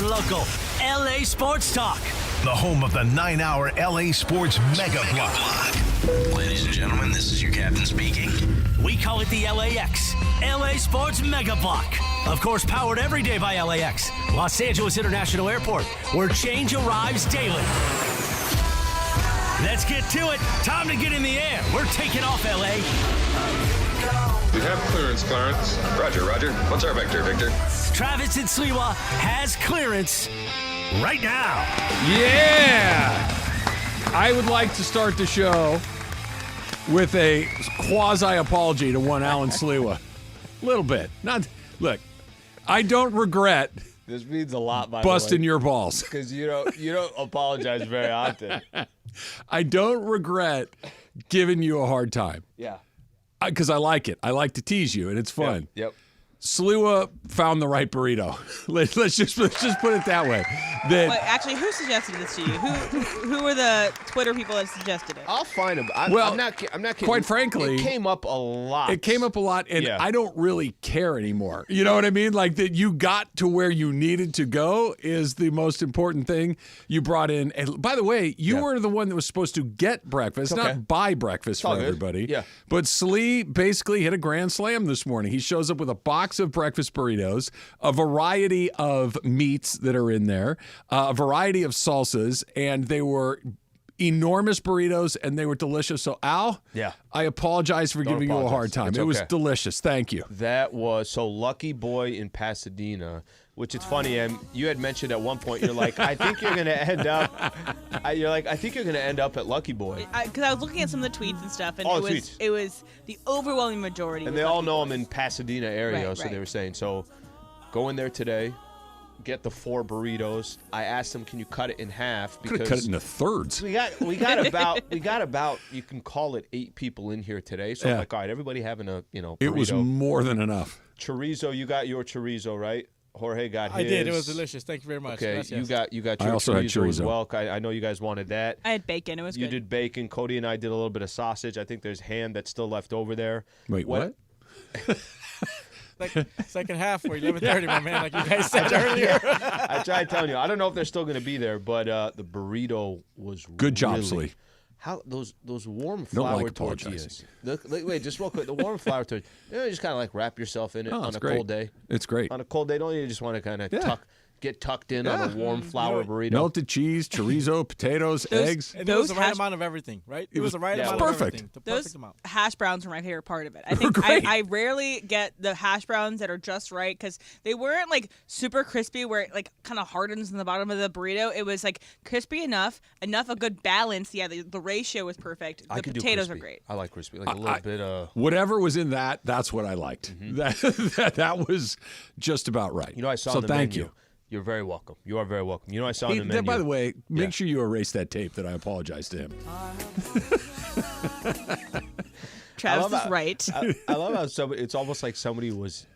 hyper-local LA Sports Talk. The home of the 9-hour LA Sports Mega Block. Ladies and gentlemen, this is your captain speaking. We call it the LAX, LA Sports Mega Block. Of course, powered every day by LAX, Los Angeles International Airport, where change arrives daily. Let's get to it. Time to get in the air. We're taking off, LA. We have clearance, Clarence. Roger. What's our vector, Victor? Travis and Sliwa has clearance right now. Yeah! I would like to start the show with a quasi-apology to one Alan Sliwa. A little bit. Look, I don't regret This means a lot, by busting the way, your balls. because you don't apologize very often. I don't regret giving you a hard time. Yeah. Because I like it. I like to tease you, and it's fun. Yep. Sliwa found the right burrito. Let's just put it that way. Wait, actually, who suggested this to you? Who were the Twitter people that suggested it? I'll find him. I'm not kidding. Quite frankly, it came up a lot. And I don't really care anymore. You know what I mean? Like, that you got to where you needed to go is the most important thing. You brought in, and by the way, you were the one that was supposed to get breakfast, not buy breakfast for everybody. Yeah. But Slee basically hit a grand slam this morning. He shows up with a box of breakfast burritos, a variety of meats that are in there, a variety of salsas, and they were enormous burritos, and they were delicious. So, Al, I apologize for giving you a hard time. It was delicious. Thank you. That was so Lucky Boy in Pasadena, which it's funny. You had mentioned at one point, you're like, I think you're going to end up. I think you're going to end up at Lucky Boy. Because I was looking at some of the tweets and stuff, and it was the overwhelming majority. And they all know I'm in Pasadena area, so right. they were saying, so go in there today. Get the 4 burritos. I asked them, can you cut it in half? Could have cut it into thirds. We got about you can call it 8 people in here today. So I'm like, all right, everybody having a burrito. It was more than enough. Chorizo, you got your chorizo, right? Jorge got his. I did. It was delicious. Thank you very much. Okay, Gracias. you got your I also had chorizo as well. I know you guys wanted that. I had bacon. It was You good. did bacon. Cody and I did a little bit of sausage. I think there's ham that's still left over there. Wait, what? Like second half or 11:30, my man, like you guys said earlier. I tried telling you. I don't know if they're still going to be there, but the burrito was Good job, really, Slee. How those warm flour tortillas? Wait, just real quick. The warm flour tortillas. You just kind of like wrap yourself in it on a cold day. It's great. On a cold day, don't you just want to kind of get tucked in on a warm flour burrito? Melted cheese, chorizo, potatoes, eggs. And it was the right amount of everything, right? It was the right amount of everything. The perfect amount. Hash browns were my favorite part of it. I think I rarely get the hash browns that are just right because they weren't like super crispy where it like kind of hardens in the bottom of the burrito. It was like crispy enough a good balance. Yeah, the ratio was perfect. The potatoes are great. I like crispy, like a little bit of whatever was in that. That's what I liked. That was just about right. You know, I saw. So the thank menu. you. You're very welcome. You are very welcome. You know, I saw in the menu. By the way, make sure you erase that tape that I apologized to him. Travis is right. I love how it's almost like somebody was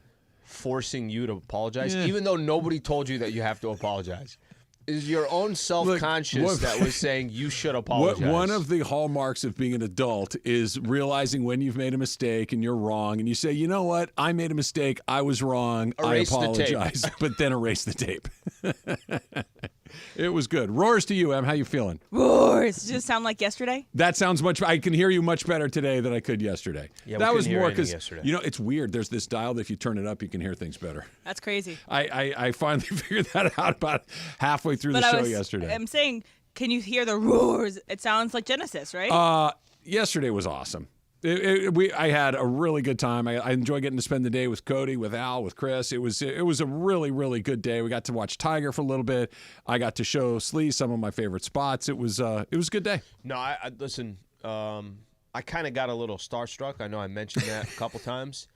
forcing you to apologize, even though nobody told you that you have to apologize. Is your own self-conscious that was saying you should apologize. One of the hallmarks of being an adult is realizing when you've made a mistake and you're wrong, and you say, you know what, I made a mistake, I was wrong, Erase I apologize, but then erase the tape. It was good. Roars to you, Em. How you feeling? Roars. Does it sound like yesterday? That sounds much. I can hear you much better today than I could yesterday. Yeah, that was more because it's weird. There's this dial that if you turn it up, you can hear things better. That's crazy. I finally figured that out about halfway through the show yesterday. I'm saying, can you hear the roars? It sounds like Genesis, right? Yesterday was awesome. I had a really good time. I enjoyed getting to spend the day with Cody, with Al, with Chris. It was a really, really good day. We got to watch Tiger for a little bit. I got to show Slee some of my favorite spots. It was a good day. No, I listen. I kind of got a little starstruck. I know I mentioned that a couple times.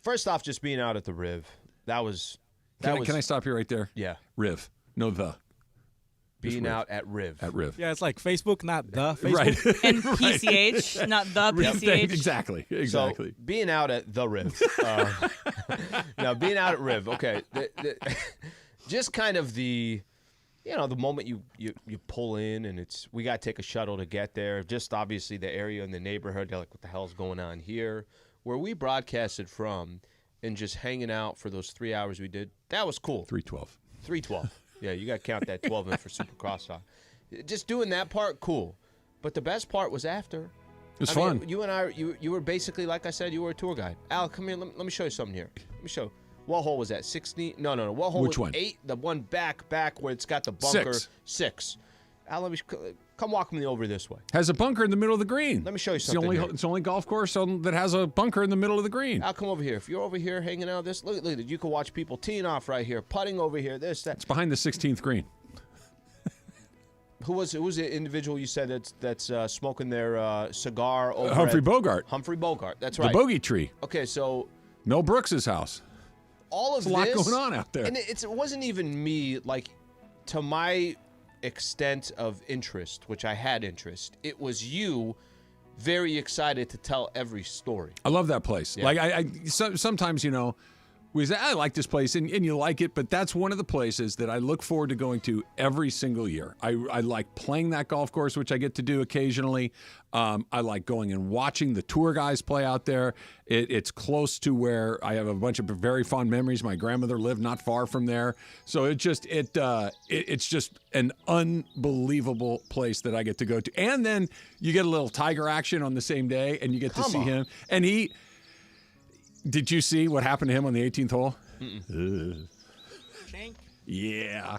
First off, just being out at the Riv, that was. Can I stop you right there? Yeah. Riv, no the. Being out at Riv. At Riv. Yeah, it's like Facebook, not the Facebook. Right. And PCH, not the PCH. Exactly. So being out at the Riv. Now, being out at Riv, okay. Just kind of the moment you pull in and we got to take a shuttle to get there. Just obviously the area in the neighborhood, they're like, what the hell's going on here? Where we broadcasted from and just hanging out for those 3 hours we did, that was cool. 312. Yeah, you got to count that 12 in for Supercross talk. Just doing that part, cool. But the best part was after. It was fun. You and I, you were basically, like I said, you were a tour guide. Al, come here. Let me show you something here. Let me show you. What hole was that? 16? No. What hole Which was one? 8? The one back where it's got the bunker. 6. Al, let me come walk me over this way. Has a bunker in the middle of the green. Let me show you It's the something. only, it's the only golf course that has a bunker in the middle of the green. Al, come over here. If you're over here hanging out, look at it. You can watch people teeing off right here, putting over here, this, that. It's behind the 16th green. Who was the individual you said that's smoking their cigar over Humphrey at- Bogart. Humphrey Bogart. That's right. The bogey tree. Okay, so Mel Brooks's house. all of There's a lot this, going on out there. and it wasn't even me. Like, to my extent of interest, which I had interest, it was you very excited to tell every story. I love that place. Yeah. Like sometimes, we say, I like this place, and you like it, but that's one of the places that I look forward to going to every single year. I like playing that golf course, which I get to do occasionally. I like going and watching the tour guys play out there. It's close to where I have a bunch of very fond memories. My grandmother lived not far from there. So it's just an unbelievable place that I get to go to. And then you get a little Tiger action on the same day, and you get to see him. And did you see what happened to him on the 18th hole? Yeah.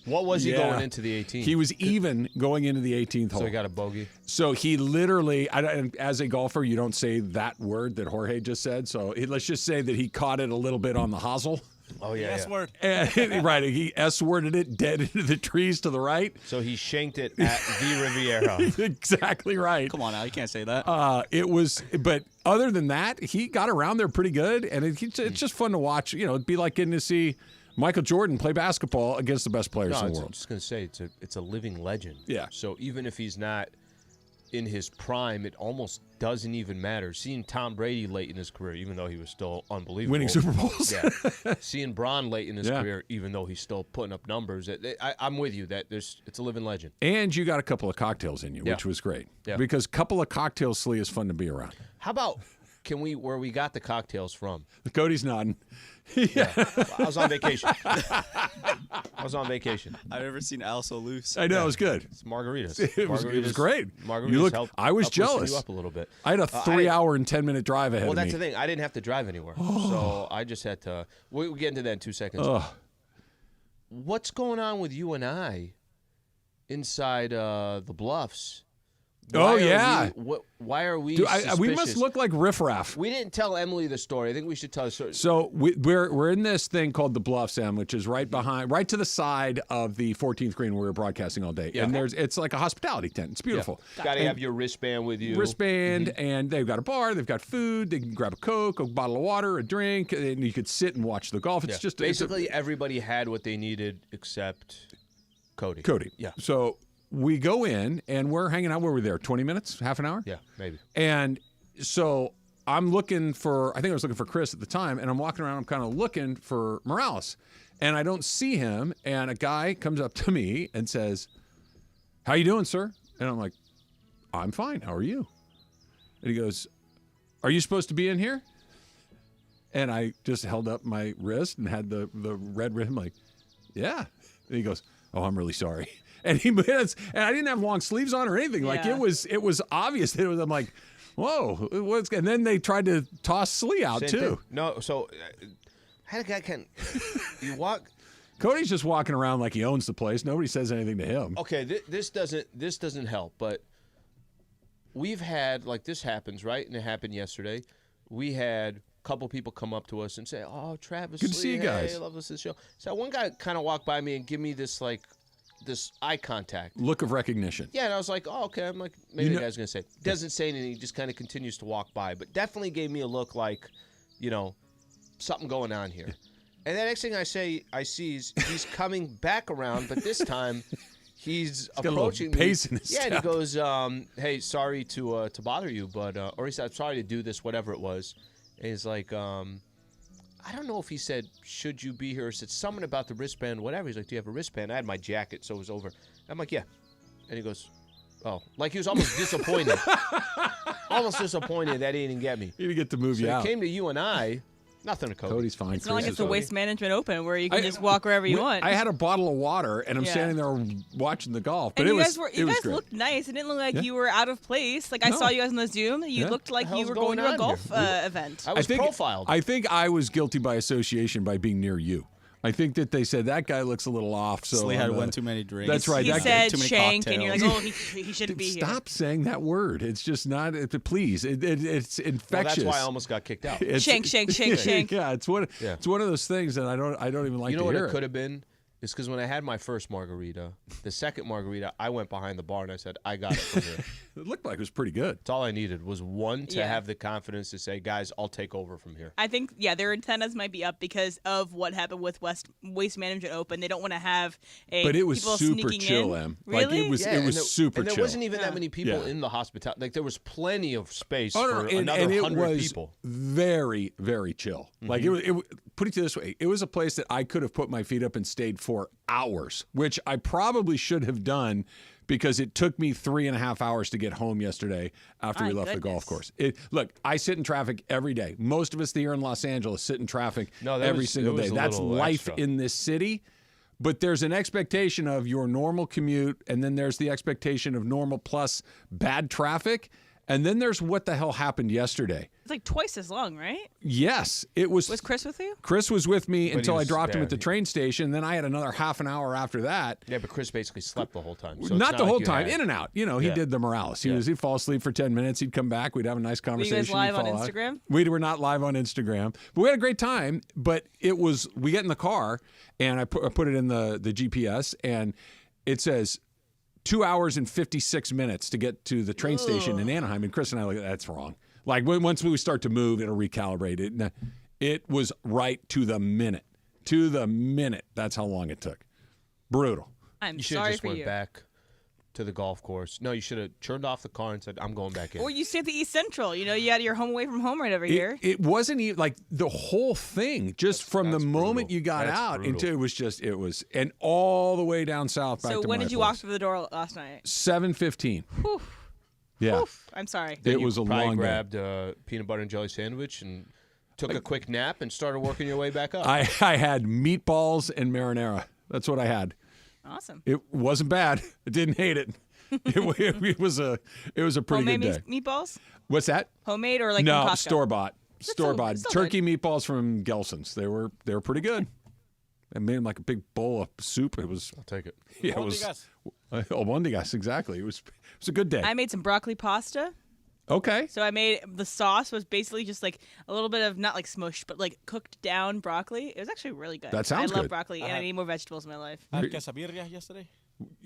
What was he going into the 18th? He was even going into the 18th hole. So he got a bogey. So he literally, as a golfer, you don't say that word that Jorge just said. So let's just say that he caught it a little bit on the hosel. Oh, yeah. S word. And, right. He S-worded it dead into the trees to the right. So he shanked it at the Riviera. Exactly right. Come on, Al, you can't say that. But other than that, he got around there pretty good. And it's just fun to watch. It'd be like getting to see Michael Jordan play basketball against the best players in the world. I'm just going to say, it's a living legend. Yeah. So even if he's not in his prime, it almost doesn't even matter. Seeing Tom Brady late in his career, even though he was still unbelievable. Winning Super Bowls. Yeah. Seeing Bron late in his career, even though he's still putting up numbers. I'm with you that it's a living legend. And you got a couple of cocktails in you, which was great. Yeah. Because a couple of cocktails, Slee, is fun to be around. How about where we got the cocktails from? Cody's nodding. Yeah. I was on vacation. I've never seen Al so loose. I know, it was good. It's margaritas. It was great. Margaritas I was jealous. You up a little bit. I had a 3-hour and 10-minute drive ahead of me. Well, that's the thing. I didn't have to drive anywhere, so I just had to. We'll get into that in 2 seconds. What's going on with you and I inside the Bluffs? Why are we? Dude, suspicious? we must look like riffraff. We didn't tell Emily the story. I think we should tell her. So we're in this thing called the Bluffs, Em, which is right to the side of the 14th green where we're broadcasting all day. Yeah. And it's like a hospitality tent. It's beautiful. Yeah. Got to have your wristband with you. And they've got a bar. They've got food. They can grab a Coke, a bottle of water, a drink, and you could sit and watch the golf. It's just basically everybody had what they needed except Cody. Yeah. So we go in and we're hanging out. Where were we there? 20 minutes? Half an hour? Yeah, maybe. And so I think I was looking for Chris at the time, and I'm walking around, I'm kind of looking for Morales. And I don't see him, and a guy comes up to me and says, "How you doing, sir?" And I'm like, "I'm fine. How are you?" And he goes, "Are you supposed to be in here?" And I just held up my wrist and had the red ribbon, like, "Yeah." And he goes, "Oh, I'm really sorry." And and I didn't have long sleeves on or anything. Like it was obvious that I'm like, whoa, and then they tried to toss Slee out too. Thing. No, so how the guy you walk? Cody's just walking around like he owns the place. Nobody says anything to him. Okay, this doesn't help, but we've had this happens, right? And it happened yesterday. We had a couple people come up to us and say, "Oh, Travis, good to see you guys. I love this show." So one guy kind of walked by me and give me this eye contact. Look of recognition. Yeah, and I was like, oh, okay. I'm like, maybe the guy's going to say it. Doesn't say anything. He just kind of continues to walk by. But definitely gave me a look like, something going on here. And the next thing I see is he's coming back around, but this time he's approaching me. Pace in his step. And he step. goes, hey, sorry to bother you, but, or he said, I'm sorry to do this, whatever it was. And he's like, I don't know if he said, should you be here, or said something about the wristband, whatever. He's like, do you have a wristband? I had my jacket, so it was over. I'm like, yeah. And he goes, oh. Like he was almost disappointed. Almost disappointed that he didn't get me. He didn't get to move you out. He came to you and I, Nothing to Cody. Cody's fine. It's not like Chris it's is a fine. Waste Management Open where you can just walk wherever you want. I had a bottle of water, and I'm Yeah. standing there watching the golf. But And it you was guys were it you was guys great. looked nice. It didn't look like Yeah. you were out of place. Like I No. saw you guys on the Zoom. You Yeah. looked like What the you hell's were going to a going on golf event. I was profiled. I think I was guilty by association by being near you. I think that they said that guy looks a little off. So Slee had I'm, one too many drinks. That's right. He that said too many shank, and you're like, cocktails. oh, he shouldn't be here. Stop saying that word. It's just not. Please, it's Well, infectious. that's why I almost got kicked out. It's- Shank, shank, shank, shank. Yeah, it's one of those things that I don't even like You know to what hear. it could have been? It's because when I had my first margarita, the second margarita, I went behind the bar and I said, I got it from here. It looked like it was pretty good. That's all I needed was one to Yeah. have the confidence to say, guys, I'll take over from here. I think, their antennas might be up because of what happened with Waste Management Open. They don't want to have But it was people super sneaking chill, in. Em. Really? Like it was and super and there chill. wasn't even that many people Yeah. in the hospitality. Like there was plenty of space Oh, for no, and another it 100 was people. very, very chill. Like put it this way, it was a place that I could have put my feet up and stayed for hours, which I probably should have done because it took me 3.5 hours to get home yesterday after we My left the golf goodness. course. Look, I sit in traffic every day. Most of us here in Los Angeles sit in traffic No, that every was- single it was day. a That's little life extra. in this city. But there's an expectation of your normal commute, and then there's the expectation of normal plus bad traffic. And then there's what the hell happened yesterday. It's like twice as long, right? Yes, it was. Was Chris with you? Chris was with me But until he I was dropped him there. at the train station. Then I had another half an hour after that. Yeah, but Chris basically slept the whole time. So it's Not the like whole you time, had- in and out. You know, he Yeah. did the Morales. He'd fall asleep for 10 minutes. He'd come back. We'd have a nice Were you conversation. guys live He'd on fall out. Instagram? We were not live on Instagram, but we had a great time. But we get in the car, and I put it in the GPS, and it says 2 hours and 56 minutes to get to the train station in Anaheim. And Chris and I like, that's wrong. Like once we start to move, it'll recalibrate it. And it was right to the minute. To the minute. That's how long it took. Brutal. I'm You should have sorry just for went you. back to the golf course. No, you should have turned off the car and said, I'm going back in. Or you stay at the East Central. You know, you had your home away from home right over here. It wasn't even like the whole thing, just from the that's moment brutal. you got That's out brutal. into it was, and all the way down south back So to when my did you walk place. through the door last night? 7:15. Yeah. Oof, I'm sorry. It You was a probably long day. grabbed a peanut butter and jelly sandwich and took a quick nap and started working your way back up. I had meatballs and marinara. That's what I had. Awesome. It wasn't bad. I didn't hate it. It was a pretty Homemade good day. meatballs? What's that? Homemade or like No, from Costco? store bought. Store bought. still Turkey meatballs from Gelson's. They were pretty good. I made them like a big bowl of soup. It was I'll take it. yeah, it was albondigas, exactly. It was a good day. I made some broccoli pasta. Okay. So I made the sauce was basically just like a little bit of not like smushed, but like cooked down broccoli. It was actually really good. That sounds I love good. broccoli, and I need more vegetables in my life. I had quesabirria yesterday.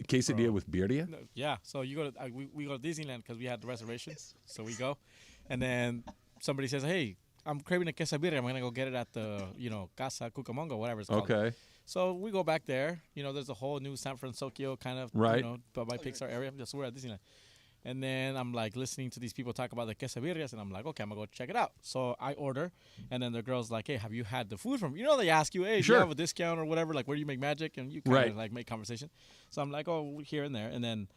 Quesadilla with birria? No, yeah, so you go to we go to Disneyland because we had the reservations. So we go, and then somebody says, "Hey, I'm craving a quesabirria. I'm gonna go get it at the Casa Cucamonga, whatever it's called." Okay. So we go back there. There's a whole new San Francisco kind of Right. by Pixar area. Just we're at Disneyland. And then I'm like listening to these people talk about the quesabirrias, and I'm like, okay, I'm gonna go check it out. So I order, and then the girl's like, hey, have you had the food from? They ask you, hey, do Sure. you have a discount or whatever? Like, where do you make magic? And you kind Right. of like make conversation. So I'm like, oh, here and there. And then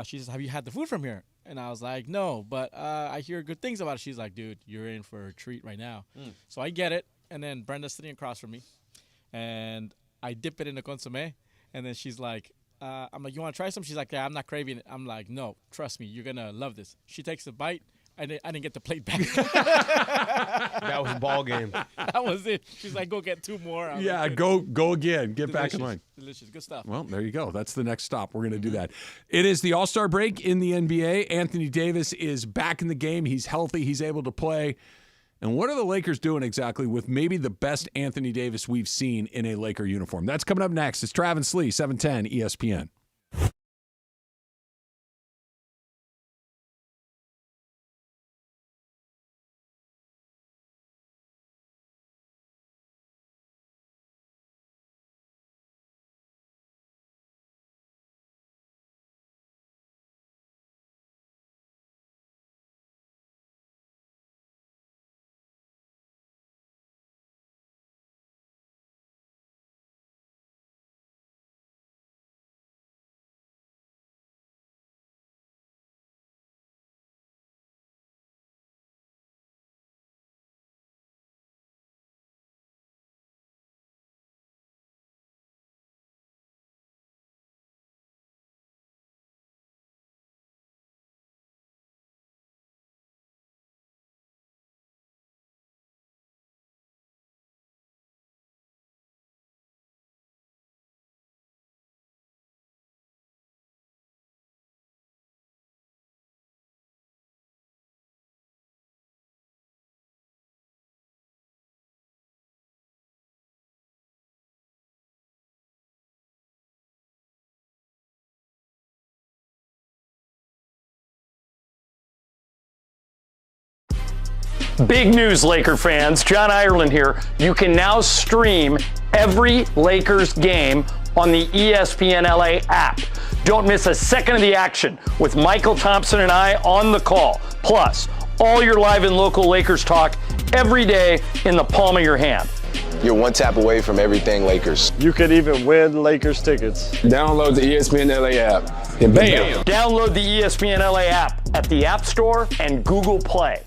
she says, have you had the food from here? And I was like, no, but I hear good things about it. She's like, dude, you're in for a treat right now. So I get it, and then Brenda's sitting across from me, and I dip it in the consomme, and then she's like. I'm like, you want to try some? She's like, yeah, I'm not craving it. I'm like, no, trust me, you're going to love this. She takes a bite. I didn't get the plate back. That was a ball game. That was it. She's like, go get 2 more. I'm Yeah, like, go again. Get back in delicious, line. Delicious. Good stuff. Well, there you go. That's the next stop. We're going to do that. It is the All-Star break in the NBA. Anthony Davis is back in the game. He's healthy. He's able to play. And what are the Lakers doing exactly with maybe the best Anthony Davis we've seen in a Laker uniform? That's coming up next. It's Travis Slee, 710 ESPN. Big news, Laker fans. John Ireland here. You can now stream every Lakers game on the ESPN LA app. Don't miss a second of the action with Michael Thompson and I on the call. Plus, all your live and local Lakers talk every day in the palm of your hand. You're one tap away from everything Lakers. You could even win Lakers tickets. Download the ESPN LA app and bam! Download the ESPN LA app at the App Store and Google Play.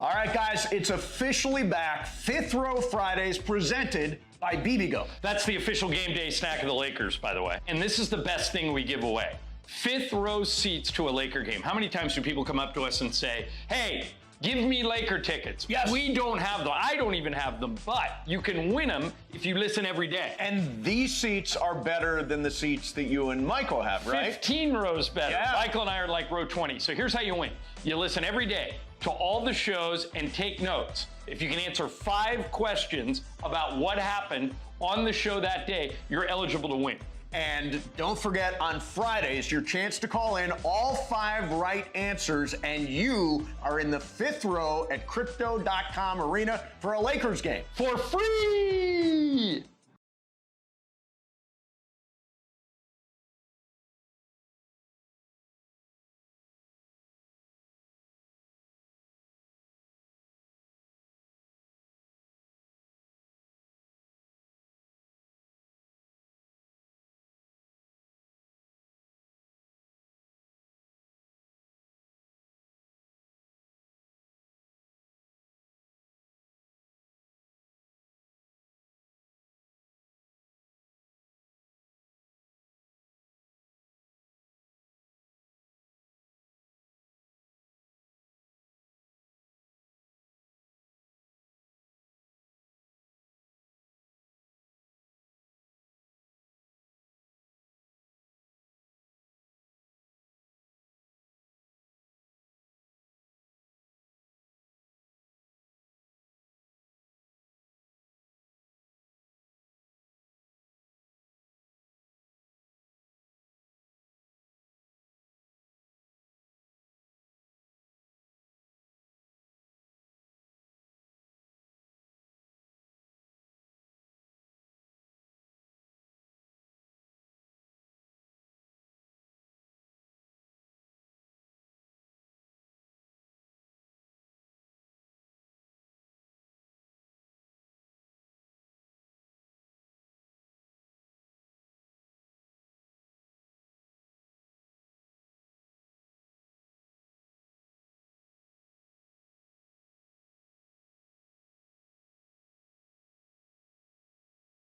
All right, guys, it's officially back. Fifth Row Fridays presented by BBGO. That's the official game day snack of the Lakers, by the way. And this is the best thing we give away. Fifth row seats to a Laker game. How many times do people come up to us and say, hey, give me Laker tickets? Yes. We don't have them. I don't even have them, but you can win them if you listen every day. And these seats are better than the seats that you and Michael have, right? 15 rows better. Yeah. Michael and I are like row 20. So here's how you win. You listen every day to all the shows and take notes. If you can answer 5 questions about what happened on the show that day, you're eligible to win. And don't forget, on Fridays, your chance to call in all 5 right answers, and you are in the fifth row at Crypto.com Arena for a Lakers game. For free!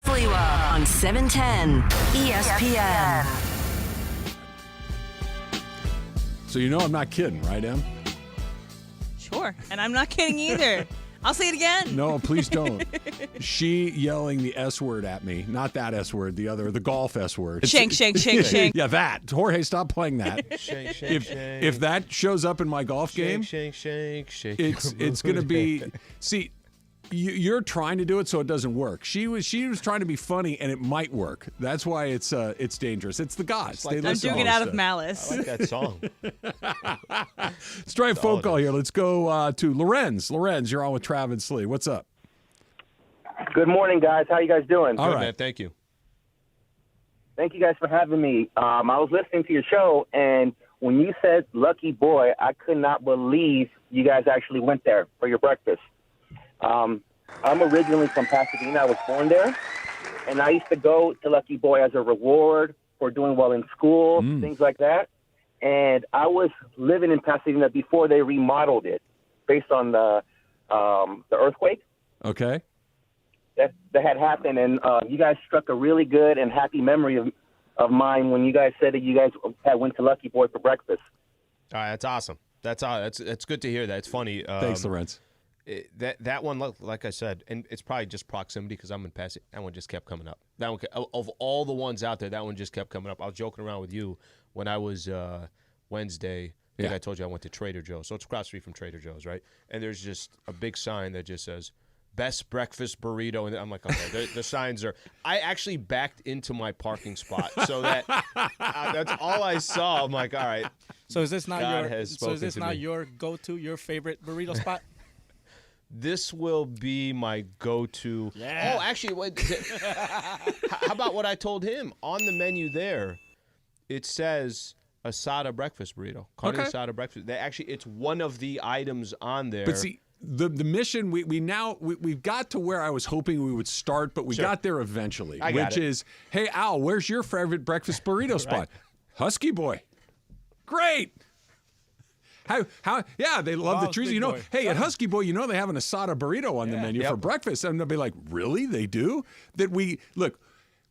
Sliwa on 710 ESPN. So you know I'm not kidding, right, Em? Sure, and I'm not kidding either. I'll say it again. No, please don't. She yelling the S word at me. Not that S word, the other, the golf S word. Shank, shank, shank, shank. Yeah, that. Jorge, stop playing that. Shank, shank, shank. If that shows up in my golf game, Shank, shank, shank. it's going to be. See, you're trying to do it so it doesn't work. She was trying to be funny and it might work. That's why it's dangerous. It's the gods. Like I'm doing it out of malice. I like that song. Let's try a phone call here. Let's go to Lorenz. Lorenz, you're on with Travis Lee. What's up? Good morning, guys. How you guys doing? All Good, right. man. Thank you. Thank you guys for having me. I was listening to your show, and when you said Lucky Boy, I could not believe you guys actually went there for your breakfast. I'm originally from Pasadena. I was born there, and I used to go to Lucky Boy as a reward for doing well in school, things like that. And I was living in Pasadena before they remodeled it, based on the earthquake. Okay. That had happened, and you guys struck a really good and happy memory of mine when you guys said that you guys had went to Lucky Boy for breakfast. All right, that's awesome. That's good to hear that. It's funny. Thanks, Lorenz. That one, like I said, and it's probably just proximity because I'm in Pasadena. That one just kept coming up. That one, of all the ones out there, that one just kept coming up. I was joking around with you when I was Wednesday. think Yeah. I told you I went to Trader Joe's. So it's across the street from Trader Joe's, right? And there's just a big sign that just says, best breakfast burrito. And I'm like, okay, the signs are. I actually backed into my parking spot so that that's all I saw. I'm like, all right. So is this not God your go-to, your favorite burrito spot? This will be my go-to. Yeah. Oh, actually, wait, how about what I told him? On the menu there, it says asada breakfast burrito. Carne asada breakfast. It's one of the items on there. But see, the mission, we've got to where I was hoping we would start, but we got there eventually, which is, hey, Al, where's your favorite breakfast burrito spot? Husky Boy. Great. How? Yeah, they love the trees. Hey, at Husky Boy, they have an asada burrito on the menu for breakfast, and they'll be like, really? They do?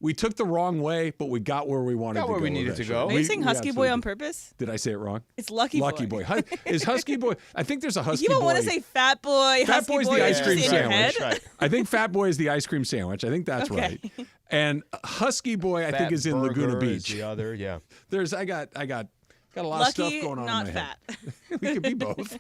We took the wrong way, but we got where we wanted to go. Where we needed to go. Are you saying Husky Boy on purpose? Did I say it wrong? It's Lucky Boy. Lucky Boy. Is Husky Boy? I think there's a Husky Boy. You don't want to say Fat Boy. Fat Boy's the ice cream sandwich. Right. I think Fat Boy is the ice cream sandwich. I think that's right. And Husky Boy, I think, is in Laguna Beach. Is the other, yeah. I got a lot Lucky, of stuff going on not in my fat. head. We could be both.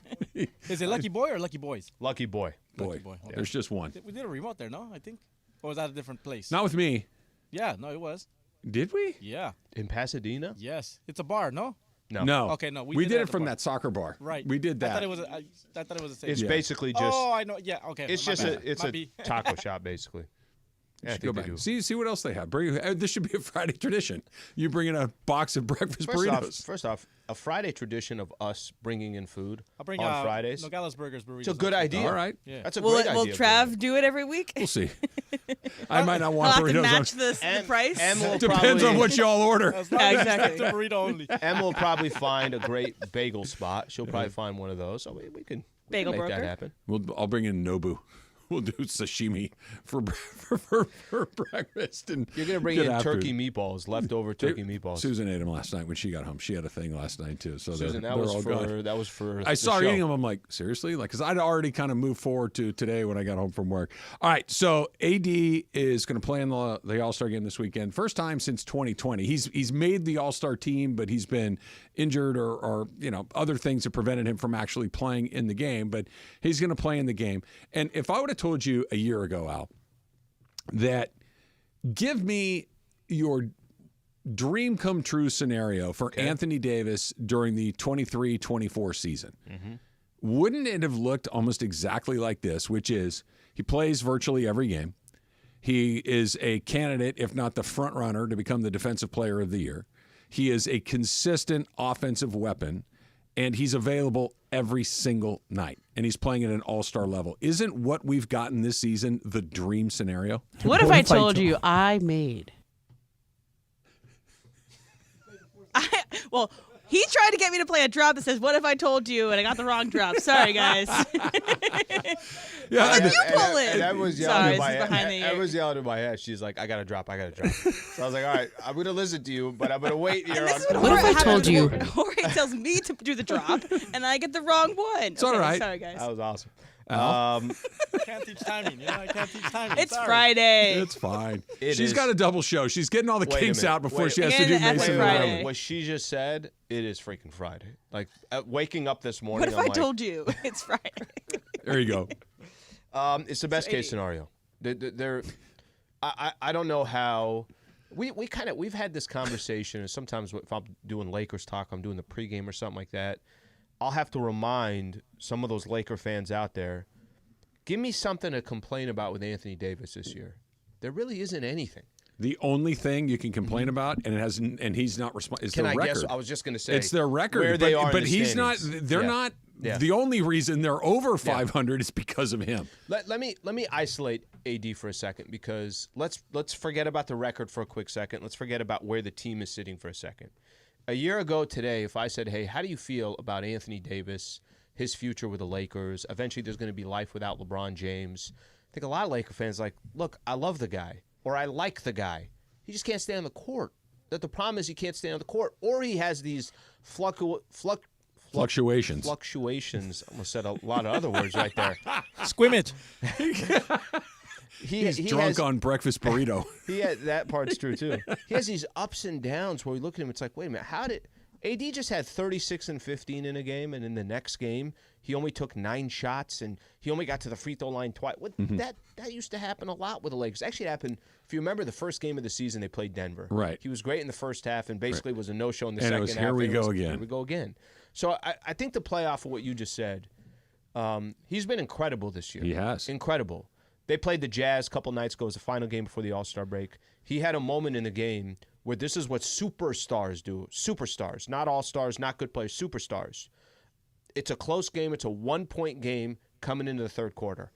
Is it Lucky Boy or Lucky Boys? Lucky Boy. Lucky Boy. Okay. There's just one. We did a remote there, no? I think. Or was that a different place? Not with me. Yeah, no, it was. Did we? Yeah. In Pasadena? Yes. It's a bar, no? No. Okay, no. We did it from that soccer bar. Right. We did that. I thought it was the same. It's basically just. Oh, I know. Yeah. Okay. It's just a taco shop, basically. Yeah, go back. See what else they have. This should be a Friday tradition. You bring in a box of breakfast burritos. First off, a Friday tradition of us bringing in food I'll bring on Fridays. Nogales Burgers burritos. It's a good idea. All right. Yeah. That's a great idea. Will Trav do it every week? We'll see. I might not want I'll burritos. have to match the price. Depends on what y'all order. Yeah, exactly. It's a burrito only. Em will probably find a great bagel spot. She'll probably find one of those. So we can Bagel make broker. that happen. I'll bring in Nobu. We'll do sashimi for breakfast, and you're gonna bring in turkey meatballs, leftover turkey meatballs. Susan ate them last night when she got home. She had a thing last night too. So Susan, they're all gone. That was for. I saw her eating them. I'm like, seriously, because I'd already kind of moved forward to today when I got home from work. All right, so AD is going to play in the All-Star game this weekend. First time since 2020. He's made the All-Star team, but he's been injured or other things that prevented him from actually playing in the game. But he's going to play in the game. And if I would have told you a year ago, Al, that give me your dream come true scenario for Anthony Davis during the 23-24 season, wouldn't it have looked almost exactly like this, which is he plays virtually every game. He is a candidate, if not the front runner, to become the Defensive Player of the Year. He is a consistent offensive weapon, and he's available every single night, and he's playing at an all-star level. Isn't what we've gotten this season the dream scenario? What if I told you I made? Well, he tried to get me to play a drop that says, "What if I told you?" and I got the wrong drop. Sorry, guys. Yeah, you pull it. That was Sorry, yelling in my this is behind the head. That ear. was yelling in my head. She's like, I got to drop. So I was like, all right, I'm going to listen to you, but I'm going to wait here. What if I told you? Jorge tells me to do the drop, and I get the wrong one. It's all right. Sorry, guys. That was awesome. I can't teach timing. I can't teach timing. It's Sorry. Friday. It's fine. She's got a double show. She's getting all the kinks out before she has to Again, do F Mason and Friday. Riley. What she just said, it is freaking Friday. Like, waking up this morning, What if I'm I like, told you it's Friday? There you go. It's the best case scenario. I don't know how. We've had this conversation, and sometimes if I'm doing Lakers talk, I'm doing the pregame or something like that. I'll have to remind some of those Laker fans out there, give me something to complain about with Anthony Davis this year. There really isn't anything. The only thing you can complain about, and he's not responsible, is Can their I record. guess? I was just going to say it's their record, where they are. But in the he's not. standings. They're Yeah. not. Yeah. The only reason they're over 500 is because of him. Let me isolate AD for a second, because let's forget about the record for a quick second. Let's forget about where the team is sitting for a second. A year ago today, if I said, "Hey, how do you feel about Anthony Davis, his future with the Lakers? Eventually, there's going to be life without LeBron James." I think a lot of Laker fans are like, "Look, I love the guy, or I like the guy. He just can't stay on the court. That the problem is he can't stay on the court, or he has these Fluctuations. Fluctuations. Almost said a lot of other words right there. Squimmage. He's drunk on breakfast burrito. That part's true too. He has these ups and downs where we look at him. It's like, wait a minute, how did AD just had 36 and 15 in a game, and in the next game, he only took 9 shots, and he only got to the free throw line twice. That used to happen a lot with the Lakers. Actually, it happened, if you remember the first game of the season, they played Denver. Right. He was great in the first half and basically was a no-show in the second it was, half. here we and go it was, again. Here we go again. So I think the playoff of what you just said, he's been incredible this year. He has. Incredible. They played the Jazz a couple nights ago. It was the final game before the All-Star break. He had a moment in the game where this is what superstars do. Superstars, not all-stars, not good players, superstars. It's a close game. It's a 1-point game coming into the third quarter.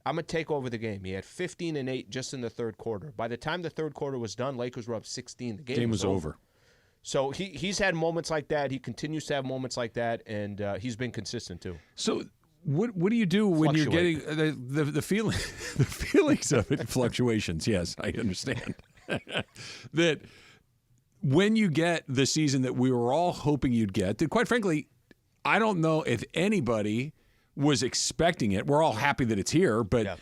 I'm going to take over the game. He had 15 and 8 just in the third quarter. By the time the third quarter was done, Lakers were up 16. The game was over. So he's had moments like that. He continues to have moments like that, and he's been consistent too. So what do you do when you're getting the feeling the feelings of it? Fluctuations, yes, I understand. That when you get the season that we were all hoping you'd get, that quite frankly, I don't know if anybody was expecting it. We're all happy that it's here, but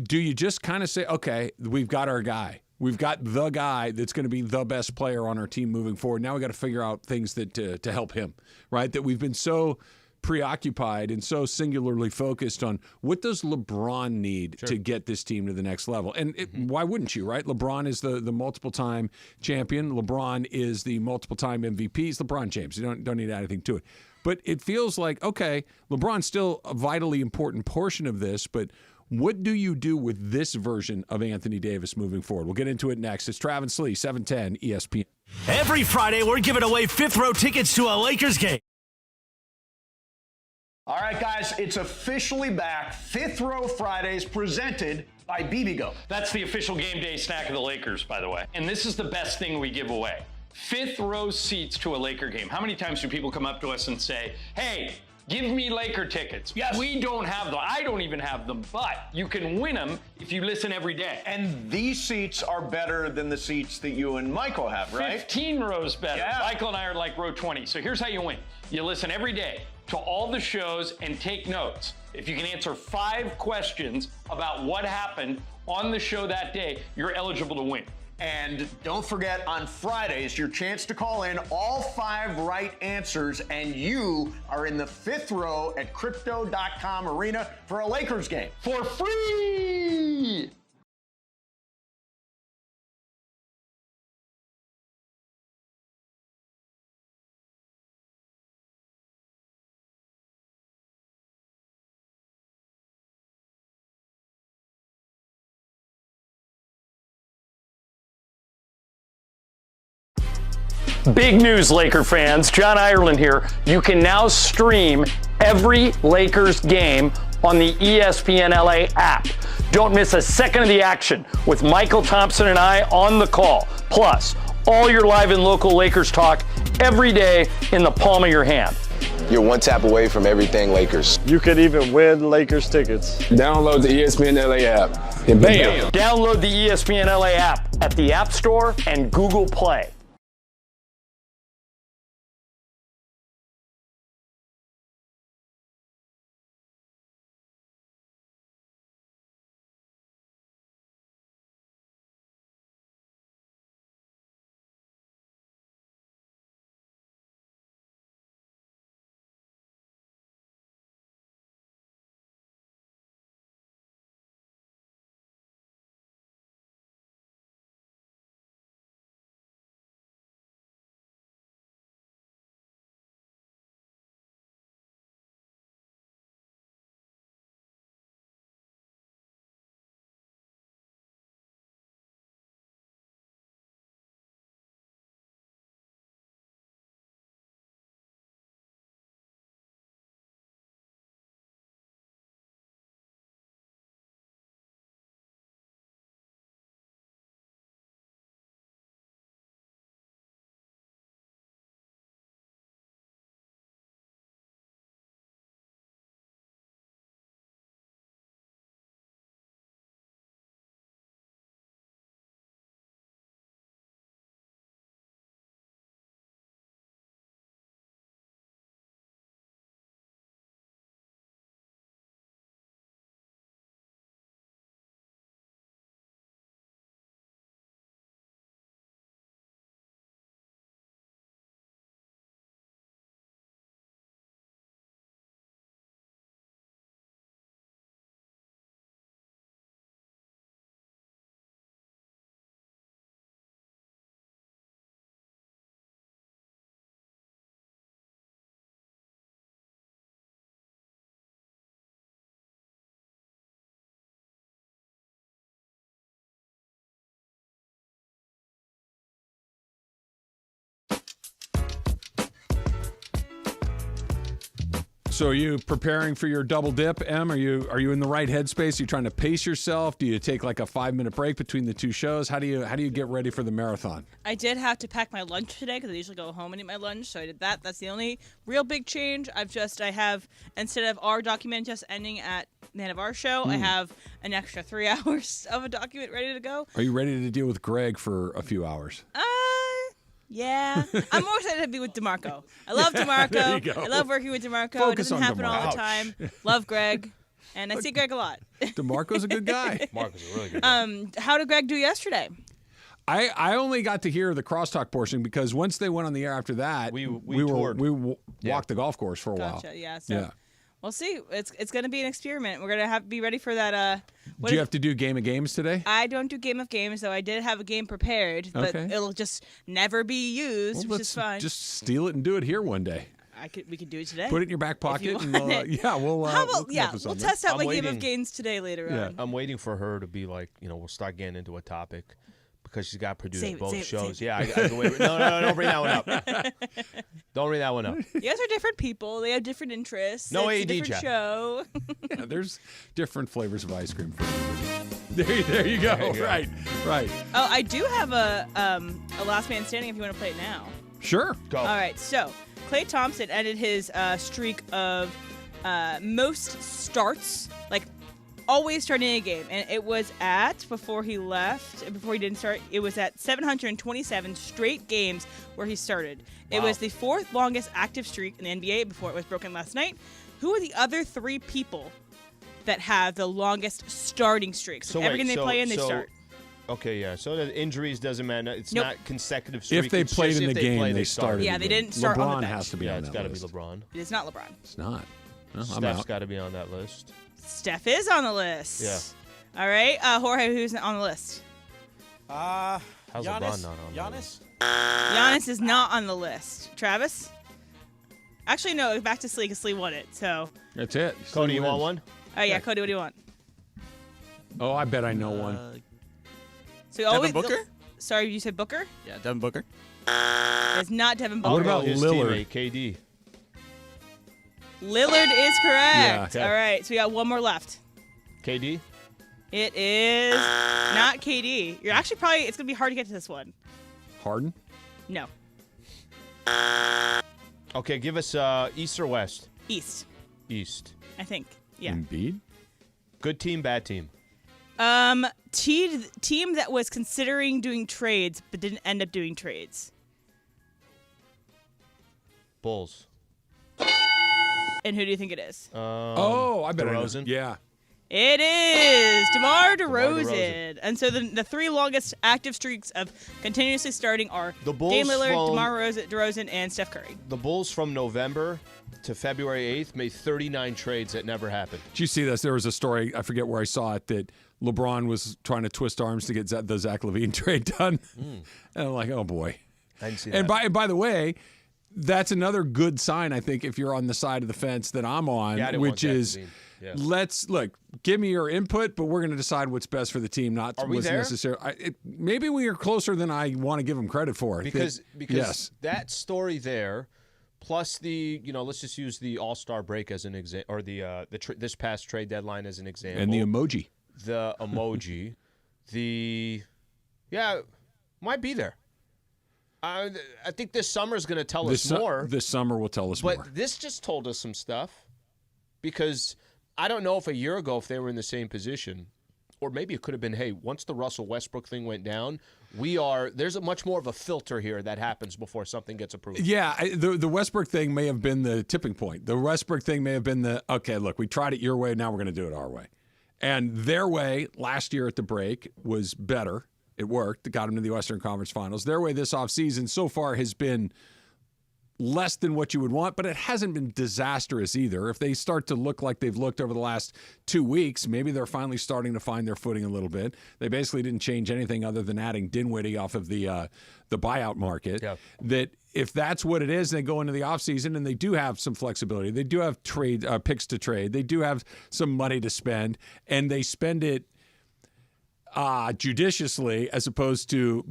do you just kind of say, okay, we've got our guy. We've got the guy that's going to be the best player on our team moving forward. Now we got to figure out things that to help him, right? That we've been so preoccupied and so singularly focused on what does LeBron need to get this team to the next level. And why wouldn't you, right? LeBron is the multiple-time champion. LeBron is the multiple-time MVP. He's LeBron James. You don't need anything to it. But it feels like, okay, LeBron's still a vitally important portion of this, but what do you do with this version of Anthony Davis moving forward? We'll get into it next. It's Travis Lee, 710 ESPN. Every Friday, we're giving away fifth-row tickets to a Lakers game. All right, guys, it's officially back. Fifth Row Fridays presented by BBGO. That's the official game day snack of the Lakers, by the way. And this is the best thing we give away. Fifth row seats to a Laker game. How many times do people come up to us and say, hey, give me Laker tickets? Yes. We don't have them. I don't even have them, but you can win them if you listen every day. And these seats are better than the seats that you and Michael have, right? 15 rows better. Yeah. Michael and I are like row 20. So here's how you win. You listen every day to all the shows and take notes. If you can answer 5 questions about what happened on the show that day, you're eligible to win. And don't forget, on Fridays, your chance to call in all 5 right answers, and you are in the fifth row at Crypto.com Arena for a Lakers game. For free! Big news, Laker fans. John Ireland here. You can now stream every Lakers game on the ESPN LA app. Don't miss a second of the action with Michael Thompson and I on the call. Plus, all your live and local Lakers talk every day in the palm of your hand. You're one tap away from everything Lakers. You could even win Lakers tickets. Download the ESPN LA app and bam! Download the ESPN LA app at the App Store and Google Play. So are you preparing for your double dip, Em? Are you in the right headspace? Are you trying to pace yourself? Do you take like a 5-minute break between the two shows? How do you get ready for the marathon? I did have to pack my lunch today because I usually go home and eat my lunch, so I did that. That's the only real big change. I have instead of our document just ending at the end of our show, I have an extra 3 hours of a document ready to go. Are you ready to deal with Greg for a few hours? Yeah. I'm more excited to be with DeMarco. I love DeMarco. There you go. I love working with DeMarco. Focus it doesn't on happen all DeMarco. the time. Love Greg. And I see Greg a lot. DeMarco's a good guy. Marco's a really good guy. How did Greg do yesterday? I only got to hear the crosstalk portion because once they went on the air after that, we walked the golf course for a while. Gotcha. Yeah. So we'll see. It's going to be an experiment. We're going to have to be ready for that. Do you have to do Game of Games today? I don't do Game of Games, though I did have a game prepared, but it'll just never be used, which is fine. Just steal it and do it here one day. We could do it today. Put it in your back pocket, and we'll test out my Game of Games today later on. I'm waiting for her to be like, we'll start getting into a topic because she's got to produce both shows. Yeah, I can wait. No, don't bring that one up. Don't bring that one up. You guys are different people. They have different interests. No it's AD a different chat. show. Yeah, there's different flavors of ice cream for everybody. There you go. Right. Oh, I do have a last man standing if you want to play it now. Sure. Go. All right, so Klay Thompson ended his streak of most starts, like always starting a game. And it was before he didn't start, it was at 727 straight games where he started. Wow. It was the 4th longest active streak in the NBA before it was broken last night. Who are the other 3 people that have the longest starting streaks? So every game they play in, they start. Okay, yeah. So the injuries doesn't matter. It's not consecutive streak. If they played in the game, they started. Yeah, they didn't start on the LeBron bench. has to be on that got to be list. LeBron. It is not LeBron. It's not. No, I'm Steph's out. got to be on that list. Steph is on the list. Yeah. All right, Jorge, who's on the list? How's Giannis? LeBron not on that list? Giannis is not on the list. Travis? Actually, no. Back to Slee because Slee won it. So. That's it. Cody, you want one? Oh yeah, Cody. What do you want? Oh, I bet I know one. So Devin Booker? Sorry, you said Booker? Yeah, Devin Booker. It's not Devin Booker. What about his Lillard? teammate, KD? Lillard is correct. Yeah. All right, so we got one more left. KD? It is not KD. You're actually it's going to be hard to get to this one. Harden? No. Okay, give us East or West? East, East. I think. Yeah. Embiid? Good team, bad team? Team that was considering doing trades but didn't end up doing trades. Bulls. And who do you think it is? I bet DeRozan? I know. Yeah. It is DeMar DeRozan. And so the 3 longest active streaks of continuously starting are The Bulls Dame Lillard, from- DeMar DeRozan, and Steph Curry. The Bulls from November to February 8th made 39 trades that never happened. Did you see this? There was a story, I forget where I saw it, that LeBron was trying to twist arms to get the Zach LaVine trade done. And I'm like, oh boy. I didn't see And that. by the way, that's another good sign, I think, if you're on the side of the fence that I'm on, Yeah, I didn't want which Zach is LaVine. Yeah. let's give me your input, but we're going to decide what's best for the team, not Are we what's there? necessary. Maybe we are closer than I want to give them credit for. Because yes. that story there, plus the let's just use the All-Star break as an example, or this past trade deadline as an example, And the emoji. The emoji, might be there. I think this summer is going to tell us more. This summer will tell us more. But this just told us some stuff, because I don't know if a year ago if they were in the same position, or maybe it could have been, hey, once the Russell Westbrook thing went down, there's a much more of a filter here that happens before something gets approved. Yeah, the Westbrook thing may have been the tipping point. The Westbrook thing may have been okay, look, we tried it your way, now we're going to do it our way. And their way last year at the break was better. It worked. It got them to the Western Conference Finals. Their way this offseason so far has been less than what you would want, but it hasn't been disastrous either. If they start to look like they've looked over the last 2 weeks, maybe they're finally starting to find their footing a little bit. They basically didn't change anything other than adding Dinwiddie off of the buyout market. Yep. That if that's what it is, they go into the offseason and they do have some flexibility. They do have picks to trade. They do have some money to spend, and they spend it judiciously as opposed to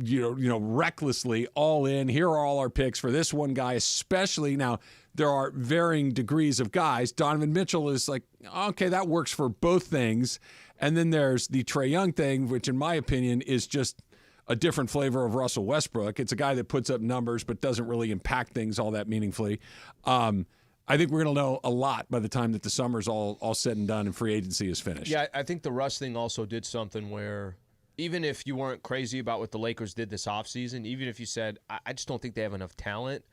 recklessly all in. Here are all our picks for this one guy, especially now. There are varying degrees of guys. Donovan Mitchell is like, okay, that works for both things. And then there's the Trae Young thing, which in my opinion is just a different flavor of Russell Westbrook. It's a guy that puts up numbers but doesn't really impact things all that meaningfully. I think we're going to know a lot by the time that the summer's all said and done and free agency is finished. Yeah, I think the Russ thing also did something where even if you weren't crazy about what the Lakers did this offseason, even if you said, I just don't think they have enough talent,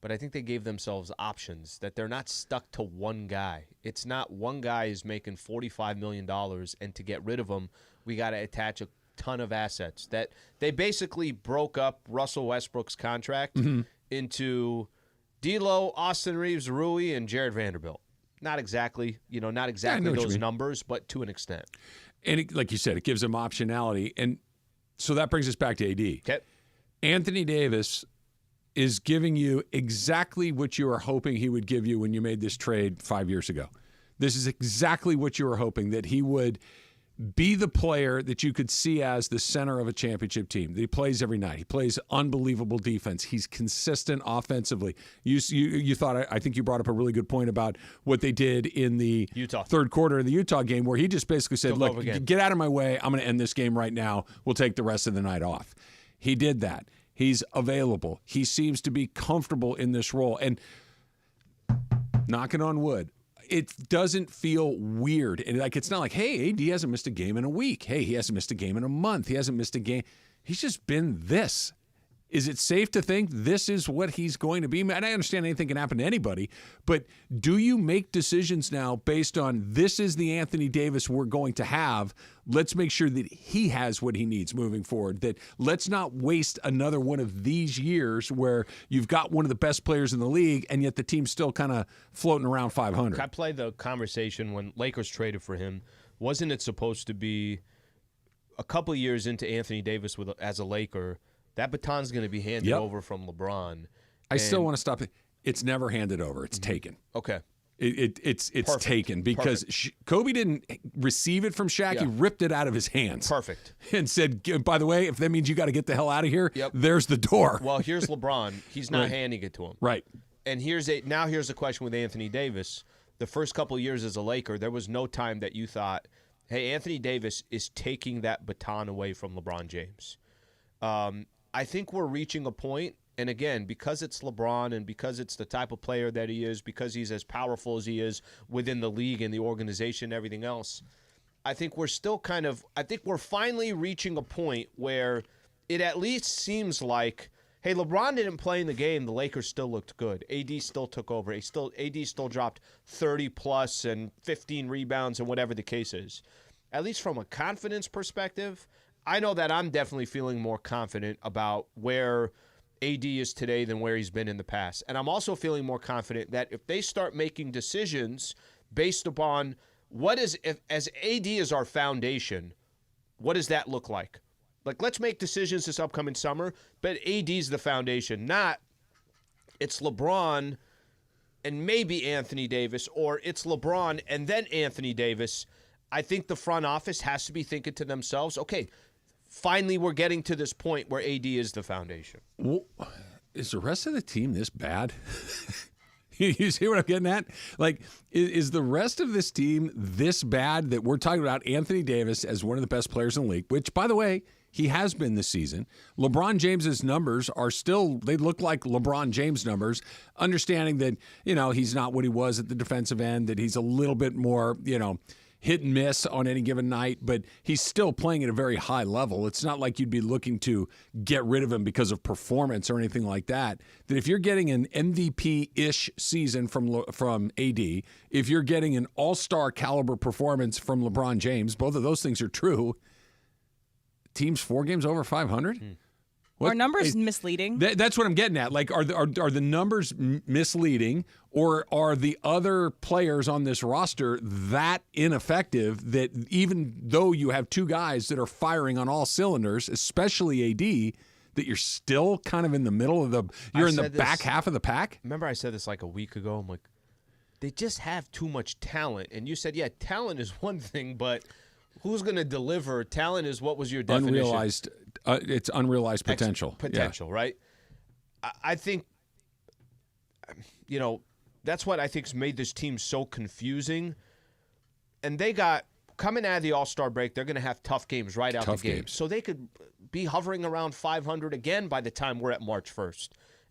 but I think they gave themselves options, that they're not stuck to one guy. It's not one guy is making $45 million, and to get rid of him, we got to attach a ton of assets. That they basically broke up Russell Westbrook's contract into D'Lo, Austin Reeves, Rui, and Jared Vanderbilt. Not exactly those numbers, but to an extent. And like you said, it gives them optionality. And so that brings us back to AD. Okay. Anthony Davis is giving you exactly what you were hoping he would give you when you made this trade 5 years ago. This is exactly what you were hoping, that he would be the player that you could see as the center of a championship team. That he plays every night. He plays unbelievable defense. He's consistent offensively. You thought, I think you brought up a really good point about what they did in the third quarter of the Utah game, where he just basically said, look, get out of my way. I'm going to end this game right now. We'll take the rest of the night off. He did that. He's available. He seems to be comfortable in this role. And knocking on wood, it doesn't feel weird. And it's not like, hey, AD hasn't missed a game in a week. Hey, he hasn't missed a game in a month. He hasn't missed a game. He's just been this. Is it safe to think this is what he's going to be? And I understand anything can happen to anybody, but do you make decisions now based on this is the Anthony Davis we're going to have? Let's make sure that he has what he needs moving forward. That let's not waste another one of these years where you've got one of the best players in the league and yet the team's still kind of floating around 500. I played the conversation when Lakers traded for him. Wasn't it supposed to be a couple of years into Anthony Davis as a Laker? That baton's going to be handed over from LeBron. I still want to stop it. It's never handed over. It's taken. Okay. It's taken because Kobe didn't receive it from Shaq. Yeah. He ripped it out of his hands. Perfect. And said, by the way, if that means you got to get the hell out of here, there's the door. Well, here's LeBron. He's not handing it to him. Right. And here's the question with Anthony Davis. The first couple of years as a Laker, there was no time that you thought, hey, Anthony Davis is taking that baton away from LeBron James. I think we're reaching a point, and again, because it's LeBron and because it's the type of player that he is, because he's as powerful as he is within the league and the organization and everything else, I think we're still I think we're finally reaching a point where it at least seems like, hey, LeBron didn't play in the game, the Lakers still looked good. AD still took over. AD still dropped 30-plus and 15 rebounds and whatever the case is. At least from a confidence perspective, I know that I'm definitely feeling more confident about where AD is today than where he's been in the past. And I'm also feeling more confident that if they start making decisions based upon as AD is our foundation, what does that look like? Like, let's make decisions this upcoming summer, but AD's the foundation, not it's LeBron and maybe Anthony Davis, or it's LeBron and then Anthony Davis. I think the front office has to be thinking to themselves, okay, finally we're getting to this point where AD is the foundation. Well, is the rest of the team this bad? You see what I'm getting at? Like, is the rest of this team this bad that we're talking about Anthony Davis as one of the best players in the league, which, by the way, he has been this season. LeBron James's numbers are still, they look like LeBron James numbers, understanding that, he's not what he was at the defensive end, that he's a little bit more, hit and miss on any given night, but he's still playing at a very high level. It's not like you'd be looking to get rid of him because of performance or anything like that. That if you're getting an MVP-ish season from AD, if you're getting an all-star caliber performance from LeBron James, both of those things are true. Team's 4 games over 500? Are numbers misleading? That's what I'm getting at. Like, are the numbers misleading, or are the other players on this roster that ineffective that even though you have 2 guys that are firing on all cylinders, especially AD, that you're still kind of in the middle of you're in the back half of the pack? Remember I said this like a week ago? I'm like, they just have too much talent. And you said, yeah, talent is one thing, but Who's going to deliver? Talent is what was your definition? Unrealized. It's unrealized potential. Potential, right? I think, that's what I think's made this team so confusing. And they got, coming out of the All-Star break, they're going to have tough games right out the gate. So they could be hovering around 500 again by the time we're at March 1st.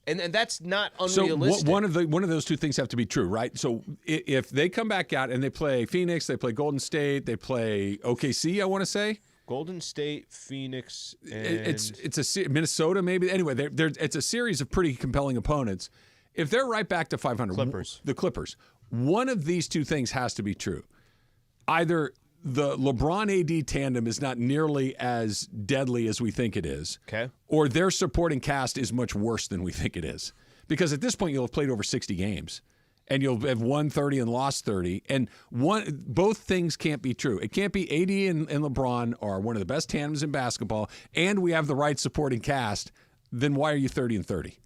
And that's not unrealistic. So one of those two things have to be true, right? So if they come back out and they play Phoenix, they play Golden State, they play OKC, I want to say. Golden State, Phoenix, and it's a Minnesota maybe. Anyway, it's a series of pretty compelling opponents. If they're right back to 500, the Clippers, one of these two things has to be true. Either the LeBron AD tandem is not nearly as deadly as we think it is, or their supporting cast is much worse than we think it is. Because at this point, you'll have played over 60 games, and you'll have won 30 and lost 30. And both things can't be true. It can't be AD and LeBron are one of the best tandems in basketball, and we have the right supporting cast. Then why are you 30 and 30?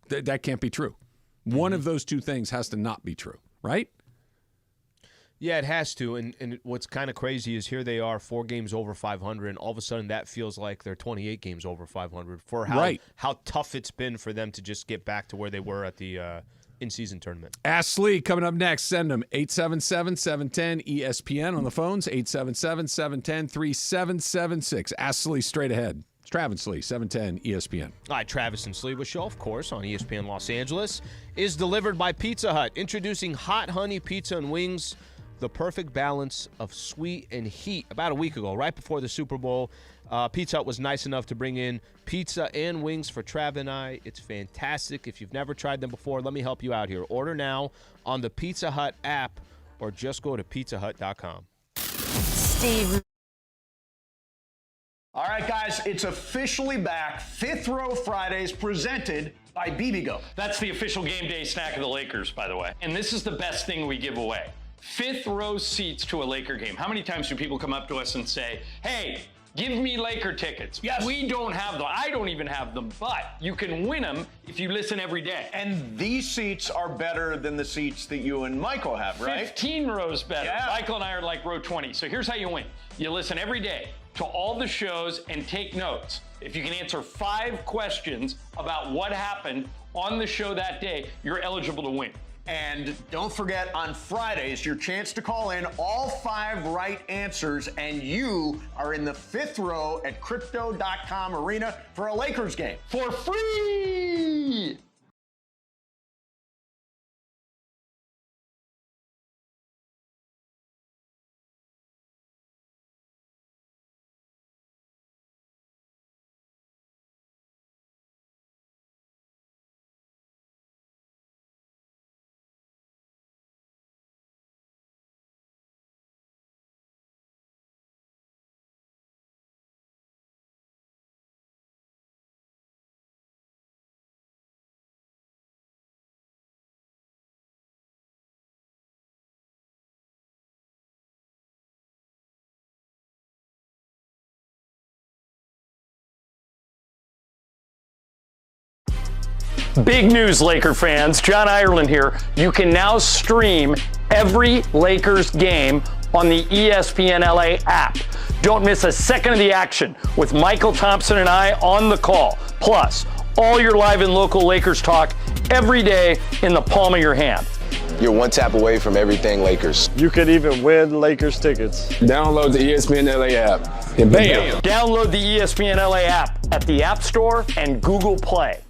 That can't be true. One of those two things has to not be true, right? Yeah, it has to. And what's kind of crazy is here they are 4 games over 500, and all of a sudden that feels like they're 28 games over 500 for how tough it's been for them to just get back to where they were at the in-season tournament. Ask Slee coming up next. Send them 877-710-ESPN on the phones, 877-710-3776. Ask Slee straight ahead. It's Travis Slee, 710 ESPN. All right, Travis and Sliwa Show, of course, on ESPN Los Angeles, is delivered by Pizza Hut. Introducing hot honey pizza and wings, the perfect balance of sweet and heat. About a week ago, right before the Super Bowl, Pizza Hut was nice enough to bring in pizza and wings for Trav and I. It's fantastic. If you've never tried them before, let me help you out here. Order now on the Pizza Hut app or just go to pizzahut.com. Steve. All right, guys, it's officially back. Fifth Row Fridays presented by BBGO. That's the official game day snack of the Lakers, by the way. And this is the best thing we give away. Fifth row seats to a Laker game. How many times do people come up to us and say, hey, give me Laker tickets? Yes. We don't have them. I don't even have them, but you can win them if you listen every day. And these seats are better than the seats that you and Michael have, right? 15 rows better. Yeah. Michael and I are like row 20. So here's how you win. You listen every day to all the shows and take notes. If you can answer 5 questions about what happened on the show that day, you're eligible to win. And don't forget, on Fridays, your chance to call in all 5 right answers, and you are in the 5th row at Crypto.com Arena for a Lakers game. For free! Big news, Laker fans. John Ireland here. You can now stream every Lakers game on the ESPN LA app. Don't miss a second of the action with Michael Thompson and I on the call. Plus, all your live and local Lakers talk every day in the palm of your hand. You're one tap away from everything Lakers. You could even win Lakers tickets. Download the ESPN LA app. And bam! Download the ESPN LA app at the App Store and Google Play.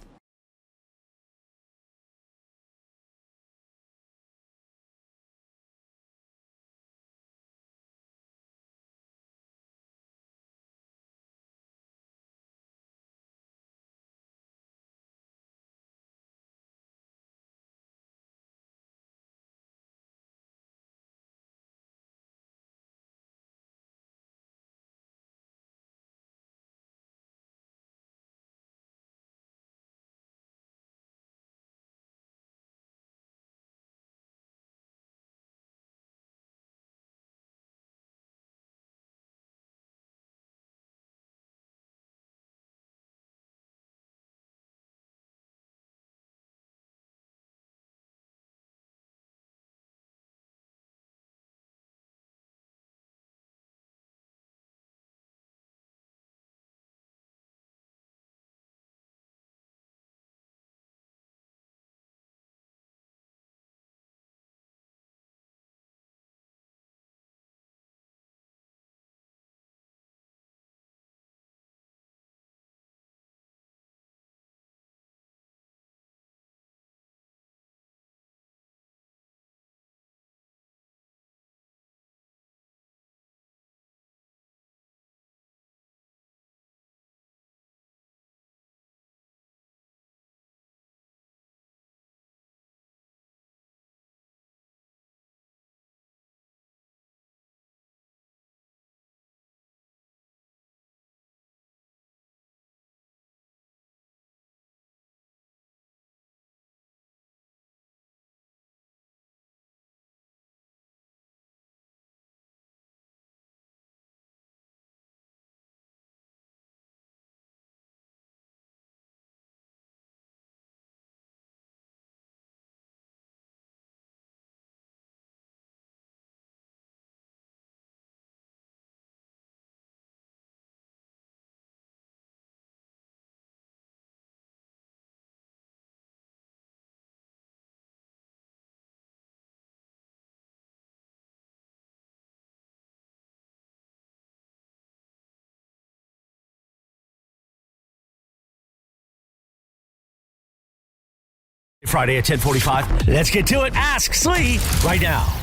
Friday at 10:45. Let's get to it. Ask Slee right now.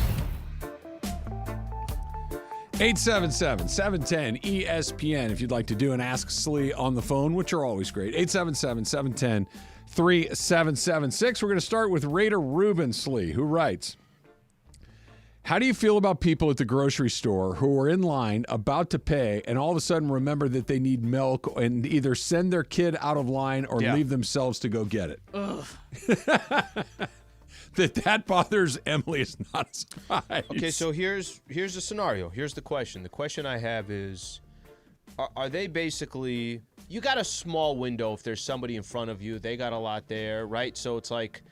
877-710-ESPN if you'd like to do an Ask Slee on the phone, which are always great. 877-710-3776. We're going to start with Raider Ruben Slee, who writes, how do you feel about people at the grocery store who are in line about to pay and all of a sudden remember that they need milk and either send their kid out of line or leave themselves to go get it? Ugh. That bothers Emily is not a surprise. Okay, so here's the scenario. Here's the question. The question I have is, are they basically, you got a small window if there's somebody in front of you. They got a lot there, right? So it's like,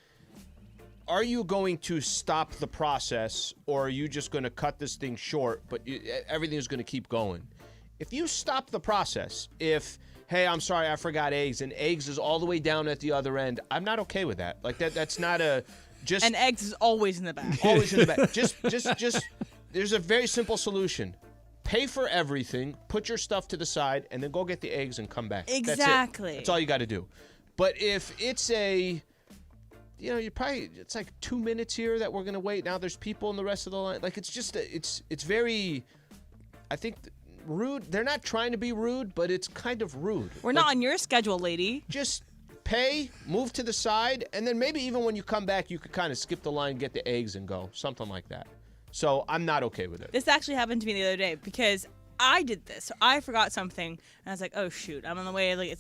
are you going to stop the process or are you just going to cut this thing short, but everything's going to keep going? If you stop the process, hey, I'm sorry, I forgot eggs, and eggs is all the way down at the other end, I'm not okay with that. Like that's not a... And eggs is always in the back. Always in the back. Just, there's a very simple solution. Pay for everything, put your stuff to the side, and then go get the eggs and come back. Exactly. That's all you got to do. But if it's it's like 2 minutes here that we're going to wait. Now there's people in the rest of the line. Like, it's just, it's very, I think, rude. They're not trying to be rude, but it's kind of rude. We're not on your schedule, lady. Just pay, move to the side, and then maybe even when you come back, you could kind of skip the line, get the eggs, and go. Something like that. So I'm not okay with it. This actually happened to me the other day because I did this. So I forgot something, and I was like, oh, shoot, I'm on the way. Like,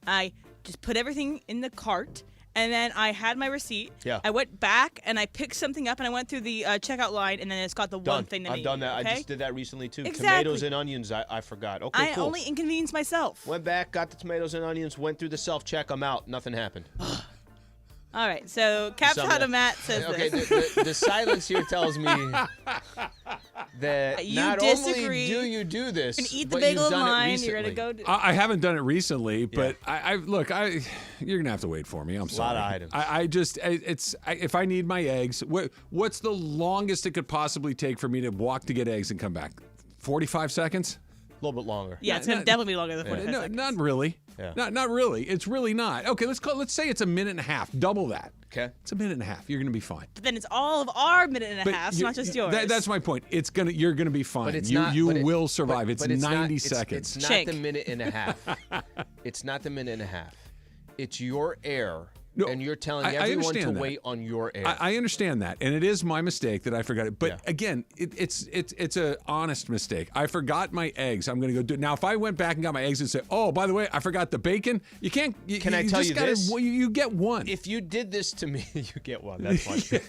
I just put everything in the cart, and then I had my receipt. Yeah. I went back, and I picked something up, and I went through the checkout line, and then it's got the one thing that I've done that. Okay? I just did that recently, too. Exactly. Tomatoes and onions, I forgot. Okay, I cool. only inconvenienced myself. Went back, got the tomatoes and onions, went through the self-check. I'm out. Nothing happened. All right, so Caps Out of Matt says okay, this. the silence here tells me that You not disagree. only do you do this, You can eat the but bagel you've in done line. it recently. You're gonna go. I haven't done it recently, but you're gonna have to wait for me. I'm sorry. A lot of items. If I need my eggs, what's the longest it could possibly take for me to walk to get eggs and come back? 45 seconds? A little bit longer. Yeah, it's gonna definitely be longer than 45 seconds. Not really. Yeah. Not really. It's really not. Okay, let's say it's a minute and a half. Double that. Okay. It's a minute and a half. You're gonna be fine. But then it's all of our minute and a half, not just yours. That's my point. You're gonna be fine. But it's you not, will survive. But it's 90 not, seconds. It's not the minute and a half. It's not the minute and a half. It's your air. No, and you're telling I everyone to understand that. wait on your air. I understand that, and it is my mistake that I forgot it. But again, it's an honest mistake. I forgot my eggs. I'm going to go do it. Now, if I went back and got my eggs and said, oh, by the way, I forgot the bacon, you can't. Can I tell you this? You get one. If you did this to me, you get one. That's funny.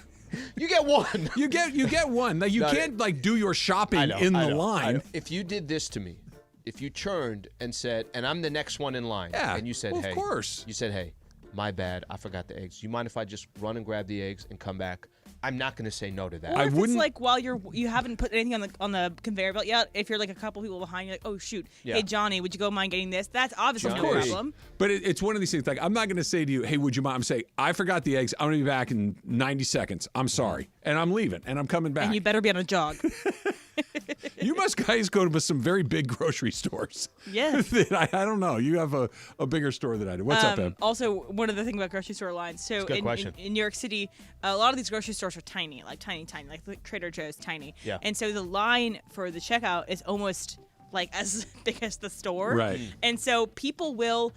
You get one. You get one. Like, you can't do your shopping in the line. If you did this to me, if you churned and said, and I'm the next one in line, and you said, well, hey, of course. You said, hey, my bad, I forgot the eggs. You mind if I just run and grab the eggs and come back? I'm not going to say no to that. Or if it's like while you haven't put anything on the conveyor belt yet, if you're like a couple people behind, you're like, oh shoot, hey Johnny, would you go mind getting this? That's obviously no problem. But it's one of these things. Like, I'm not going to say to you, hey, would you mind? I'm saying, I forgot the eggs. I'm going to be back in 90 seconds. I'm sorry, and I'm leaving, and I'm coming back. And you better be on a jog. You must guys go to some very big grocery stores. Yes. I don't know. You have a bigger store than I do. What's up, Em? Also, one of the things about grocery store lines. So in New York City, a lot of these grocery stores are tiny, like tiny, like Trader Joe's tiny. Yeah. And so the line for the checkout is almost like as big as the store. Right. And so people will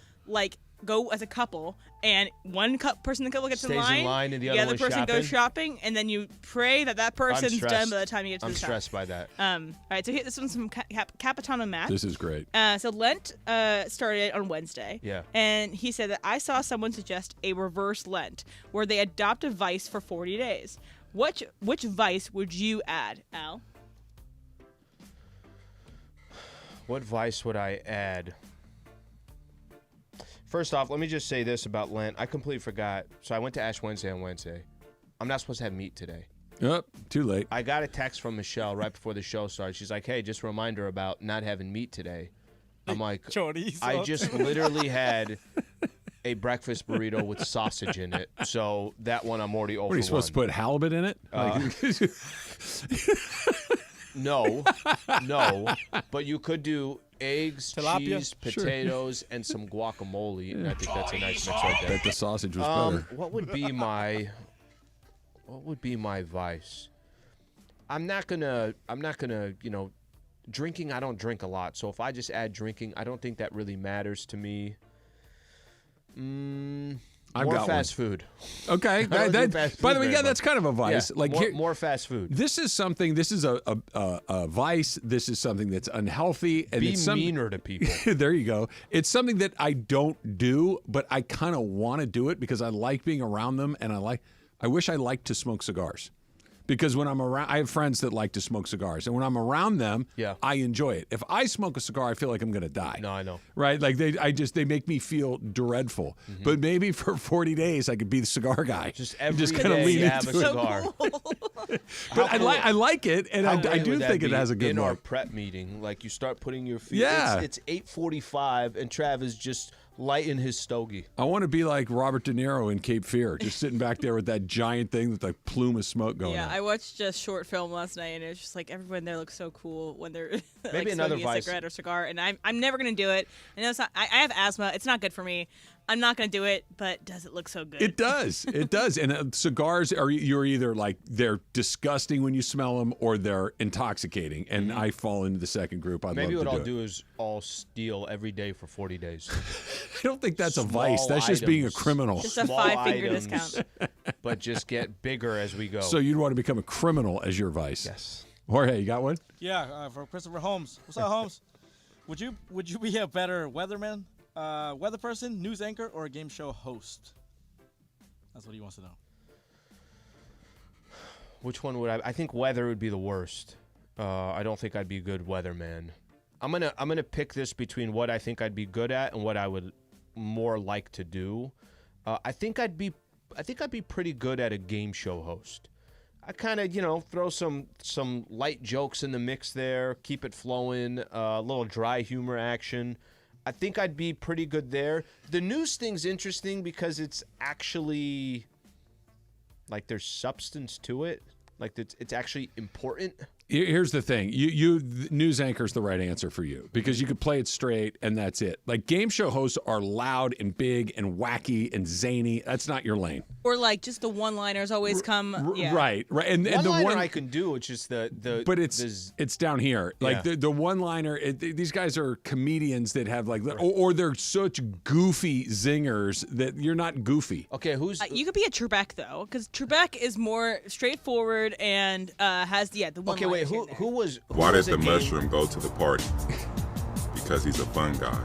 go as a couple, and one person in the couple gets Stays in line, in line and the other person goes shopping, and then you pray that person's done by the time you get to the shop. I'm stressed by that. All right, so here, this one's from Capitano Matt. This is great. So Lent started on Wednesday. Yeah. And he said that I saw someone suggest a reverse Lent, where they adopt a vice for 40 days. Which vice would you add, Al? What vice would I add? First off, let me just say this about Lent. I completely forgot. So I went to Ash Wednesday on Wednesday. I'm not supposed to have meat today. Yep, too late. I got a text from Michelle right before the show started. She's like, hey, just a reminder about not having meat today. I'm like, Chorizo. I just literally had a breakfast burrito with sausage in it. So that one I'm already over. What are you supposed to put halibut in it? No, but you could do eggs, Tilapia? cheese, potatoes, and some guacamole. And I think that's a nice mix right there. Bet the sausage was better. What would be my vice? I'm not gonna, drinking, I don't drink a lot. So if I just add drinking, I don't think that really matters to me. I've More got fast food. Okay. I don't do fast By food the way, very yeah, much. that's kind of a vice. Yeah, Like more fast food. This is something. This is a vice. This is something that's unhealthy. And Be it's meaner to people. There you go. It's something that I don't do, but I kind of want to do it because I like being around them, and I wish I liked to smoke cigars. Because when I'm around, I have friends that like to smoke cigars, and when I'm around them, I enjoy it. If I smoke a cigar, I feel like I'm going to die. No, I know. Right? Like they make me feel dreadful. Mm-hmm. But maybe for 40 days, I could be the cigar guy. Just every just day kinda you have a into it. cigar. But I like it, and I great do would that think it be has a good in our look. prep meeting. Like you start putting your feet. Yeah. It's 8:45, and Trav is just lighting his stogie. I want to be like Robert De Niro in Cape Fear, just sitting back there with that giant thing with like plume of smoke going Yeah, on. I watched a short film last night, and it was just like everyone there looks so cool when they're Maybe like another smoking a vice. cigarette or cigar, and I'm never gonna do it. I know it's not. I have asthma. It's not good for me. I'm not gonna do it, but does it look so good? It does. It does. And cigars you're either like they're disgusting when you smell them or they're intoxicating. And I fall into the second group. Maybe what love I'll to do it. do is I'll steal every day for 40 days. I don't think that's a Small vice. That's just being a items. criminal. Just a Small 5-finger items, discount. But just get bigger as we go. So you'd want to become a criminal as your vice. Yes. Jorge, you got one? Yeah, for Christopher Holmes. What's up, Holmes? Would you be a better weatherman, weather person, news anchor, or a game show host? That's what he wants to know. Which one would I think weather would be the worst. I don't think I'd be a good weatherman. I'm gonna pick this between what I think I'd be good at and what I would more like to do. I think I'd be pretty good at a game show host. I kind of, throw some light jokes in the mix there, keep it flowing, a little dry humor action. I think I'd be pretty good there. The news thing's interesting because it's actually like there's substance to it. Like it's actually important. Here's the thing. The news anchor's the right answer for you because you could play it straight and that's it. Like game show hosts are loud and big and wacky and zany. That's not your lane. Or like just the one-liners always come. Yeah. Right. And the One-liner I can do, it's just but it's down here. Like Yeah. the one-liner. These guys are comedians that have like, or they're such goofy zingers that you're not goofy. Okay, who's You could be a Trebek though, because Trebek is more straightforward and has the one. Okay, wait. Who was? Why was did a the game- mushroom go to the party? Because he's a fun guy.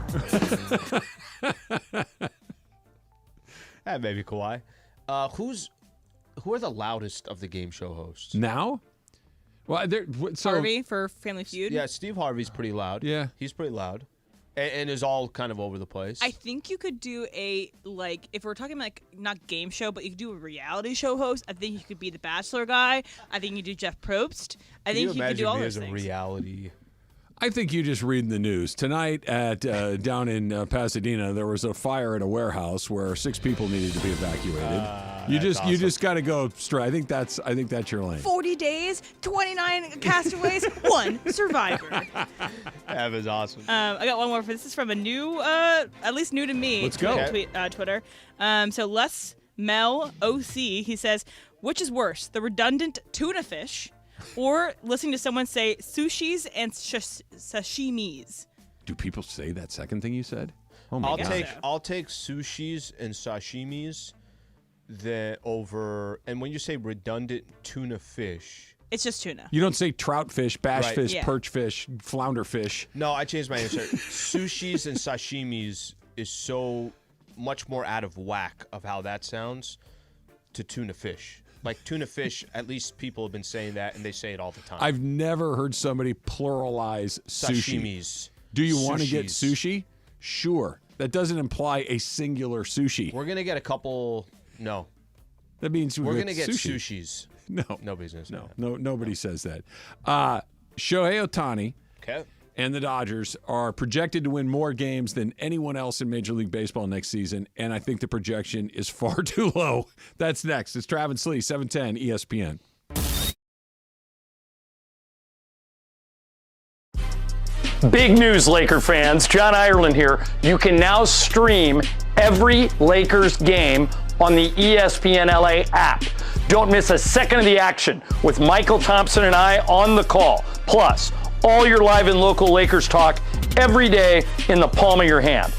Maybe Kawhi. Who are the loudest of the game show hosts? Now? Well, Harvey for Family Feud. Yeah, Steve Harvey's pretty loud. Yeah, he's pretty loud, and is all kind of over the place. I think you could do if we're talking like not game show, but you could do a reality show host. I think you could be the Bachelor guy. I think you could do Jeff Probst. I think you could do all those things. Reality. I think you just read in the news tonight at down in Pasadena. There was a fire at a warehouse where 6 people needed to be evacuated. You just got to go straight. I think that's your lane. 40 days, 29 castaways, 1 survivor. That was awesome. I got one more. This is from a new, at least new to me. Let's go. Twitter. So Les Mel OC, he says, which is worse, the redundant tuna fish or listening to someone say sushis and sashimis? Do people say that second thing you said? Oh my God. I'll take sushis and sashimis over. And when you say redundant tuna fish, it's just tuna. You don't say trout fish, bass Right. fish, Yeah. perch fish, flounder fish. No, I changed my answer. Sushis and sashimis is so much more out of whack of how that sounds to tuna fish. Like tuna fish, at least people have been saying that, and they say it all the time. I've never heard somebody pluralize sushi. Sashimis. Do you want to get Sushis. sushi? Sure. That doesn't imply a singular sushi. We're gonna get a couple. No, That means we're gonna get sushi. sushis. No, Nobody's gonna say that. no, nobody says that. Shohei Ohtani Okay. and the Dodgers are projected to win more games than anyone else in Major League Baseball next season, and I think the projection is far too low. That's next. It's Travis Lee, 710 ESPN. Big news, Laker fans. John Ireland here. You can now stream every Lakers game on the ESPN LA app. Don't miss a second of the action with Michael Thompson and I on the call. Plus, all your live and local Lakers talk every day in the palm of your hand.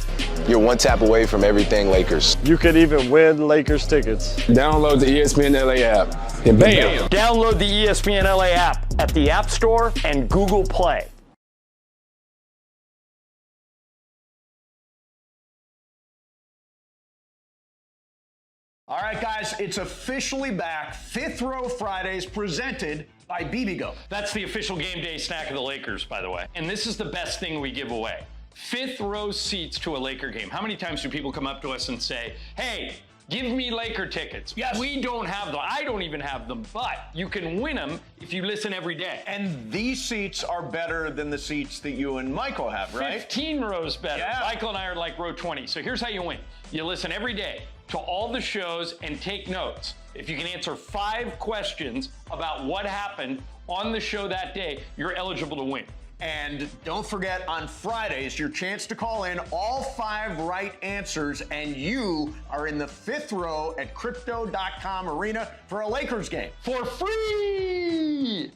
You're one tap away from everything Lakers. You could even win Lakers tickets. Download the ESPN LA app. And bam! Download the ESPN LA app at the App Store and Google Play. All right, guys, it's officially back. Fifth Row Fridays presented by BBGO. That's the official game day snack of the Lakers, by the way. And this is the best thing we give away. Fifth row seats to a Laker game. How many times do people come up to us and say, hey, give me Laker tickets? Yes. We don't have them. I don't even have them, but you can win them if you listen every day. And these seats are better than the seats that you and Michael have, right? 15 rows better. Yeah. Michael and I are like row 20. So here's how you win. You listen every day to all the shows and take notes. If you can answer 5 questions about what happened on the show that day, you're eligible to win. And don't forget, on Fridays, your chance to call in all 5 right answers, and you are in the fifth row at Crypto.com Arena for a Lakers game. For free!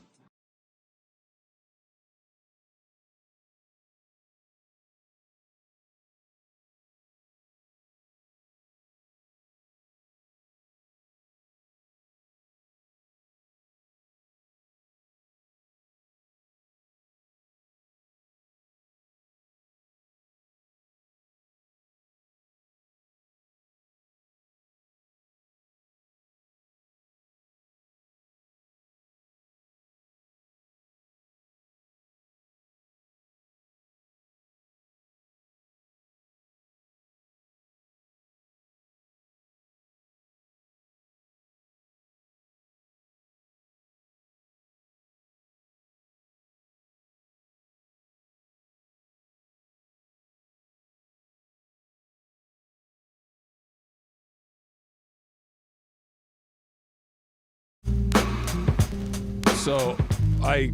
So I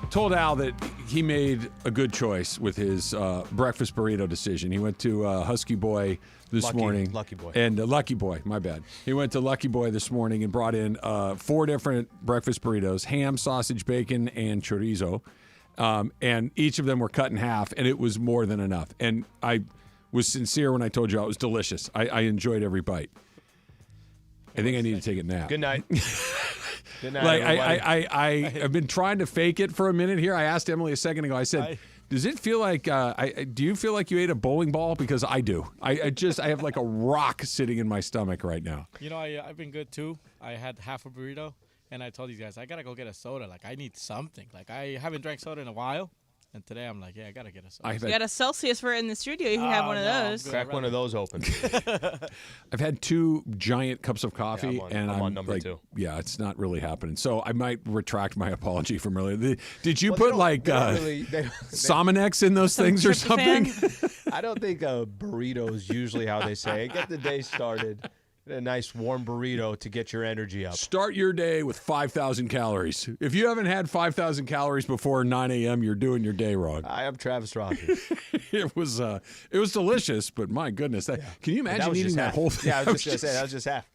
told Al that he made a good choice with his breakfast burrito decision. He went to Husky Boy this morning. Lucky Boy. And Lucky Boy, my bad. He went to Lucky Boy this morning and brought in 4 different breakfast burritos, ham, sausage, bacon, and chorizo. And each of them were cut in half, and it was more than enough. And I was sincere when I told you it was delicious. I enjoyed every bite. I think I need to take a nap. Good night. Good night, Like everybody. I've been trying to fake it for a minute here. I asked Emily a second ago. I said, "Does it feel like? Do you feel like you ate a bowling ball? Because I do. I have like a rock sitting in my stomach right now." You know, I've been good too. I had half a burrito, and I told these guys I gotta go get a soda. Like I need something. Like I haven't drank soda in a while. And today I'm like, yeah, I gotta get a soda. You got a Celsius for it in the studio. You can have one of those. Crack one of those open. I've had 2 giant cups of coffee, and I'm I'm on number like, 2. yeah, it's not really happening. So I might retract my apology from earlier. Did you put like Sominex in those things or something? I don't think a burrito is usually how they say, get the day started. A nice warm burrito to get your energy up. Start your day with 5,000 calories. If you haven't had 5,000 calories before 9 a.m., you're doing your day wrong. I am Travis Rogers. It was delicious, but my goodness, can you imagine eating that whole thing? Yeah, I was just going to say, that was just half.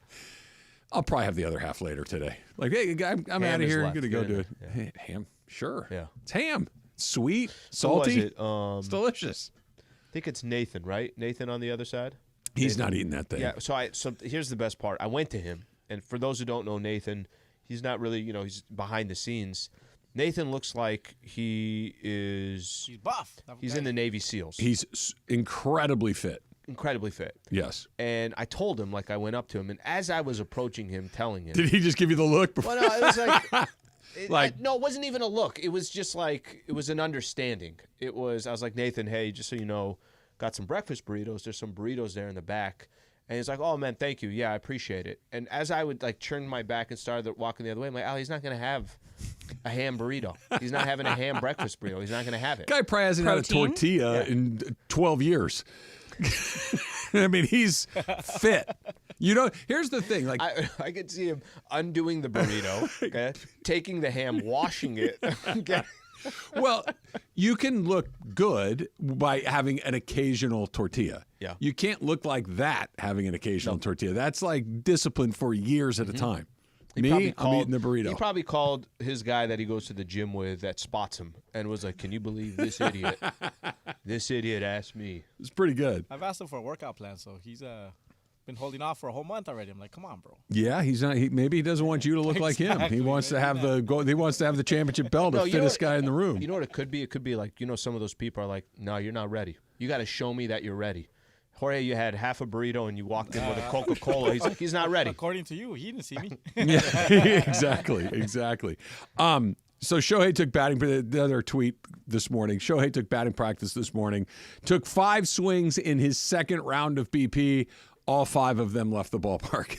I'll probably have the other half later today. Like, hey, I'm out of here. I'm going to go do it. Yeah. Hey, ham? Sure. Yeah. It's ham. Sweet, Who was salty. it? It's delicious. I think it's Nathan, right? Nathan on the other side? He's not eating that thing. Yeah, so here's the best part. I went to him, and for those who don't know Nathan, he's not really, he's behind the scenes. Nathan looks like he is... He's buff. He's in the Navy SEALs. He's incredibly fit. Incredibly fit. Yes. And I told him, like I went up to him, and as I was approaching him, telling him... Did he just give you the look before? Well, no, it was like... no, it wasn't even a look. It was just like, it was an understanding. I was like, Nathan, hey, just so you know, got some breakfast burritos. There's some burritos there in the back. And he's like, oh, man, thank you. Yeah, I appreciate it. And as I would, turn my back and started walking the other way, I'm like, Al, he's not going to have a ham burrito. He's not having a ham breakfast burrito. He's not going to have it. Guy probably hasn't had a tortilla in 12 years. I mean, he's fit. Here's the thing. Like I could see him undoing the burrito, okay, taking the ham, washing it, okay, Well, you can look good by having an occasional tortilla. Yeah. You can't look like that having an occasional tortilla. That's like discipline for years at a time. I'm eating the burrito. He probably called his guy that he goes to the gym with that spots him and was like, "Can you believe this idiot? This idiot asked me." It's pretty good. I've asked him for a workout plan, so he's been holding off for a whole month already. I'm like, come on, bro. Yeah, he's not. Maybe he doesn't want you to look like him. He wants to have he wants to have the championship belt, the fittest guy in the room. You know what it could be? It could be like, some of those people are like, "No, you're not ready. You got to show me that you're ready." Jorge, you had half a burrito and you walked in with a Coca-Cola. He's like, he's not ready. According to you, he didn't see me. Yeah, exactly. So Shohei took batting. The other tweet this morning. Shohei took batting practice this morning. Took 5 swings in his second round of BP. All 5 of them left the ballpark.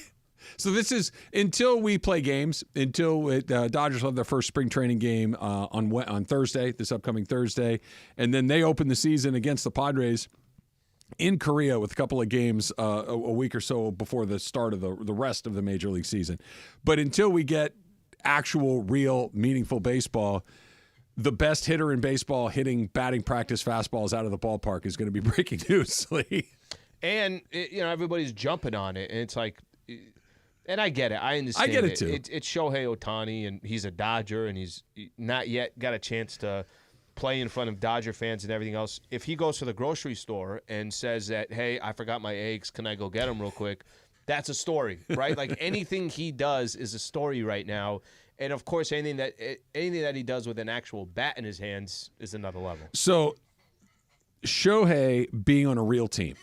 So this is until we play games. Until Dodgers will have their first spring training game on Thursday, this upcoming Thursday, and then they open the season against the Padres in Korea with a couple of games a week or so before the start of the rest of the Major League season. But until we get actual, real, meaningful baseball, the best hitter in baseball hitting batting practice fastballs out of the ballpark is going to be breaking news. And, everybody's jumping on it. And it's like, and I get it. I understand. I get it, too. It's Shohei Ohtani, and he's a Dodger, and he's not yet got a chance to play in front of Dodger fans and everything else. If he goes to the grocery store and says that, "Hey, I forgot my eggs. Can I go get them real quick?" That's a story, right? Like anything he does is a story right now. And of course, anything that he does with an actual bat in his hands is another level. So Shohei being on a real team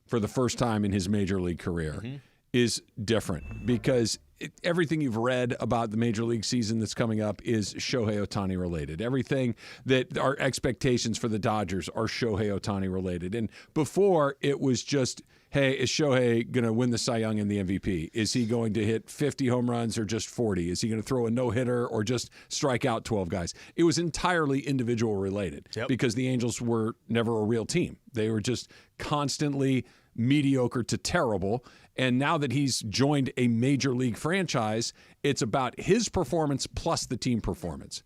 for the first time in his major league career is different because everything you've read about the Major League season that's coming up is Shohei Ohtani related. Everything that our expectations for the Dodgers are Shohei Ohtani related. And before, it was just, hey, is Shohei going to win the Cy Young and the MVP? Is he going to hit 50 home runs or just 40? Is he going to throw a no-hitter or just strike out 12 guys? It was entirely individual related because the Angels were never a real team. They were just constantly mediocre to terrible. And now that he's joined a major league franchise, it's about his performance plus the team performance.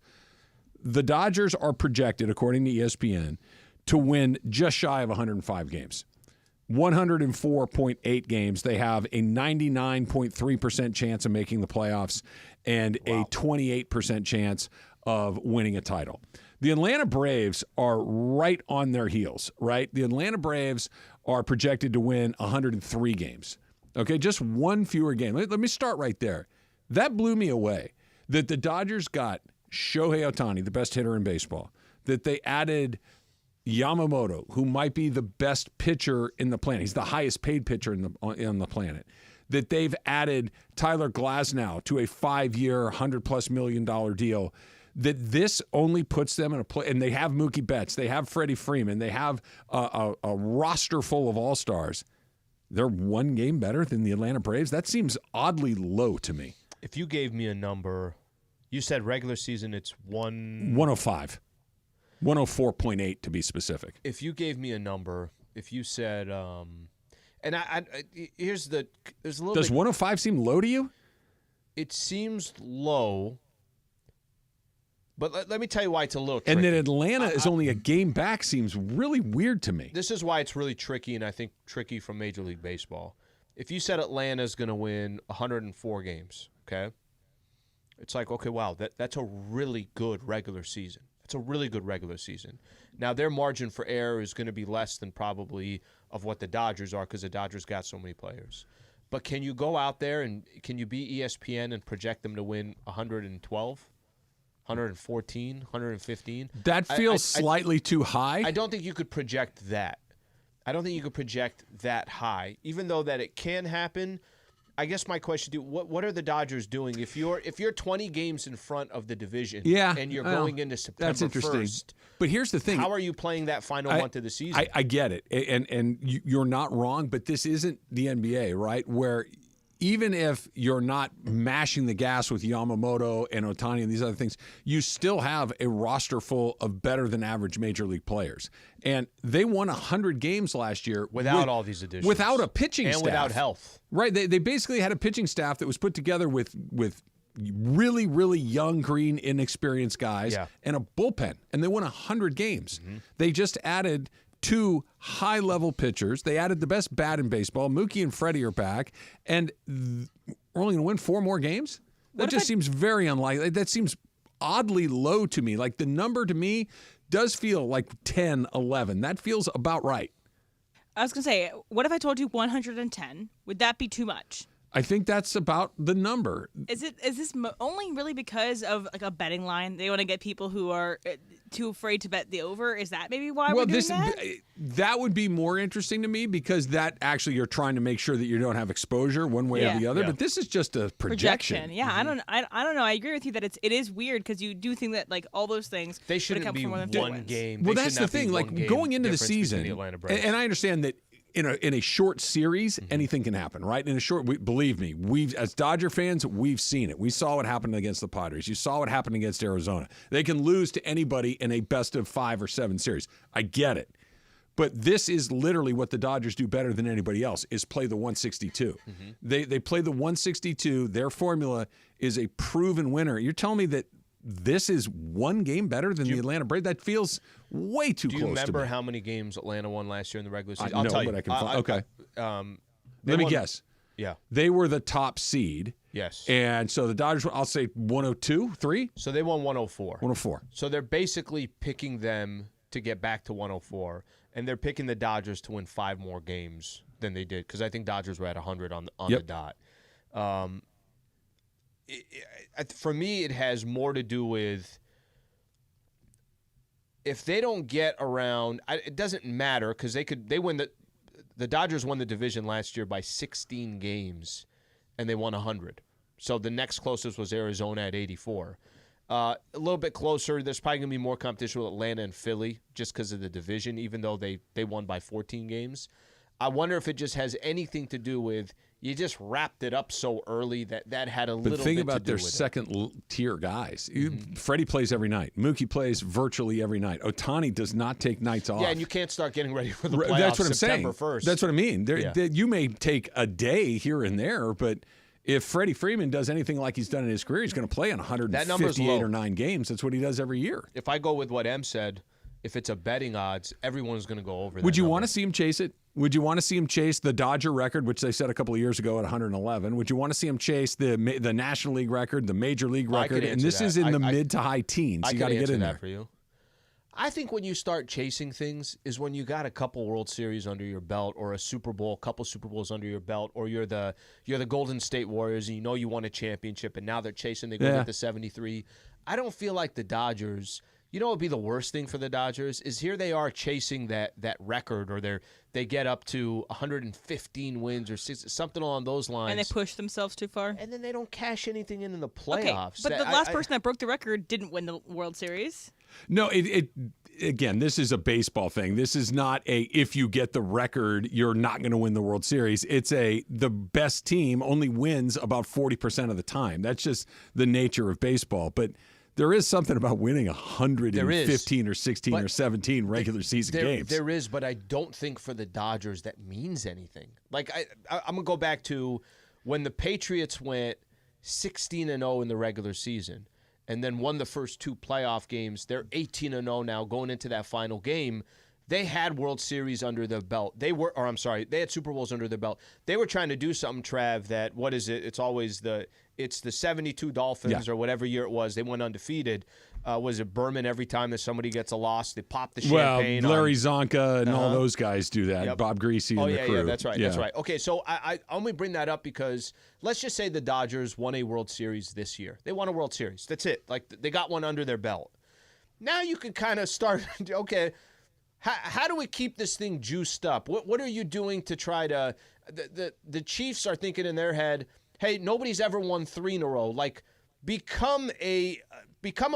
The Dodgers are projected, according to ESPN, to win just shy of 105 games. 104.8 games. They have a 99.3% chance of making the playoffs and a 28% chance of winning a title. The Atlanta Braves are right on their heels, right? The Atlanta Braves are projected to win 103 games. Okay, just one fewer game. Let me start right there. That blew me away that the Dodgers got Shohei Ohtani, the best hitter in baseball, that they added Yamamoto, who might be the best pitcher in the planet. He's the highest paid pitcher on the planet. That they've added Tyler Glasnow to a 5-year, $100+ million deal. That this only puts them in a place, and they have Mookie Betts, they have Freddie Freeman, they have a roster full of all-stars. They're one game better than the Atlanta Braves? That seems oddly low to me. If you gave me a number, you said regular season, it's 105. 104.8 to be specific. If you gave me a number, if you said, and there's a little Does bit, 105 seem low to you? It seems low. But let me tell you why it's a little tricky. And then Atlanta is only a game back seems really weird to me. This is why it's really tricky, and I think tricky from Major League Baseball. If you said Atlanta's going to win 104 games, okay? It's like, okay, wow, that's a really good regular season. That's a really good regular season. Now, their margin for error is going to be less than probably of what the Dodgers are because the Dodgers got so many players. But can you go out there and can you be ESPN and project them to win 112? 114, 115. That feels slightly too high. I don't think you could project that. I don't think you could project that high, even though that it can happen. I guess my question to you, what are the Dodgers doing if you're 20 games in front of the division and you're going into September that's interesting. 1st? But here's the thing. How are you playing that final month of the season? I get it. And you're not wrong, but this isn't the NBA, right? Where even if you're not mashing the gas with Yamamoto and Ohtani and these other things, you still have a roster full of better than average major league players. And they won 100 games last year without all these additions. Without a pitching staff. And without health. Right. They basically had a pitching staff that was put together with really, really young, green, inexperienced guys, and a bullpen, and they won 100 games. They just added 2 high-level pitchers. They added the best bat in baseball. Mookie and Freddie are back, and we're only going to win 4 more games? That just seems very unlikely. That seems oddly low to me. Like, the number to me does feel like 10, 11. That feels about right. I was going to say, what if I told you 110? Would that be too much? I think that's about the number. Is this only really because of like a betting line? They want to get people who are too afraid to bet the over. Is that maybe why we're doing that? That would be more interesting to me because that actually you're trying to make sure that you don't have exposure one way or the other. But this is just a projection. Yeah, I don't know. I agree with you that it is weird because you do think that like all those things they shouldn't be one game. Well, that's the thing. Like going into the season, and I understand that. In a short series, anything can happen, right? In a short, believe me, as Dodger fans, we've seen it. We saw what happened against the Padres. You saw what happened against Arizona. They can lose to anybody in a best of 5 or 7 series. I get it. But this is literally what the Dodgers do better than anybody else, is play the 162. They play the 162. Their formula is a proven winner. You're telling me that this is one game better than the Atlanta Braves? That feels way too close to me. Do you remember how many games Atlanta won last year in the regular season? I'll tell you. But I can find. Okay. Let me guess. Yeah. They were the top seed. Yes. And so the Dodgers, I'll say 102, 3? So they won 104. 104. So they're basically picking them to get back to 104, and they're picking the Dodgers to win 5 more games than they did because I think Dodgers were at 100 on the dot. For me, it has more to do with if they don't get around. It doesn't matter because they win the Dodgers won the division last year by 16 games, and they won 100. So the next closest was Arizona at 84. A little bit closer. There's probably gonna be more competition with Atlanta and Philly just because of the division, even though they won by 14 games. I wonder if it just has anything to do with you just wrapped it up so early that had a little bit to do with it. But think about their second-tier guys. Freddie plays every night. Mookie plays virtually every night. Ohtani does not take nights off. Yeah, and you can't start getting ready for the playoffs That's what I'm September saying. 1st. That's what I mean. You may take a day here and there, but if Freddie Freeman does anything like he's done in his career, he's going to play in 158 or 9 games. That's what he does every year. If I go with what Em said, if it's a betting odds, everyone's going to go over that. Would you want to see him chase it? Would you want to see him chase the Dodger record, which they set a couple of years ago at 111? Would you want to see him chase the National League record, the Major League record? And this is in the mid to high teens. You got to get in there. For you. I think when you start chasing things is when you got a couple World Series under your belt, or a Super Bowl, a couple Super Bowls under your belt, or you're the Golden State Warriors and you know you won a championship and now they're chasing. They go get the 73. I don't feel like the Dodgers. You know what would be the worst thing for the Dodgers is here they are chasing that record, or they get up to 115 wins or something along those lines. And they push themselves too far. And then they don't cash anything in the playoffs. Okay, but the last person that broke the record didn't win the World Series. No, again, this is a baseball thing. This is not if you get the record, you're not going to win the World Series. It's the best team only wins about 40% of the time. That's just the nature of baseball. But there is something about winning 115 or 16 or 17 regular season games. There is, but I don't think for the Dodgers that means anything. Like I'm going to go back to when the Patriots went 16-0 in the regular season and then won the first 2 playoff games. They're 18-0 now going into that final game. They had World Series under their belt. They had Super Bowls under their belt. They were trying to do something, Trav, that, what is it? It's always the 72 Dolphins or whatever year it was. They went undefeated. Was it Berman every time that somebody gets a loss? They pop the champagne. Well, Larry Zonka and all those guys do that. Yep. Bob Greasy and the crew. Yeah, that's right. Yeah. That's right. Okay, so I only bring that up because let's just say the Dodgers won a World Series this year. They won a World Series. That's it. Like, they got one under their belt. Now you can kind of start, okay, how do we keep this thing juiced up? What are you doing to try to the Chiefs are thinking in their head, hey, nobody's ever won 3 in a row. Like, become a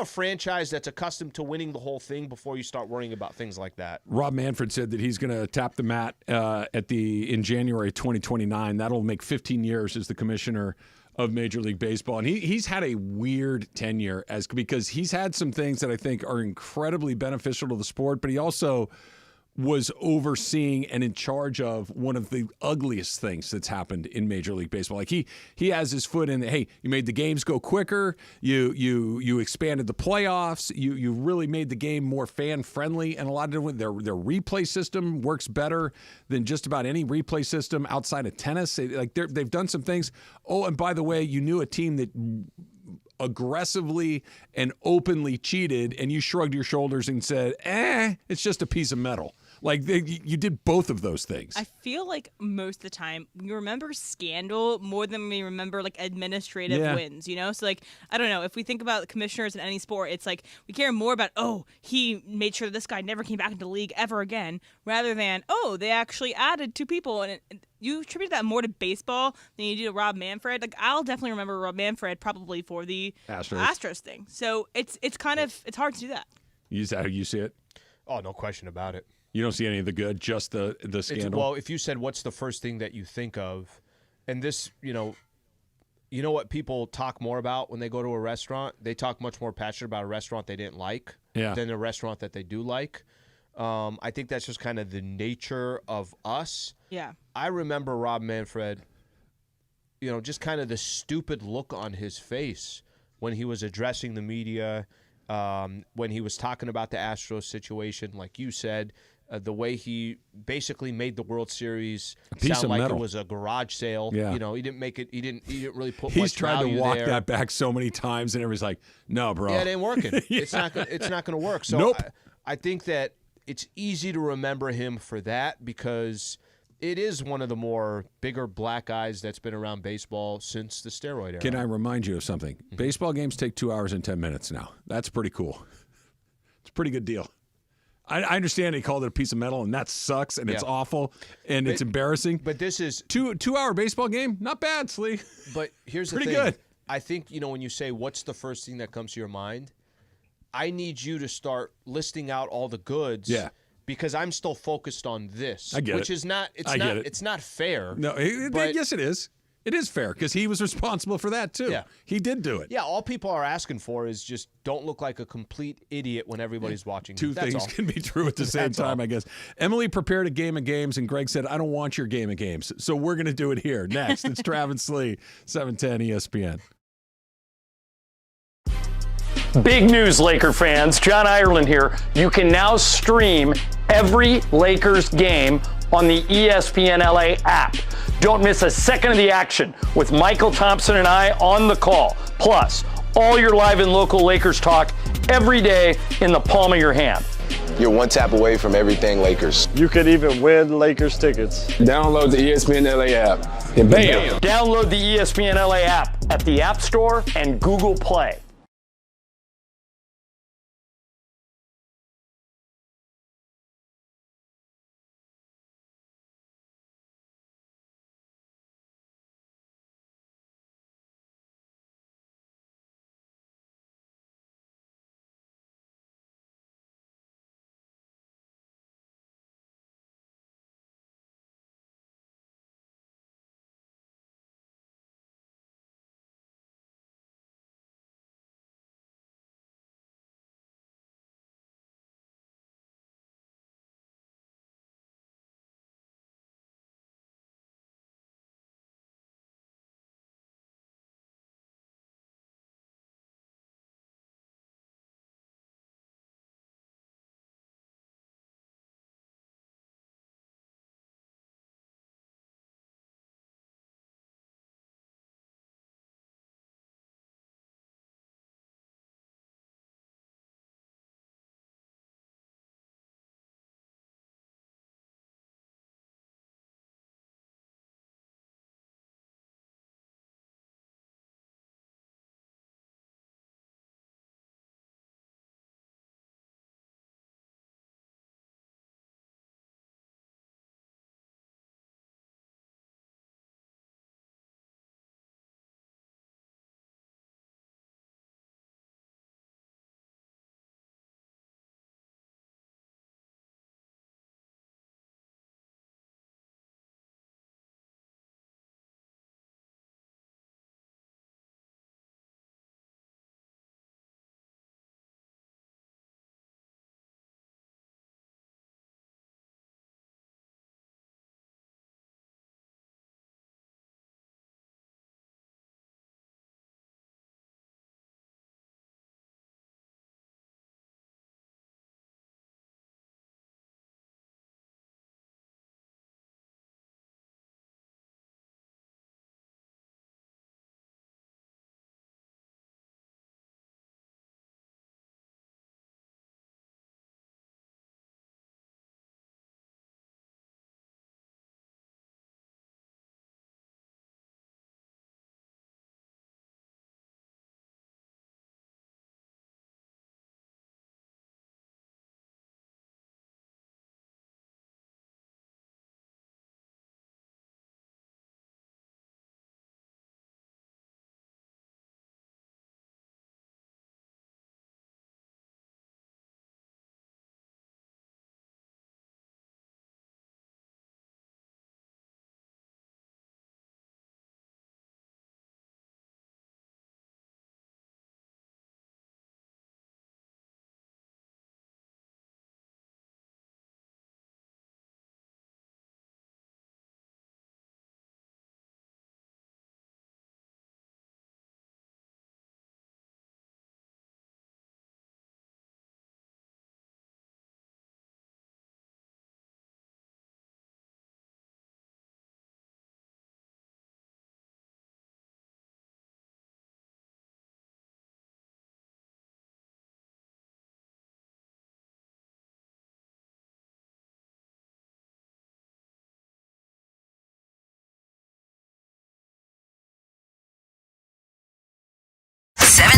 franchise that's accustomed to winning the whole thing before you start worrying about things like that. Rob Manfred said that he's going to tap the mat in January 2029. That'll make 15 years as the commissioner of Major League Baseball. And he's had a weird tenure because he's had some things that I think are incredibly beneficial to the sport, but he also was overseeing and in charge of one of the ugliest things that's happened in Major League Baseball. Like he has his foot in. Hey, you made the games go quicker. You expanded the playoffs. You really made the game more fan friendly, and a lot of different. Their replay system works better than just about any replay system outside of tennis. They've done some things. Oh, and by the way, you knew a team that aggressively and openly cheated, and you shrugged your shoulders and said, it's just a piece of metal. Like, you did both of those things. I feel like most of the time we remember scandal more than we remember, like, administrative wins, you know? So, like, I don't know. If we think about the commissioners in any sport, it's like we care more about, he made sure this guy never came back into the league ever again, rather than, they actually added 2 people. And you attribute that more to baseball than you do to Rob Manfred. Like, I'll definitely remember Rob Manfred probably for the Astros thing. So it's kind of, it's hard to do that. Is that how you see it? Oh, no question about it. You don't see any of the good, just the scandal? Well, if you said what's the first thing that you think of, and this, you know what people talk more about when they go to a restaurant? They talk much more passionate about a restaurant they didn't like than a restaurant that they do like. I think that's just kind of the nature of us. Yeah. I remember Rob Manfred, just kind of the stupid look on his face when he was addressing the media, when he was talking about the Astros situation, like you said. The way he basically made the World Series sound like it was a garage sale. Yeah. He didn't make it. He didn't really put He's much tried to value walk there. that back so many times, and everybody's like, "No, bro, Yeah, it ain't working. Yeah. It's not going to work." So Nope. I think that it's easy to remember him for that because it is one of the more bigger black eyes that's been around baseball since the steroid era. Can I remind you of something? Baseball games take 2 hours and 10 minutes now. That's pretty cool. It's a pretty good deal. I understand he called it a piece of metal, and that sucks, and it's awful, and it's embarrassing. But this is two-hour baseball game, not bad, Slee. But here's the pretty thing. good. I think when you say what's the first thing that comes to your mind, I need you to start listing out all the goods. Yeah. Because I'm still focused on this. I get it. Which is not. It's not fair. No, yes, it is. It is fair because he was responsible for that too. Yeah. He did do it. Yeah, all people are asking for is just don't look like a complete idiot when everybody's watching. Two That's things all. can be true at the same time, I guess. Emily prepared a game of games, and Greg said, I don't want your game of games, so we're going to do it here. Next, it's Travis Slee, 710 ESPN. Big news, Laker fans. John Ireland here. You can now stream every Lakers game on the ESPN LA app. Don't miss a second of the action with Michael Thompson and I on the call. Plus, all your live and local Lakers talk every day in the palm of your hand. You're one tap away from everything Lakers. You could even win Lakers tickets. Download the ESPN LA app and bam! Download the ESPN LA app at the App Store and Google Play.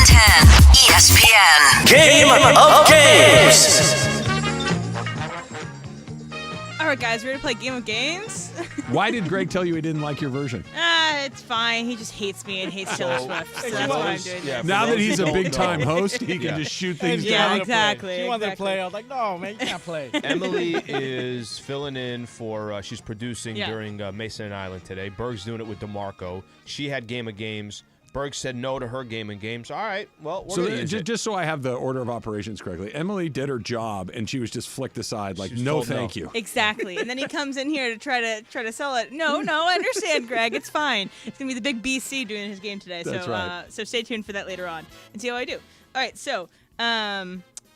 710 ESPN. Game of Games. All right, guys, ready to play Game of Games? Why did Greg tell you he didn't like your version? It's fine. He just hates me and hates Taylor Swift. So that's why I'm doing this. Now that he's a big-time host, he can just shoot things Yeah, down. exactly. She wanted to play. I was like, no, man, you can't play. Emily is filling in for, she's producing Yeah. during Mason and Island today. Berg's doing it with DeMarco. She had Game of Games. Berg said no to her Game of Games. All right, well, we're going to use it. Just so I have the order of operations correctly, Emily did her job, and she was just flicked aside like, no, told no. thank you. Exactly. And then he comes in here to try to sell it. No, I understand, Greg. It's fine. It's going to be the big BC doing his game today. That's so right. so stay tuned for that later on and see how I do. All right, so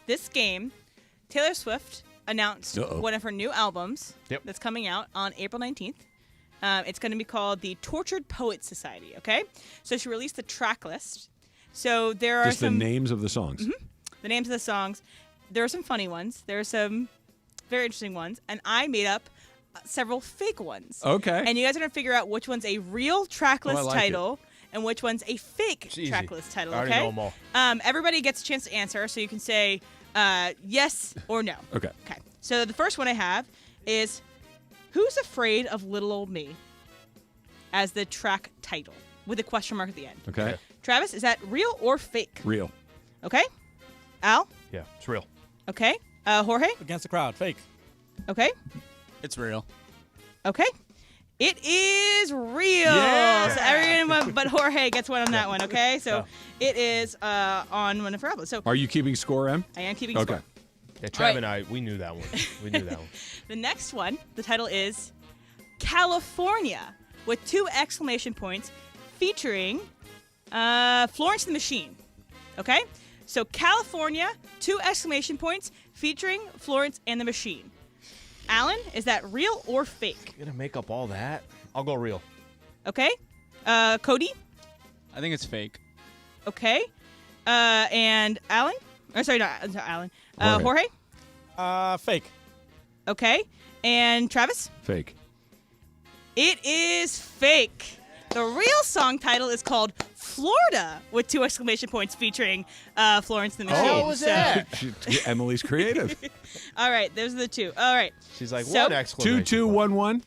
this game, Taylor Swift announced one of her new albums that's coming out on April 19th. It's going to be called the Tortured Poets Society, okay? So she released the track list. So there are Just some... the names of the songs. The names of the songs. There are some funny ones. There are some very interesting ones. And I made up several fake ones. Okay. And you guys are going to figure out which one's a real track list I like title and which one's a fake It's easy. track list title, I already okay? know 'em all. Everybody gets a chance to answer, so you can say yes or no. Okay. Okay. So the first one I have is Who's Afraid of Little Old Me as the track title with a question mark at the end. Okay. Travis, is that real or fake? Real. Okay. Al? Yeah, it's real. Okay. Jorge? Against the crowd. Fake. Okay. It's real. Okay. It is real. Yeah. So everyone but Jorge gets one on that one, okay? So it is on one of her albums. So Are you keeping score, Em? I am keeping Okay. score. Yeah, Trav Right. and I, we knew that one. We knew that one. The next one, the title is California with 2 exclamation points featuring Florence and the Machine. Okay? So California, 2 exclamation points featuring Florence and the Machine. Alan, is that real or fake? You're going to make up all that? I'll go real. Okay. Cody? I think it's fake. Okay. And Alan? Or sorry, not Alan. Jorge? Fake. Okay. And Travis? Fake. It is fake. The real song title is called Florida with 2 exclamation points featuring Florence and the Machine. What was that? Emily's creative. All right, those are the 2. All right. She's like, So- one exclamation. 2-2-1-1.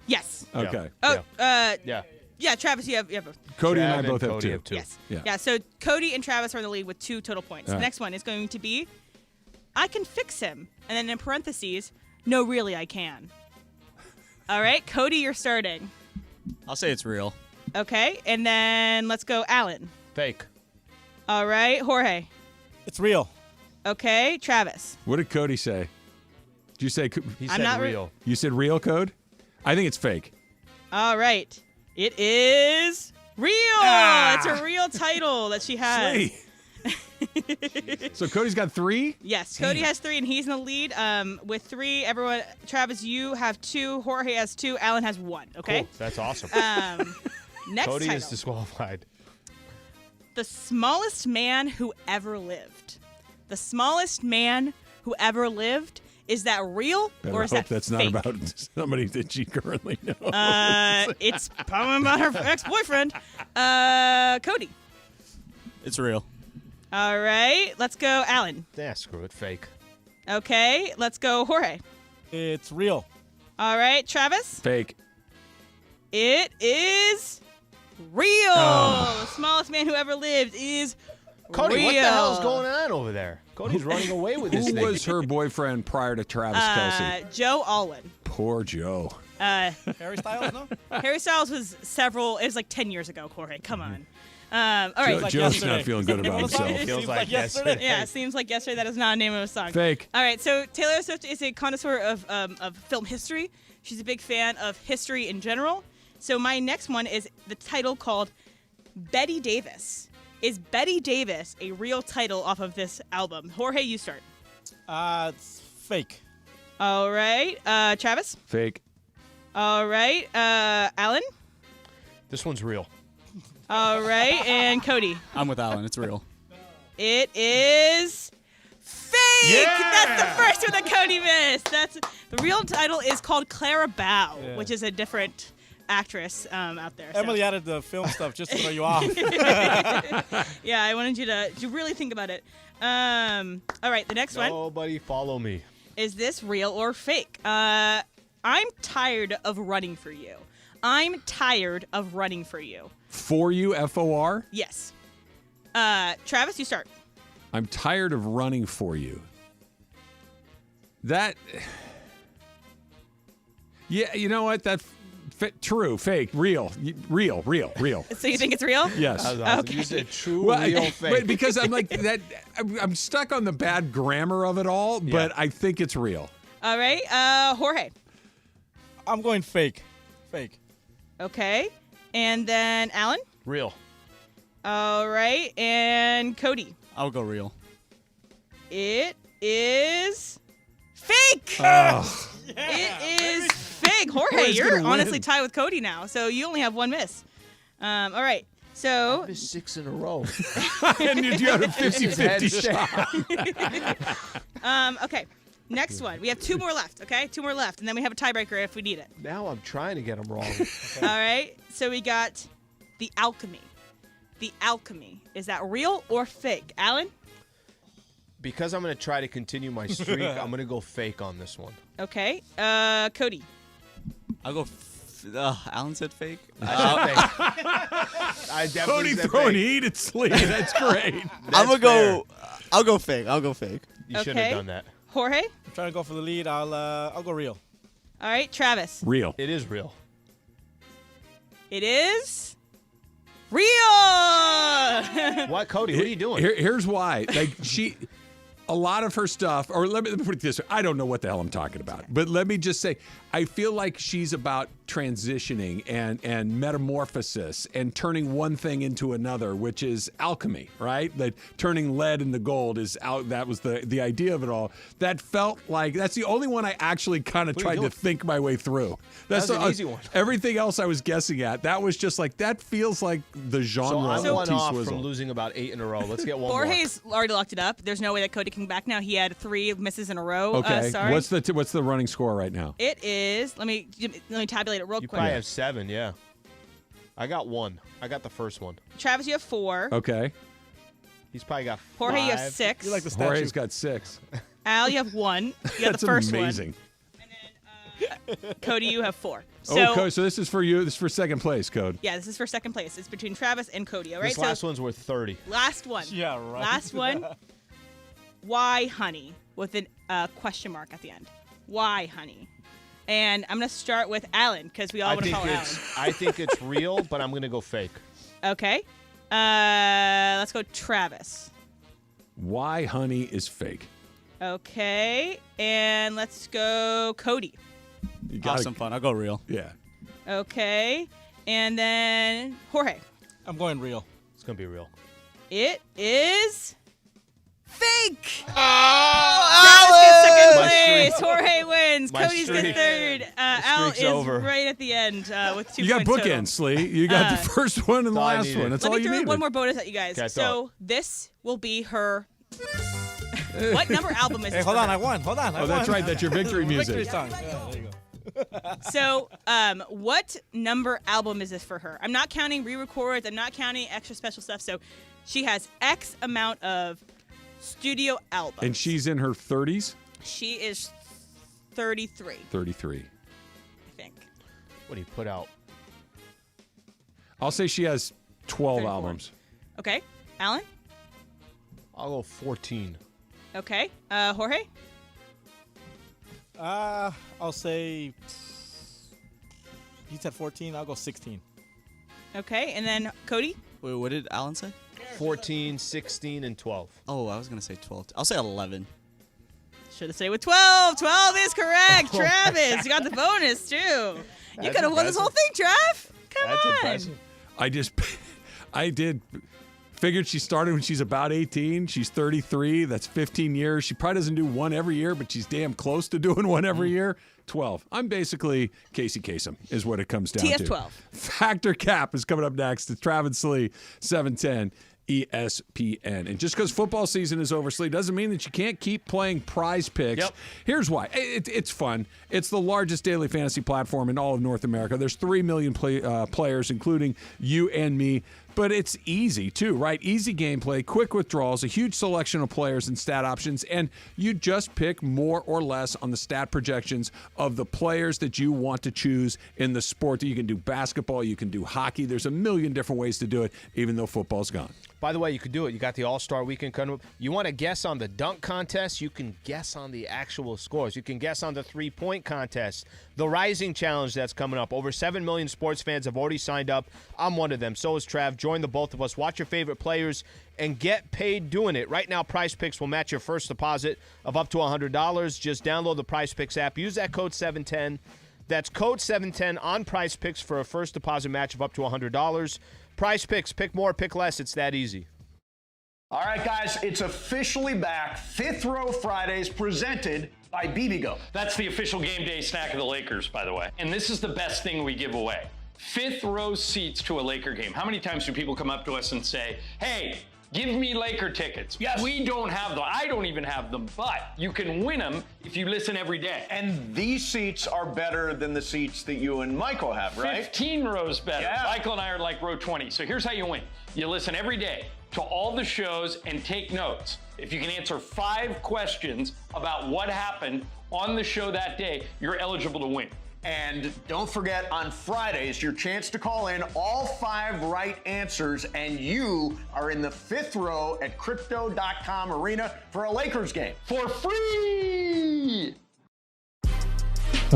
Yes. Okay. Oh, Yeah. yeah, Travis, you have both. Cody and Trav I and both have Cody 2. have 2. Yes. Yeah. Yeah, so Cody and Travis are in the lead with 2 total points. All The right. next one is going to be I can fix him. And then in parentheses, no, really, I can. All right, Cody, you're starting. I'll say it's real. Okay, and then let's go Alan. Fake. All right, Jorge. It's real. Okay, Travis. What did Cody say? Did you say He I'm said not real. you said real, Code? I think it's fake. All right. It is real. It's a real title that she has. Sweet. So Cody's got 3? Yes, Cody has 3 and he's in the lead. With 3, everyone. Travis, you have 2. Jorge has 2. Alan has 1. Okay. Cool. That's awesome. Next Cody title. is disqualified. The smallest man who ever lived. The smallest man who ever lived. Is that real Better or is hope that that's fake? not about somebody that she currently knows. It's probably about her ex-boyfriend. Cody. It's real. All right, let's go, Alan. Yeah, screw it. Fake. Okay, let's go, Jorge. It's real. All right, Travis. Fake. It is real. The smallest man who ever lived is Cody, real. what the hell is going on over there? Cody's running away with this Who thing. was her boyfriend prior to Travis Kelce? Joe Alwyn. Poor Joe. Harry Styles, no? Harry Styles was it was like 10 years ago, Jorge. Come on. All right. Joe's not feeling good about himself. It feels like yesterday. Yeah, it seems like yesterday. That is not a name of a song. Fake. All right, so Taylor Swift is a connoisseur of film history. She's a big fan of history in general. So my next one is the title called Betty Davis. Is Betty Davis a real title off of this album? Jorge, you start. It's fake. All right, Travis. Fake. All right, Alan. This one's real. All right, and Cody. I'm with Alan. It's real. It is fake. That's the first one that Cody missed. The real title is called Clara Bow, which is a different actress out there. Emily added the film stuff just to throw you off. Yeah, I wanted you to really think about it. All right, the next one. Nobody follow me. Is this real or fake? I'm tired of running for you. I'm tired of running for you. For you, FOR? Yes. Travis, you start. I'm tired of running for you. That. Yeah, you know what? That's true, fake, real. So you think it's real? Yes. Okay. You said true, real, fake. But because I'm like that, I'm stuck on the bad grammar of it all. But I think it's real. All right, Jorge. I'm going fake. Fake. Okay, and then Alan. Real. All right, and Cody. I'll go real. It is fake. Oh. It is fake. Jorge, Jorge's you're gonna honestly win. tied with Cody now, so you only have one miss. All right, so. I missed 6 in a row. And you had a 50-50 shot. Okay, next one. We have 2 more left, okay? 2 more left, and then we have a tiebreaker if we need it. Now I'm trying to get them wrong. All right, so we got the alchemy. The alchemy. Is that real or fake? Alan? Because I'm going to try to continue my streak, I'm going to go fake on this one. Okay, Cody. I'll go. Alan said fake. I definitely Cody said throwing fake. heat at Slee. That's great. I'm gonna go. I'll go fake. I'll go fake. You shouldn't have done that. Jorge? I'm trying to go for the lead. I'll go real. All right, Travis. Real. It is real. It is real. What, Cody? What are you doing? Here's why. Like a lot of her stuff, or let me put it this way, I don't know what the hell I'm talking about. But let me just say, I feel like she's about transitioning and metamorphosis and turning one thing into another, which is alchemy, right? That turning lead into gold is out. That was the idea of it all. That felt like, that's the only one I actually kind of tried to think my way through. That's an easy one. Everything else I was guessing at, that was just like, that feels like the genre So I'm of one off T-Swizzle. from losing about 8 in a row. Let's get one more. Jorge's already locked it up. There's no way that Cody can back now. He had 3 misses in a row. Okay. Sorry. What's the running score right now? It is. Let me tabulate it real You quick. probably have 7, yeah. I got 1. I got the first one. Travis, you have 4. Okay. He's probably got 5. Jorge, you have 6. You like the statue. Jorge's got 6. Al, you have 1. You got That's the first amazing. one. And then Cody, you have 4. So this is for you. This is for second place, Code. Yeah, this is for second place. It's between Travis and Cody. All right. This last one's worth 30. Last one. Yeah, right. Last one. Why, honey? With a question mark at the end. Why, honey? And I'm going to start with Alan because we all want to call Alan. I think it's real, but I'm going to go fake. Okay. Let's go Travis. Why honey is fake. Okay. And let's go Cody. You Awesome fun. I'll go real. Yeah. Okay. And then Jorge. I'm going real. It's going to be real. It is fake. Oh, Travis gets second My place. streak- Jorge wins. my Cody's streak- gets third. Al streak's is over. right at the end with 2 You got points bookends, Slee. You got the first one and the all I last needed. one. That's Let all me you throw needed. one more bonus at you guys. Okay, So this will be her. What number album is Hey, this? hold for on. her? I won. Hold on. I Oh, that's won. right. That's your victory music. Victory song. Yeah, there you go. So, what number album is this for her? I'm not counting re-records. I'm not counting extra special stuff. So, she has X amount of studio albums. And she's in her 30s? She is 33, 33. I think. What do you put out? I'll say she has 12 34. albums. Okay, Alan. I'll go 14. Okay, Jorge. I'll say. He said 14. I'll go 16. Okay, and then Cody. Wait, what did Alan say? 14, 16, and 12. Oh, I was gonna say 12. I'll say 11. Should have stayed with 12. 12 is correct. Travis, you got the bonus too. You That's could have won this whole thing, Trav. Come That's on. impressive. I figured she started when she's about 18. She's 33. That's 15 years. She probably doesn't do one every year, but she's damn close to doing one every year. 12. I'm basically Casey Kasem is what it comes down to. TF12. Factor Cap is coming up next. It's Travis Slee, 710 ESPN. And just because football season is over, Slee, doesn't mean that you can't keep playing Prize Picks. Yep. Here's why. It's fun. It's the largest daily fantasy platform in all of North America. There's 3 million players, including you and me. But it's easy, too, right? Easy gameplay, quick withdrawals, a huge selection of players and stat options, and you just pick more or less on the stat projections of the players that you want to choose in the sport. You can do basketball, you can do hockey. There's a million different ways to do it, even though football's gone. By the way, you could do it. You got the All-Star Weekend coming up. You want to guess on the dunk contest? You can guess on the actual scores. You can guess on the three-point contest. The Rising Challenge that's coming up. Over 7 million sports fans have already signed up. I'm one of them. So is Trav. Join the both of us. Watch your favorite players and get paid doing it. Right now, Prize Picks will match your first deposit of up to $100. Just download the Prize Picks app. Use that code 710. That's code 710 on Prize Picks for a first deposit match of up to $100. Prize Picks. Pick more, pick less. It's that easy. All right, guys, it's officially back. Fifth Row Fridays presented by BBGO. That's the official game day snack of the Lakers, by the way. And this is the best thing we give away. Fifth row seats to a Laker game. How many times do people come up to us and say, hey, give me Laker tickets? Yes. We don't have them. I don't even have them, but you can win them if you listen every day. And these seats are better than the seats that you and Michael have, right? 15 rows better. Yeah. Michael and I are like row 20. So here's how you win. You listen every day to all the shows and take notes. If you can answer 5 questions about what happened on the show that day, you're eligible to win. And don't forget, on Fridays, your chance to call in all 5 right answers, and you are in the fifth row at Crypto.com Arena for a Lakers game. For free!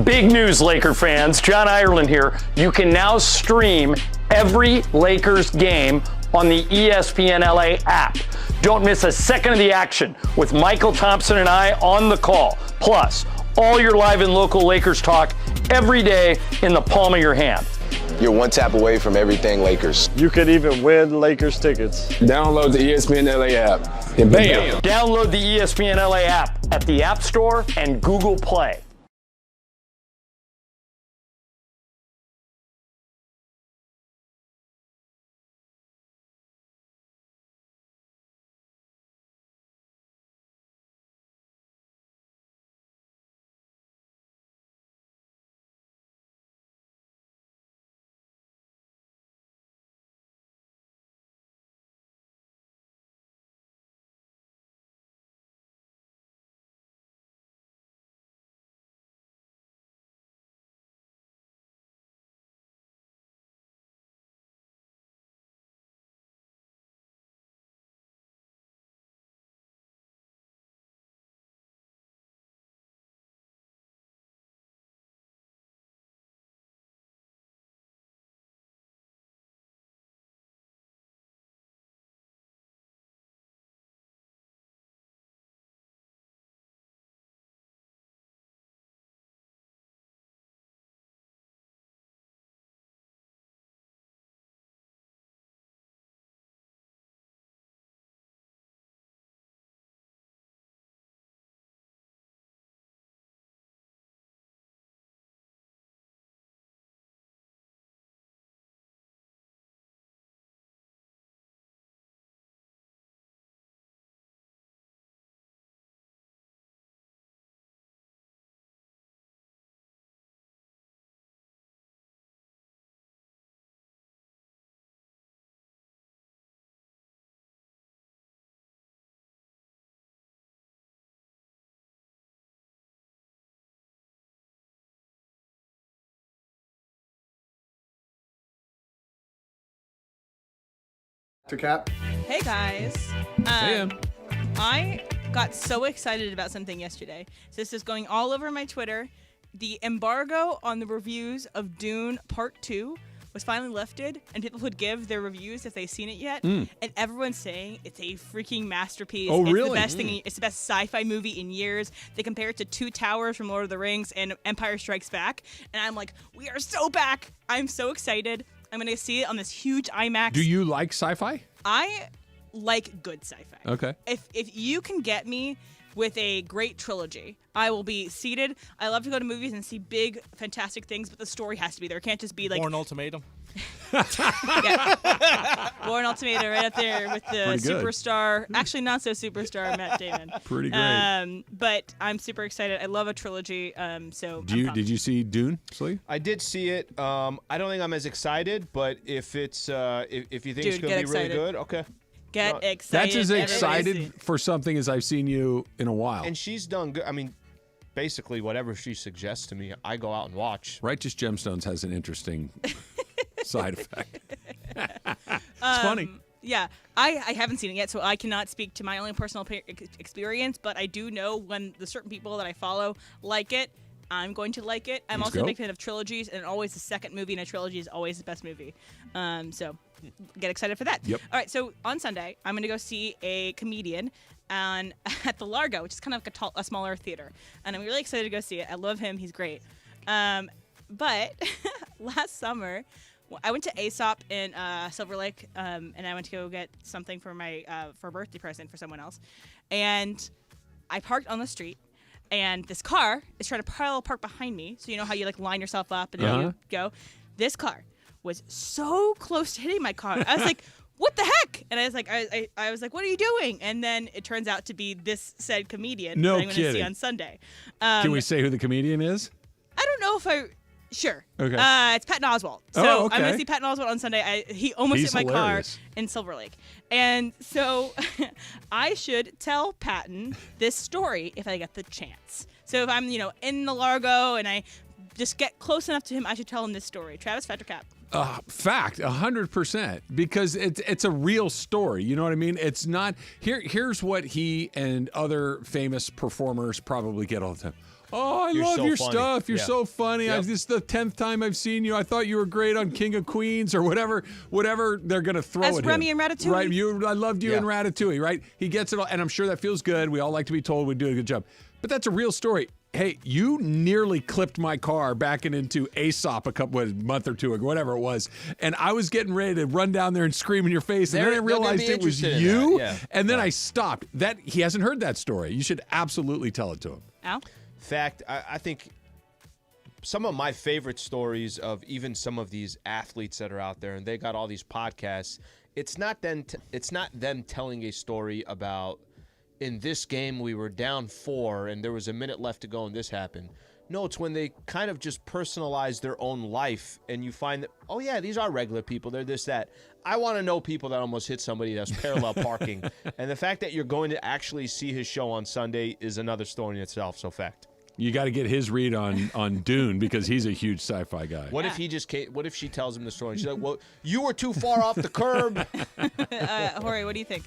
Big news, Laker fans. John Ireland here. You can now stream every Lakers game on the ESPN LA app. Don't miss a second of the action with Michael Thompson and I on the call. Plus, all your live and local Lakers talk every day in the palm of your hand. You're one tap away from everything Lakers. You could even win Lakers tickets. Download the ESPN LA app. And bam! Download the ESPN LA app at the App Store and Google Play. To Cap. Hey guys. I got so excited about something yesterday. So this is going all over my Twitter. The embargo on the reviews of Dune Part 2 was finally lifted, and people would give their reviews if they've seen it yet. And everyone's saying it's a freaking masterpiece. Oh, it's really? The best thing. It's the best sci-fi movie in years. They compare it to Two Towers from Lord of the Rings and Empire Strikes Back. And I'm like, we are so back. I'm so excited. I'm going to see it on this huge IMAX. Do you like sci-fi? I like good sci-fi. Okay. If you can get me with a great trilogy, I will be seated. I love to go to movies and see big, fantastic things, but the story has to be there. It can't just be like Born Ultimatum. Born Ultimatum right up there with the Pretty good. superstar, actually not so superstar Matt Damon. Pretty great. But I'm super excited. I love a trilogy. Did you see Dune, Slee? I did see it. I don't think I'm as excited, but if it's if you think Dude, it's going to get be really excited. good, okay. Get excited. That's as everybody. excited for something as I've seen you in a while. And she's done good. I mean, basically whatever she suggests to me, I go out and watch. Righteous Gemstones has an interesting side effect. It's funny. Yeah, I haven't seen it yet, so I cannot speak to my own personal experience, but I do know when the certain people that I follow like it, I'm going to like it. I'm Let's also go. a big fan of trilogies, and always the second movie in a trilogy is always the best movie. So get excited for that. Yep. All right, so on Sunday, I'm going to go see a comedian at the Largo, which is kind of like a smaller theater. And I'm really excited to go see it. I love him. He's great. But last summer, I went to Aesop in Silver Lake, and I went to go get something for my for a birthday present for someone else. And I parked on the street, and this car is trying to parallel park behind me. So you know how you like line yourself up and then you go. This car was so close to hitting my car. I was like, what the heck? And I was like, I was like, what are you doing? And then it turns out to be this said comedian No that I'm going to see kidding. on Sunday. Can we say who the comedian is? I don't know if I. Sure. Okay. It's Patton Oswalt. So Oh, okay. I'm going to see Patton Oswalt on Sunday. He almost He's hit my hilarious. car in Silver Lake. And so I should tell Patton this story if I get the chance. So if I'm, in the Largo and I just get close enough to him, I should tell him this story. Travis Fettercap. Fact, 100%, because it's a real story. You know what I mean? It's not Here's what he and other famous performers probably get all the time. Oh, I You're love so your funny. stuff. You're Yeah. so funny. Yep. This is the 10th time I've seen you. I thought you were great on King of Queens or whatever they're going to throw As at Remy him. in Ratatouille. Right? I loved you in Yeah. Ratatouille, right? He gets it all, and I'm sure that feels good. We all like to be told we do a good job. But that's a real story. Hey, you nearly clipped my car backing into Aesop a month or two ago, whatever it was. And I was getting ready to run down there and scream in your face. And then I They're gonna realized be it was interested in you. that, yeah. And then I stopped. He hasn't heard that story. You should absolutely tell it to him. Al? Fact, I think some of my favorite stories of even some of these athletes that are out there, and they got all these podcasts, it's not them telling a story about, in this game we were down 4 and there was a minute left to go and this happened. No, it's when they kind of just personalize their own life and you find that, oh yeah, these are regular people. They're this, that. I want to know people that almost hit somebody that's parallel parking. And the fact that you're going to actually see his show on Sunday is another story in itself. So fact. You got to get his read on Dune because he's a huge sci-fi guy. What if what if she tells him the story and she's like, well, you were too far off the curb. Jorge, what do you think?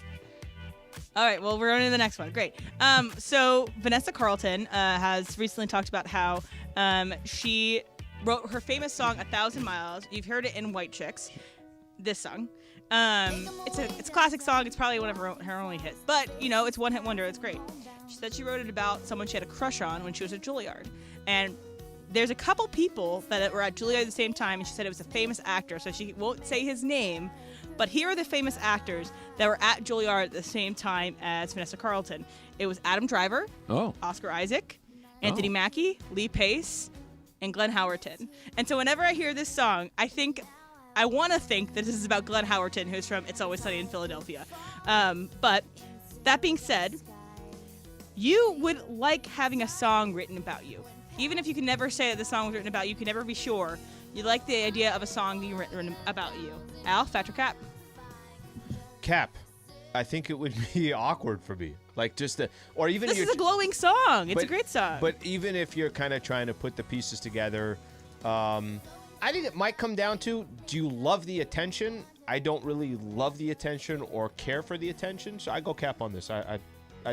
All right, well, we're on to the next one. Great. So Vanessa Carlton has recently talked about how she wrote her famous song, 1,000 Miles. You've heard it in White Chicks, this song. It's a classic song. It's probably one of her only hits. But, it's one hit wonder. It's great. She said she wrote it about someone she had a crush on when she was at Juilliard. And there's a couple people that were at Juilliard at the same time, and she said it was a famous actor, so she won't say his name. But here are the famous actors that were at Juilliard at the same time as Vanessa Carlton. It was Adam Driver, Oscar Isaac, Anthony Mackie, Lee Pace, and Glenn Howerton. And so whenever I hear this song, I want to think that this is about Glenn Howerton, who's from It's Always Sunny in Philadelphia. But that being said, you would like having a song written about you. Even if you can never say that the song was written about you, can never be sure. You like the idea of a song being written about you. Al, Fact or Cap? Cap. I think it would be awkward for me. Like just or even This is a glowing song. It's a great song. But even if you're kind of trying to put the pieces together, I think it might come down to, do you love the attention? I don't really love the attention or care for the attention, so I go Cap on this. I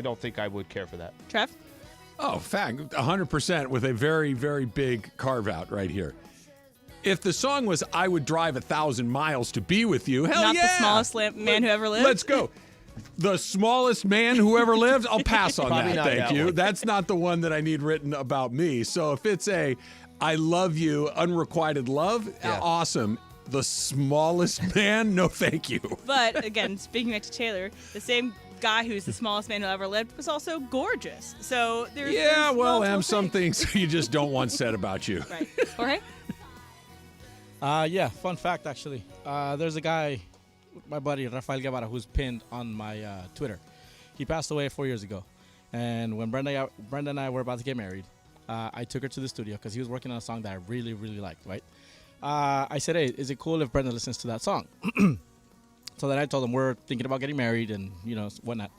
don't think I would care for that. Trev? Oh, fact, 100% with a very, very big carve-out right here. If the song was I Would Drive 1,000 Miles to Be With You, hell Not yeah! the smallest man who ever lived? Let's go. The smallest man who ever lived? I'll pass on Probably that, not thank that you. one. That's not the one that I need written about me. So if it's a I love you, unrequited love, awesome. The smallest man? No, thank you. But again, speaking back to Taylor, the same guy who's the smallest man who ever lived was also gorgeous. So there's Yeah, well, multiple some things you just don't want said about you. Right. Jorge? Yeah, fun fact, actually. There's a guy, my buddy, Rafael Guevara, who's pinned on my Twitter. He passed away 4 years ago. And when Brenda and I were about to get married, I took her to the studio because he was working on a song that I really, really liked, right? I said, hey, is it cool if Brenda listens to that song? So then I told him we're thinking about getting married and, whatnot.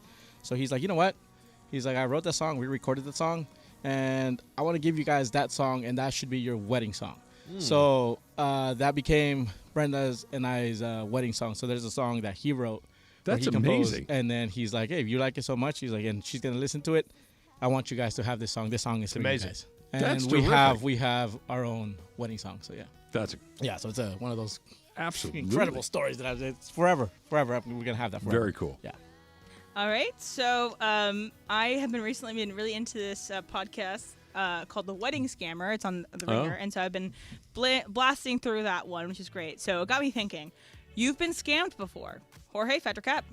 So he's like, you know what? He's like, I wrote that song. We recorded the song. And I want to give you guys that song, and that should be your wedding song. So that became Brenda's and I's wedding song. So there's a song that he wrote. That's he composed, amazing. And then he's like, hey, if you like it so much, he's like, and she's going to listen to it, I want you guys to have this song. This song is for amazing. you guys. And That's we terrific. have our own wedding song. So, yeah. So it's one of those absolutely incredible stories that it's forever. We're going to have that forever. Very cool. Yeah. All right. So I have been really into this podcast called The Wedding Scammer. It's on The Ringer. And so I've been blasting through that one, which is great. So it got me thinking, you've been scammed before. Jorge, Fat or Cap?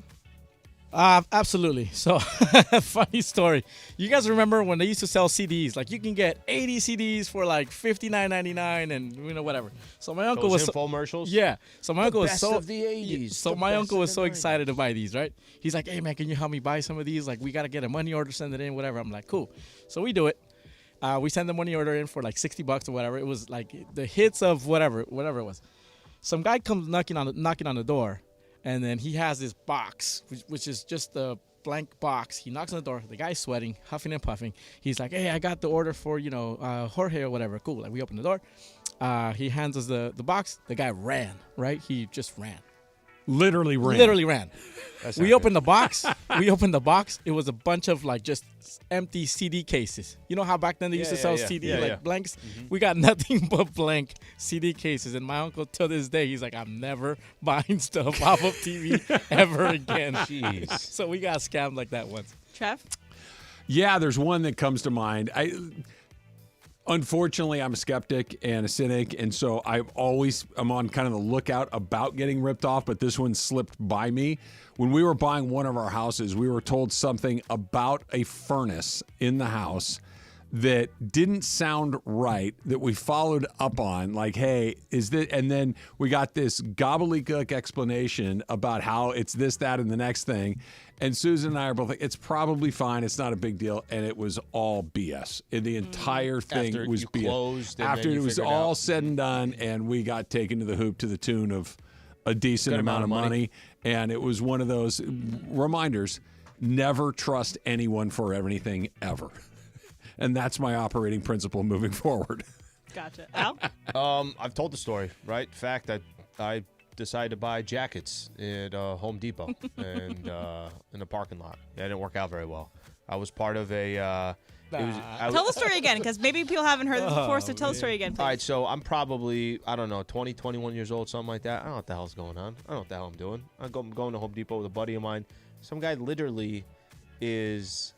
Absolutely. So, funny story. You guys remember when they used to sell CDs? Like, you can get 80 CDs for like $59.99 and whatever. So my uncle was infomercials. Yeah. So my uncle was best so of the 80s. So my uncle was so excited to buy these, right? He's like, "Hey man, can you help me buy some of these? Like, we gotta get a money order, send it in, whatever." I'm like, "Cool." So we do it. We send the money order in for like $60 or whatever. It was like the hits of whatever it was. Some guy comes knocking on the door. And then he has this box, which is just a blank box. He knocks on the door. The guy's sweating, huffing and puffing. He's like, hey, I got the order for, Jorge or whatever. Cool. Like, we open the door. He hands us the box. The guy ran, right? He just ran. Literally ran. We opened the box. It was a bunch of like just empty CD cases. You know how back then they used to sell CD blanks? Mm-hmm. We got nothing but blank CD cases. And my uncle, to this day, he's like, I'm never buying stuff off of TV ever again. Jeez. So we got scammed like that once. Trev? Yeah, there's one that comes to mind. Unfortunately, I'm a skeptic and a cynic, and so I'm on kind of the lookout about getting ripped off, but this one slipped by me. When we were buying one of our houses, we were told something about a furnace in the house that didn't sound right, that we followed up on, like, hey, is this? And then we got this gobbledygook explanation about how it's this, that, and the next thing. And Susan and I are both like, it's probably fine. It's not a big deal. And it was all BS. And the entire thing After was you BS. closed and After then it you was figured all out. said and done, and we got taken to the hoop to the tune of a decent amount of money. And it was one of those reminders, never trust anyone for anything ever. And that's my operating principle moving forward. Gotcha. Al? I've told the story, right? In fact, I decided to buy jackets at Home Depot and in a parking lot. Yeah, it didn't work out very well. I was part of a... Tell the story again, because maybe people haven't heard this before, so tell the story again, please. All right, so I'm probably, 20, 21 years old, something like that. I don't know what the hell's going on. I don't know what the hell I'm doing. I'm going to Home Depot with a buddy of mine. Some guy literally is...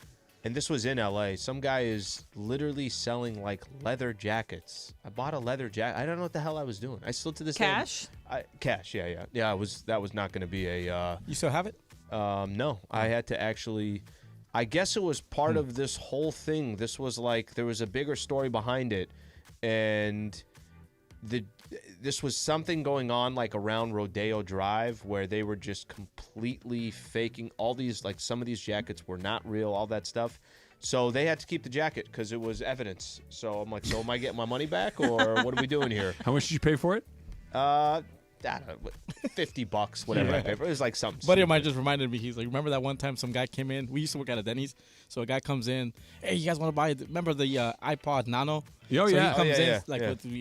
And this was in L.A. Some guy is literally selling, like, leather jackets. I bought a leather jacket. I don't know what the hell I was doing. I still to this Cash? day... Cash, yeah. Yeah, that was not going to be a... You still have it? No. I had to actually... I guess it was part of this whole thing. This was like... There was a bigger story behind it. And this was something going on, like, around Rodeo Drive, where they were just completely faking all these, like, some of these jackets were not real, all that stuff. So they had to keep the jacket because it was evidence. So I'm like, so am I getting my money back, or what are we doing here? How much did you pay for it? $50, whatever I paid for. It was like something. Buddy of mine just reminded me. He's like, remember that one time some guy came in? We used to work at a Denny's. So a guy comes in. Hey, you guys want to buy? Remember the iPod Nano? Oh, so yeah. he comes in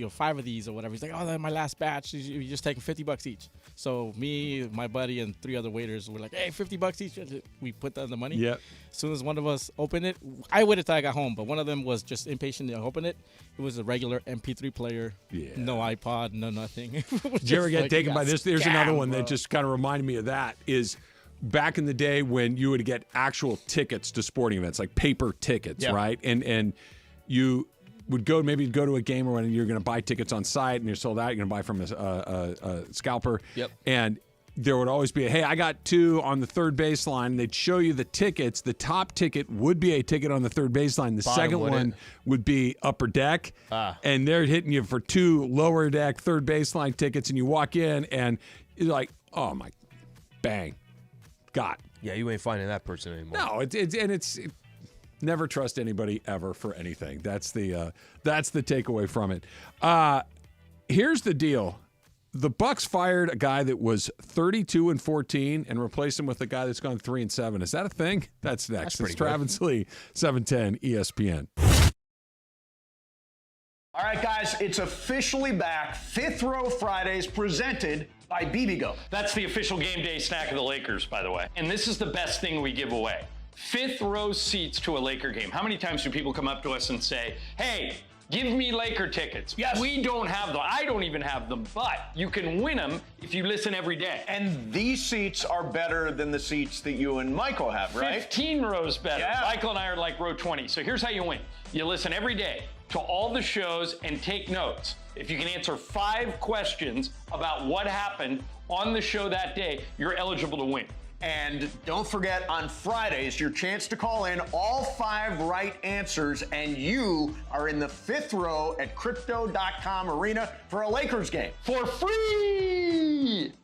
with 5 of these or whatever. He's like, oh, that's my last batch. You're just taking $50 each. So me, my buddy, and 3 other waiters were like, hey, $50 each. We put down the money. Yep. As soon as one of us opened it, I waited till I got home, but one of them was just impatient to open it. It was a regular MP3 player. Yeah. No iPod, no nothing. Did you ever get taken by this? There's another one bro. that just kind of reminded me of that is back in the day when you would get actual tickets to sporting events, like paper tickets, right? And you would go to a game or when you're going to buy tickets on site and you're sold out, you're going to buy from a scalper. Yep. And there would always be hey, I got 2 on the third baseline. They'd show you the tickets. The top ticket would be a ticket on the third baseline. The second one would be upper deck. And they're hitting you for 2 lower deck, third baseline tickets. And you walk in and you're like, oh, my, bang, got. Yeah, you ain't finding that person anymore. No, it's never trust anybody ever for anything. That's the takeaway from it. Here's the deal. The Bucks fired a guy that was 32-14 and replaced him with a guy that's gone 3-7. Is that a thing? That's next. It's Travis Lee, 710 ESPN. All right, guys, it's officially back. Fifth Row Fridays presented by BBGO. That's the official game day snack of the Lakers, by the way. And this is the best thing we give away. Fifth row seats to a Laker game. How many times do people come up to us and say, hey, give me Laker tickets? Yes. We don't have them. I don't even have them, but you can win them if you listen every day. And these seats are better than the seats that you and Michael have, right? 15 rows better. Yeah. Michael and I are like row 20. So here's how you win. You listen every day to all the shows and take notes. If you can answer 5 questions about what happened on the show that day, you're eligible to win. And don't forget, on Fridays, your chance to call in all 5 right answers, and you are in the fifth row at Crypto.com Arena for a Lakers game. For free!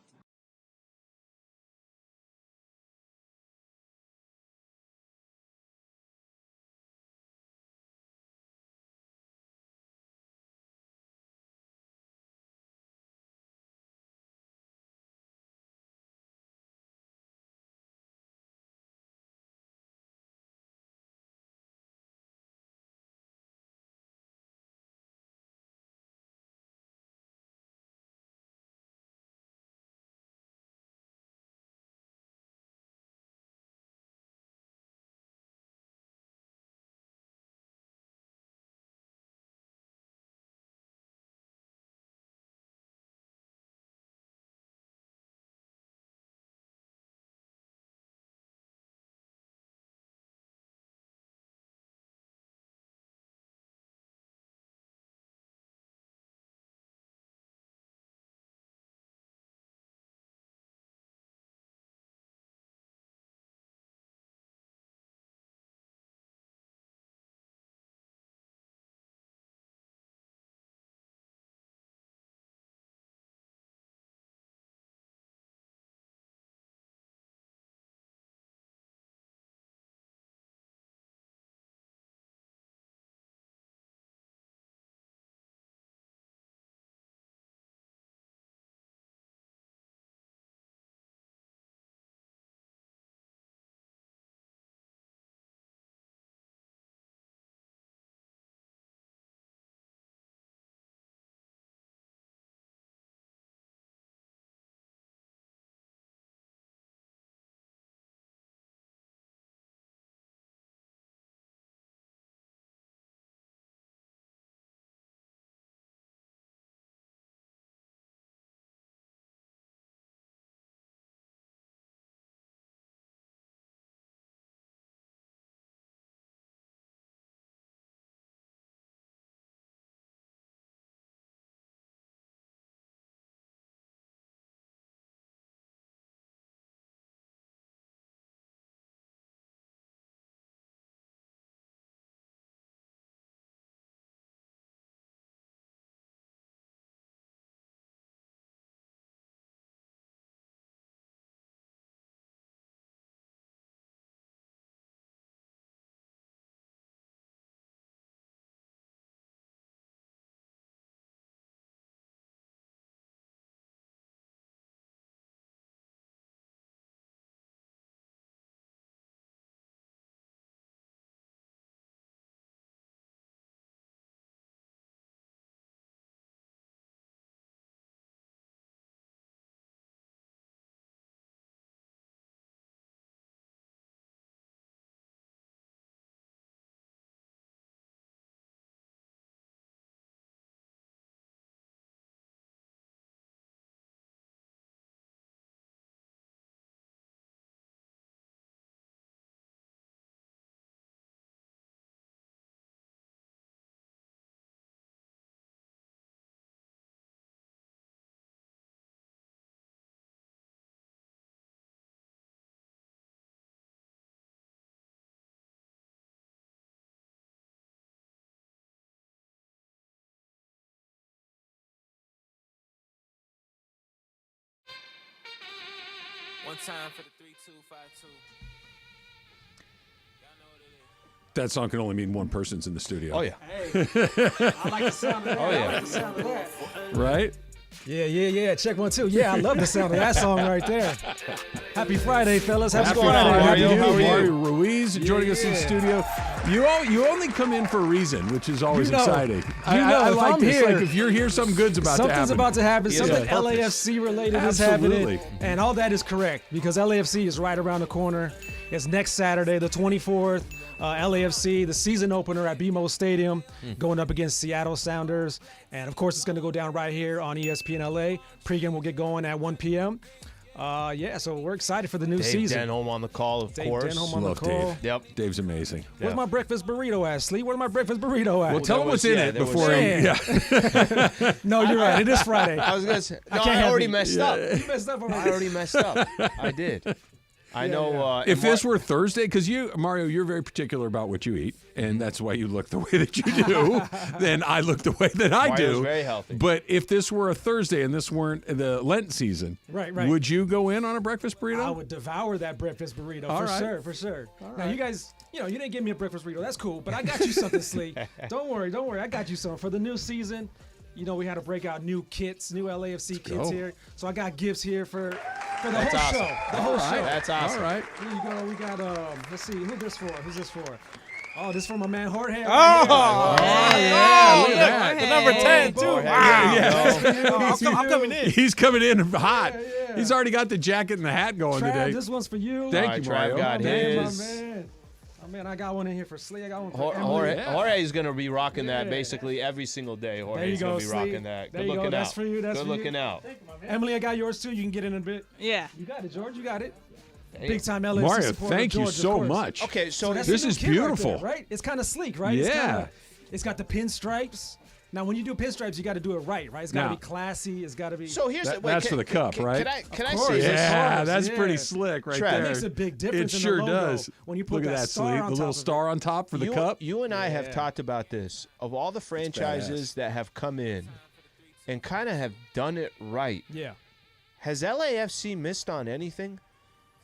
One time for the 3252. That song can only mean one person's in the studio. Oh, yeah. I like the sound of that. Oh, yeah. I like the sound of that. Right? Yeah. Check 1, 2. Yeah, I love the sound of that song right there. Happy Friday, fellas. Happy Friday. Friday. How are you? Mario Ruiz joining us in studio. You only come in for a reason, which is always exciting. I if like I'm this. here, Like if you're here, something good's about to happen. Something's about to happen. Yeah. Something LAFC related Absolutely. is happening. And all that is correct because LAFC is right around the corner. It's next Saturday, the 24th. LAFC, the season opener at BMO Stadium, going up against Seattle Sounders. And, of course, it's going to go down right here on ESPN LA. Pregame will get going at 1 p.m. So we're excited for the new season. Dave Denholm on the call, of course. Dave Denholm on the call. Dave. Yep. Dave's amazing. Where's my breakfast burrito at, Slee? Where's my breakfast burrito at? Well, tell him what's in it before No, you're right. It is Friday. I was going to say, I already messed up. You messed up already. I already messed up. I did. I know. If this were Thursday, because Mario, you're very particular about what you eat, and that's why you look the way that you do, then I look the way that I Mario's do. very healthy. But if this were a Thursday and this weren't the Lent season, right. would you go in on a breakfast burrito? I would devour that breakfast burrito for sure. Now, you guys, you didn't give me a breakfast burrito. That's cool, but I got you something, Slee. Don't worry. I got you something for the new season. We had to break out new kits, new LAFC kits here. So I got gifts here for the whole show. The whole show. That's awesome. All right. Here you go. We got, let's see, who's this for? Oh, this is for my man Jorge. Oh, yeah. Look at that. The number 10, too. Wow. I'm coming in. He's coming in hot. He's already got the jacket and the hat going Trav, today. this one's for you. Thank you, Mario. Trav got his. My man. Man, I got one in here for Slee. I got one for Jorge's going to be rocking that basically every single day. Jorge's going to be rocking that. There Good you go. looking That's out. for you. That's Good for looking you. out. Emily, I got yours too. You can get in a bit. Yeah. You got it, George. You got it. Big time LAFC Mario, supporter, thank you George, so of course. much. Okay, so that's this the new is kit right beautiful. there, right? It's kind of sleek, right? Yeah. It's got the pinstripes. Now, when you do pinstripes, you got to do it right? It's got to be classy. It's got to be. So here's that's for the cup, right? Can I say this? Yeah, that's pretty slick right there. It makes a big difference. It in sure the logo does. When you put Look at that, star Slee. on The little top star on top for the cup. You and I have talked about this. Of all the franchises badass. that have come in and kind of have done it right, Yeah. has LAFC missed on anything?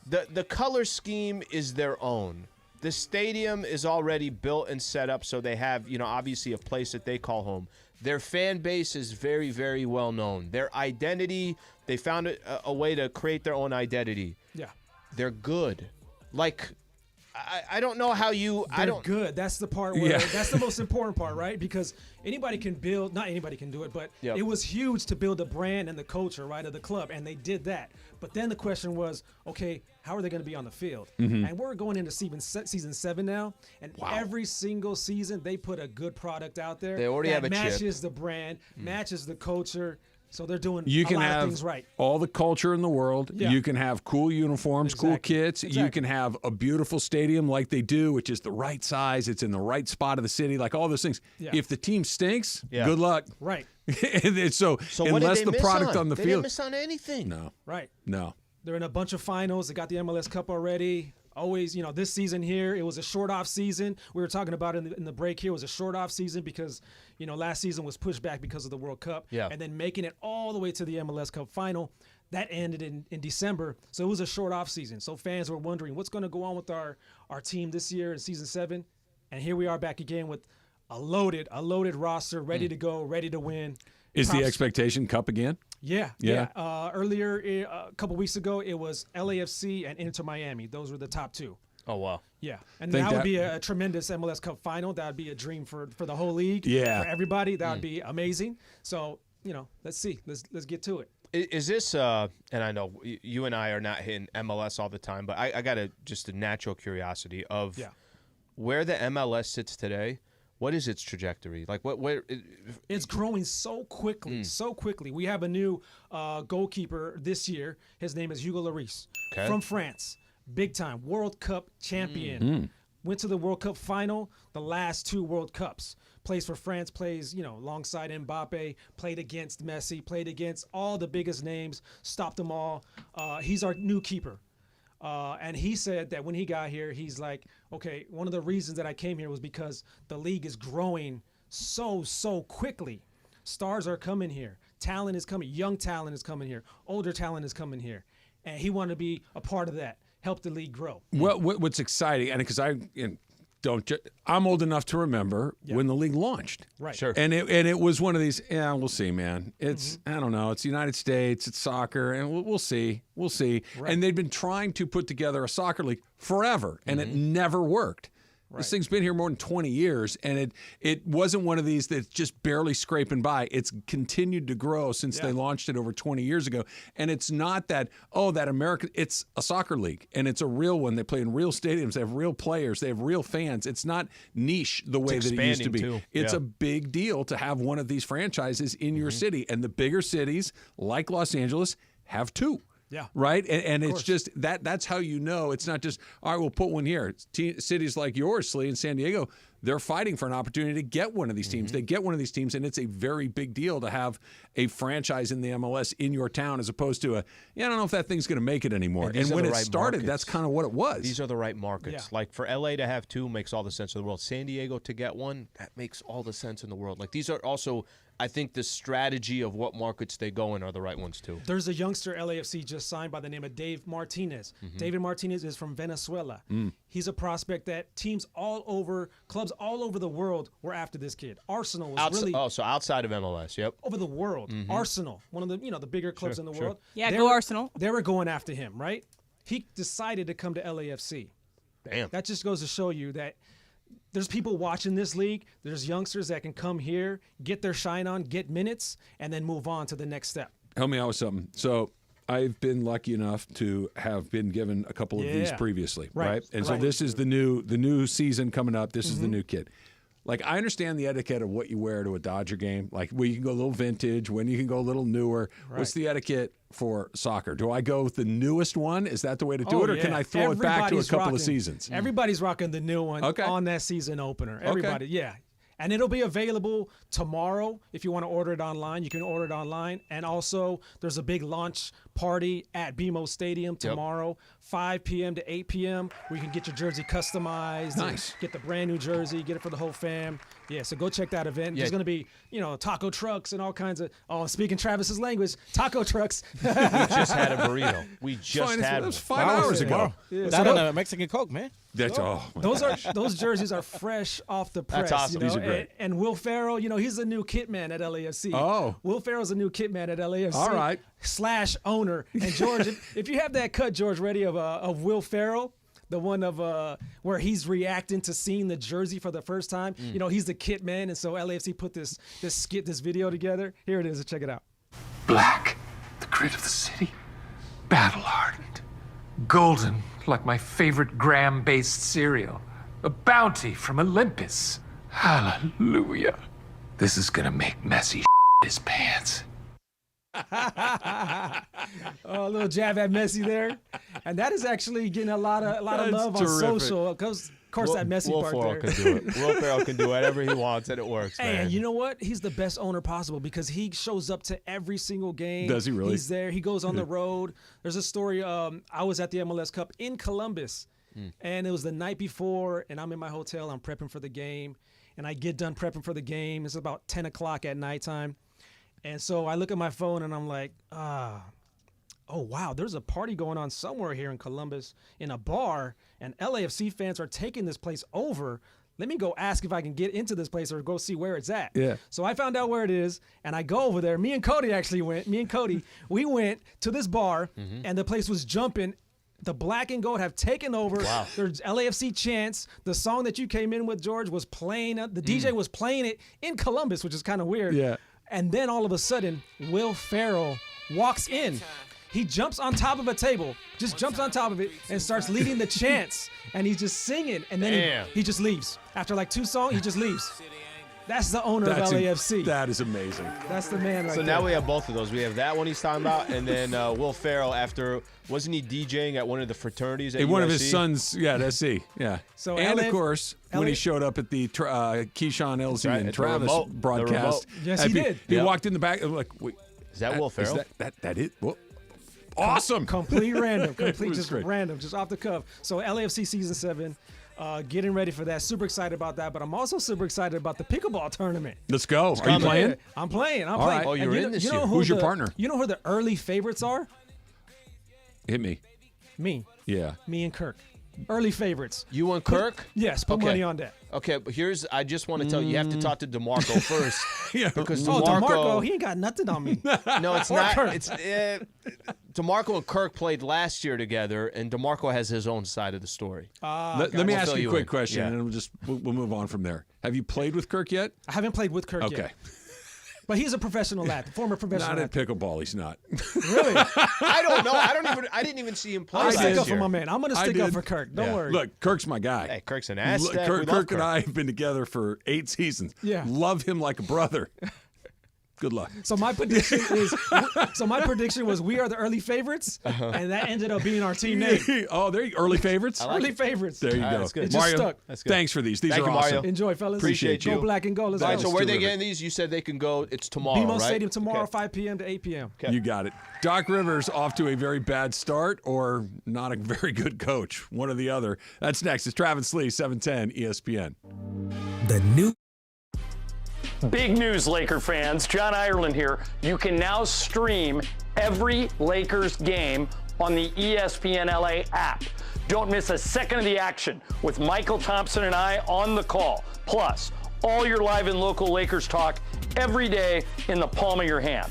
The color scheme is their own. The stadium is already built and set up, so they have, obviously a place that they call home. Their fan base is very, very well known. Their identity, they found a way to create their own identity. Yeah. They're good. Like, I don't know how you. They're good. That's the part where that's the most important part, right? Because anybody can build. Not anybody can do it, but it was huge to build the brand and the culture, right, of the club, and they did that. But then the question was, okay, how are they going to be on the field? And we're going into season 7 now, and every single season they put a good product out there. They already have a chip. matches the brand, matches the culture. So they're doing You a can lot have of things right. all the culture in the world. Yeah. You can have cool uniforms, cool kits. You can have a beautiful stadium like they do, which is the right size. It's in the right spot of the city, like all those things. Yeah. If the team stinks, good luck. Right. And so what unless did the they product miss on the they field. didn't miss on anything. No. Right. No. They're in a bunch of finals. They got the MLS Cup already. Always, this season here, it was a short off season. We were talking about it in the break here. It was a short off season because, last season was pushed back because of the World Cup. Yeah. And then making it all the way to the MLS Cup final. That ended in December. So it was a short off season. So fans were wondering what's going to go on with our team this year in season 7. And here we are back again with a loaded roster, ready to go, ready to win. Is the expectation cup again? Yeah. Earlier, a couple weeks ago, it was LAFC and Inter Miami. Those were the top two. Oh, wow. Yeah. And that would be a tremendous MLS Cup final. That would be a dream for the whole league. Yeah. For everybody. That would be amazing. So, let's see. Let's get to it. Is this, and I know you and I are not hitting MLS all the time, but I got just a natural curiosity of where the MLS sits today. What is its trajectory? Like where it's growing so quickly, We have a new goalkeeper this year. His name is Hugo Lloris from France. Big time World Cup champion. Went to the World Cup final, the last 2 World Cups. Plays for France, plays, alongside Mbappe, played against Messi, played against all the biggest names, stopped them all. He's our new keeper. And he said that when he got here, he's like, okay, one of the reasons that I came here was because the league is growing so quickly. Stars are coming here. Talent is coming. Young talent is coming here. Older talent is coming here. and he wanted to be a part of that, help the league grow. What's exciting, and because I'm old enough to remember when the league launched. Right. Sure. And it was one of these, we'll see, man. It's, I don't know. It's the United States. It's soccer. And we'll see. We'll see. Right. And they've been trying to put together a soccer league forever, and it never worked. Right. This thing's been here more than 20 years, and it wasn't one of these that's just barely scraping by. It's continued to grow since they launched it over 20 years ago. And it's not that American, it's a soccer league, and it's a real one. They play in real stadiums. They have real players. They have real fans. It's not niche the way that it used to be. Too. It's a big deal to have one of these franchises in your city. And the bigger cities, like Los Angeles, have two. Yeah. Right? And it's just that's how you know. It's not just, all right, we'll put one here. Cities like yours, Slee, and San Diego, they're fighting for an opportunity to get one of these teams. They get one of these teams, and it's a very big deal to have a franchise in the MLS in your town as opposed to I don't know if that thing's going to make it anymore. And when it started, that's kind of what it was. These are the right markets. Yeah. Like for LA to have two makes all the sense in the world. San Diego to get one, that makes all the sense in the world. Like these are also, I think the strategy of what markets they go in are the right ones too. There's a youngster LAFC just signed by the name of Dave Martinez. David Martinez is from Venezuela. He's a prospect that clubs all over the world were after this kid. Arsenal was really so outside of MLS, yep. over the world. Arsenal, one of the the bigger clubs in the world. Yeah, go Arsenal. They were going after him, right? He decided to come to LAFC. Damn. That just goes to show you that there's people watching this league. There's youngsters that can come here, get their shine on, get minutes, and then move on to the next step. Help me out with something. So I've been lucky enough to have been given a couple of these previously, right? And so this is the new season coming up. This is the new kid. Like, I understand the etiquette of what you wear to a Dodger game. Like, when you can go a little vintage, when you can go a little newer. Right. What's the etiquette for soccer? Do I go with the newest one? Is that the way to do it? Or can I throw it back to a couple of seasons? Everybody's rocking the new one on that season opener. Everybody, yeah. And it'll be available tomorrow. If you want to order it online, you can order it online. And also, there's a big launch party at BMO Stadium tomorrow, 5 p.m. to 8 p.m., where you can get your jersey customized. Nice. Get the brand new jersey, get it for the whole fam. Yeah, so go check that event. There's going to be, taco trucks and all kinds of, speaking Travis's language, taco trucks. We just had a burrito. We just had That one. was 5 hours ago. Yeah, That on a Mexican Coke, man. That's those jerseys are fresh off the press. That's awesome. These are great. And Will Ferrell, he's a new kit man at LAFC. Oh. Will Ferrell's a new kit man at LAFC. All right. / owner. And George, if you have that cut, George, ready of Will Ferrell, the one of where he's reacting to seeing the jersey for the first time. He's the kit man, and so LAFC put this video together. Here it is. Check it out. Black, the grit of the city, battle-hardened, golden like my favorite graham-based cereal, a bounty from Olympus. Hallelujah. This is gonna make Messi his pants. A little jab at Messi there, and that is actually getting a lot of love on social. Because of course that Messi Will part Ferrell there. can do it. Will Ferrell can do whatever he wants, and it works. Man. And you know what? He's the best owner possible because he shows up to every single game. Does he really? He's there. He goes on the road. There's a story. I was at the MLS Cup in Columbus, and it was the night before, and I'm in my hotel. I'm prepping for the game, and I get done prepping for the game. It's about 10 o'clock at nighttime. And so I look at my phone and I'm like, oh, wow, there's a party going on somewhere here in Columbus in a bar, and LAFC fans are taking this place over. Let me go ask if I can get into this place or go see where it's at. Yeah. So I found out where it is, and I go over there. Me and Cody actually went. We went to this bar, and the place was jumping. The Black and Gold have taken over. Wow. There's LAFC chants. The song that you came in with, George, was playing. The DJ was playing it in Columbus, which is kind of weird. Yeah. And then all of a sudden, Will Ferrell walks in. He jumps on top of a table, just jumps on top of it, and starts leading the chants. And he's just singing. And then he just leaves. After like 2 songs, he just leaves. That's the owner of LAFC. That is amazing. That's the man right there. So now we have both of those. We have that one he's talking about, and then Will Ferrell after, wasn't he DJing at one of the fraternities at one USC? of his sons, at SC, yeah. So and of course, when he showed up at the Keyshawn, LZ, and Travis broadcast. Yes, he did. He walked in the back, like, wait. Is that Will Ferrell? That is? Well, awesome. Complete random. Complete just great. random, just off the cuff. So LAFC Season 7. Getting ready for that. Super excited about that, but I'm also super excited about the pickleball tournament. Let's go. Are you playing? I'm playing. All right. Oh, you're in this year. Who's your partner? You know who the early favorites are? Hit me. Me. Yeah. Me and Kirk. Early favorites. You and Kirk? Yes, put money on that. Okay, but I just want to tell you have to talk to DeMarco first. Yeah. Because DeMarco, he ain't got nothing on me. No, it's Or not. Kirk. It's DeMarco and Kirk played last year together, and DeMarco has his own side of the story. Let me I'll ask fill you a you quick in. question, Yeah. and we'll move on from there. Have you played with Kirk yet? I haven't played with Kirk Okay. yet. But he's a professional athlete, former professional Not athlete. at pickleball. He's not. Really? I don't know. I didn't even see him play I'm last stick up year. for my man. I'm going to I stick up did. for Kirk. Don't Yeah. worry. Look, Kirk's my guy. Hey, Kirk's an Aztec. Kirk, We love Kirk and I have been together for 8 seasons. Yeah. Love him like a brother. Good luck. So my prediction was we are the early favorites, and that ended up being our team name. Oh, there you early favorites. Early favorites. There you go. that's good. It just Mario, stuck. That's good. thanks for these. These Thank are you, Mario. awesome. Enjoy, fellas. Appreciate you. Go black and gold. Let's All right, go. so where they terrific. getting these? You said they can go. It's tomorrow, BMO right? Stadium tomorrow, Okay. 5 p.m. to 8 p.m. You got it. Doc Rivers off to a very bad start or not a very good coach. One or the other. That's next. It's Travis Lee, 710 ESPN. The new Big news, Laker fans. John Ireland here. You can now stream every Lakers game on the ESPN LA app. Don't miss a second of the action with Michael Thompson and I on the call. Plus, all your live and local Lakers talk every day in the palm of your hand.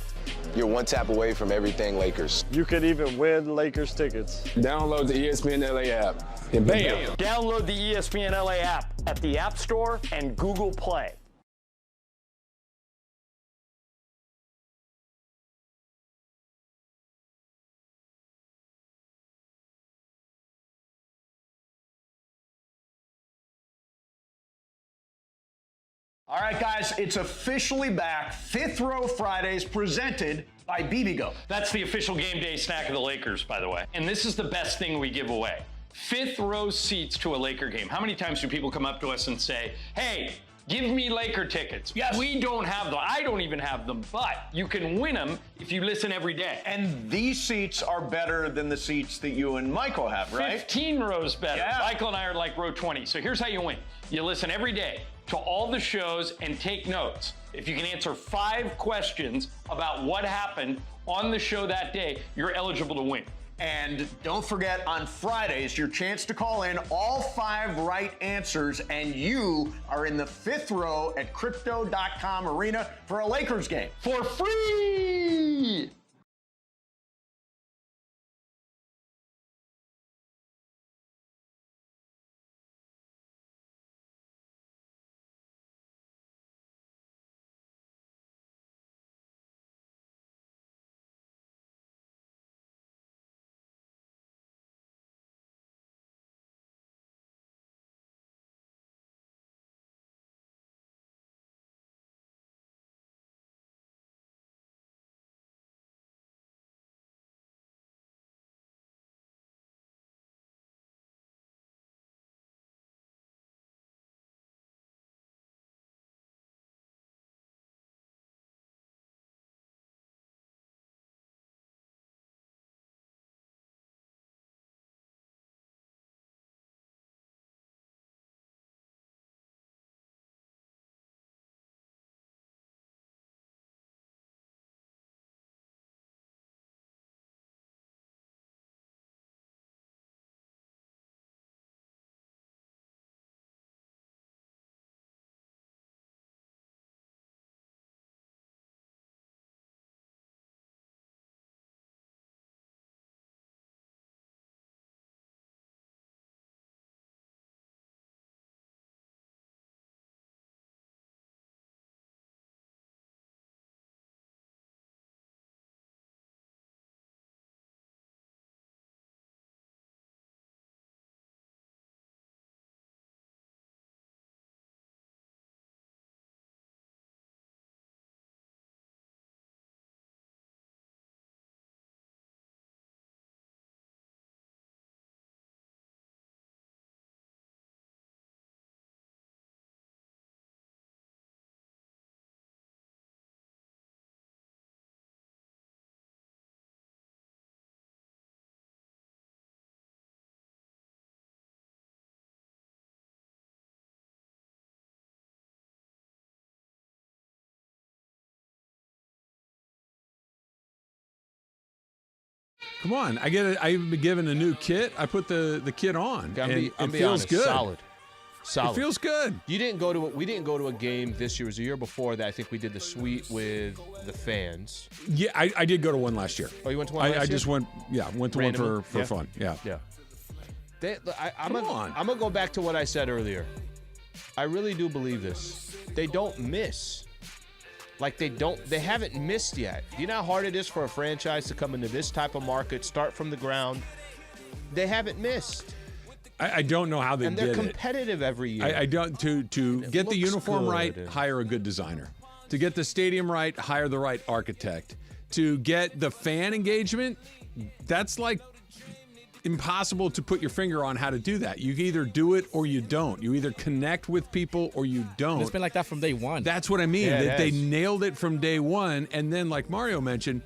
You're one tap away from everything Lakers. You could even win Lakers tickets. Download the ESPN LA app. And bam! Download the ESPN LA app at the App Store and Google Play. All right, guys, it's officially back. Fifth Row Fridays presented by BBGO. That's the official game day snack of the Lakers, by the way. And this is the best thing we give away. Fifth row seats to a Laker game. How many times do people come up to us and say, hey, give me Laker tickets? Yes. We don't have them. I don't even have them, but you can win them if you listen every day. And these seats are better than the seats that you and Michael have, right? 15 rows better. Yeah. Michael and I are like row 20. So here's how you win. You listen every day to all the shows and take notes. If you can answer 5 questions about what happened on the show that day, you're eligible to win. And don't forget, on Fridays, your chance to call in all 5 right answers, and you are in the fifth row at Crypto.com Arena for a Lakers game. For free! Come on, I've been given a new kit. I put the kit on. I'm it be feels honest, good. Solid. It feels good. We didn't go to a game this year. It was the year before that. I think we did the suite with the fans. Yeah, I did go to one last year. Oh, you went to one last year? I just went to Randomly? one for fun. Yeah. I'm gonna go back to what I said earlier. I really do believe this. They don't miss. They haven't missed yet. Do you know how hard it is for a franchise to come into this type of market, start from the ground? They haven't missed. I don't know how they did it. And they're competitive every year. I don't to get the uniform good. right, hire a good designer. To get the stadium right, hire the right architect. To get the fan engagement, that's like impossible to put your finger on how to do that. You either do it or you don't. You either connect with people or you don't. It's been like that from day one. That's what I mean. Yeah, they nailed it from day one, and then like Mario mentioned,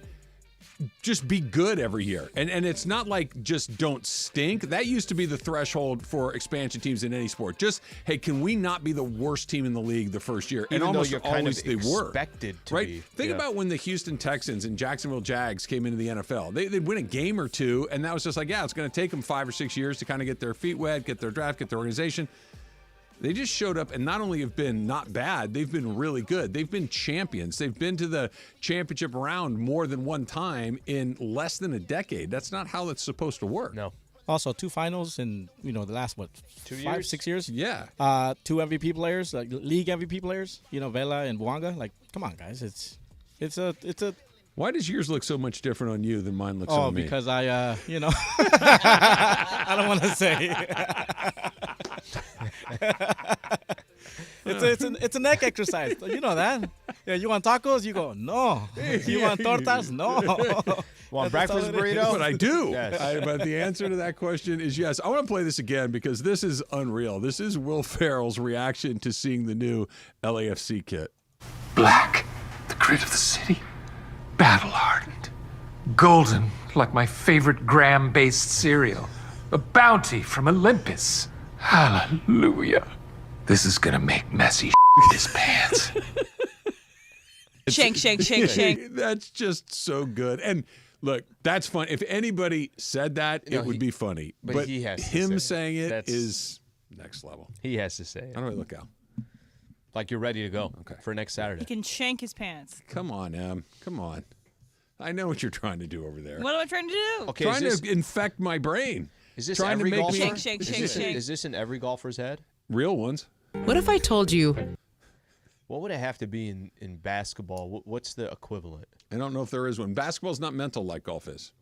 just be good every year. And it's not like just don't stink. That used to be the threshold for expansion teams in any sport. Just, hey, can we not be the worst team in the league the first year? Even and almost though you're always kind of they were. Expected to right? be. Think about when the Houston Texans and Jacksonville Jags came into the NFL. They'd win a game or two, and that was just like, yeah, it's going to take them 5 or 6 years to kind of get their feet wet, get their draft, get their organization. They just showed up and not only have been not bad, they've been really good. They've been champions. They've been to the championship round more than one time in less than a decade. That's not how it's supposed to work. No. Also, 2 finals in the last 5, 6 years. Yeah. 2 MVP players, like league MVP players. Vela and Bouanga. Like, come on, guys. It's a. Why does yours look so much different on you than mine looks on me? Because I I don't want to say. It's a neck exercise. You know that. Yeah, you want tacos? You go, no. You want tortas? No. Want breakfast burrito? But I do. Yes. But the answer to that question is yes. I want to play this again because this is unreal. This is Will Ferrell's reaction to seeing the new LAFC kit. Black, the grit of the city. Battle-hardened. Golden, like my favorite graham-based cereal. A bounty from Olympus. Hallelujah. This is gonna make Messi his pants. Shank. That's just so good. And look, that's fun. If anybody said that, it would be funny. But he has to him say saying it is next level. He has to say it. How do I look out? Like you're ready to go for next Saturday. He can shank his pants. Come on, Em. Come on. I know what you're trying to do over there. What am I trying to do? Okay, trying to infect my brain. Is this trying every to make golfer? me Shake. Is this in every golfer's head? Real ones. What if I told you? What would it have to be in basketball? What's the equivalent? I don't know if there is one. Basketball's not mental like golf is.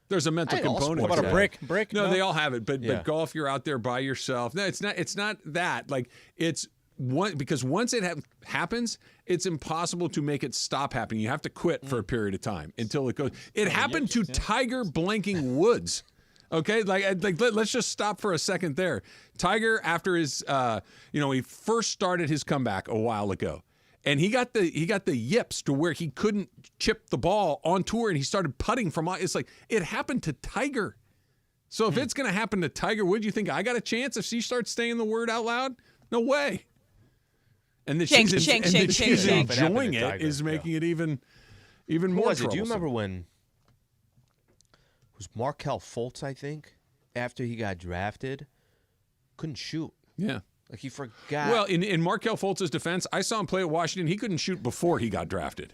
There's a mental I think all component. sports to have it. it. Brick? No, they all have it. But golf, you're out there by yourself. No, it's not. It's not that. Like it's one because once it happens, it's impossible to make it stop happening. You have to quit for a period of time until it goes. It happened to Tiger Blanking Woods. Okay, let's just stop for a second there. Tiger, after his, he first started his comeback a while ago, and he got the yips to where he couldn't chip the ball on tour, and he started putting from. It's like it happened to Tiger. So if it's going to happen to Tiger Woods, you think I got a chance if she starts saying the word out loud? No way. And that she's enjoying it is making it even more troublesome. Do you remember when? Was Markelle Fultz, I think, after he got drafted, couldn't shoot. Yeah. Like he forgot. Well, in Markelle Fultz's defense, I saw him play at Washington. He couldn't shoot before he got drafted.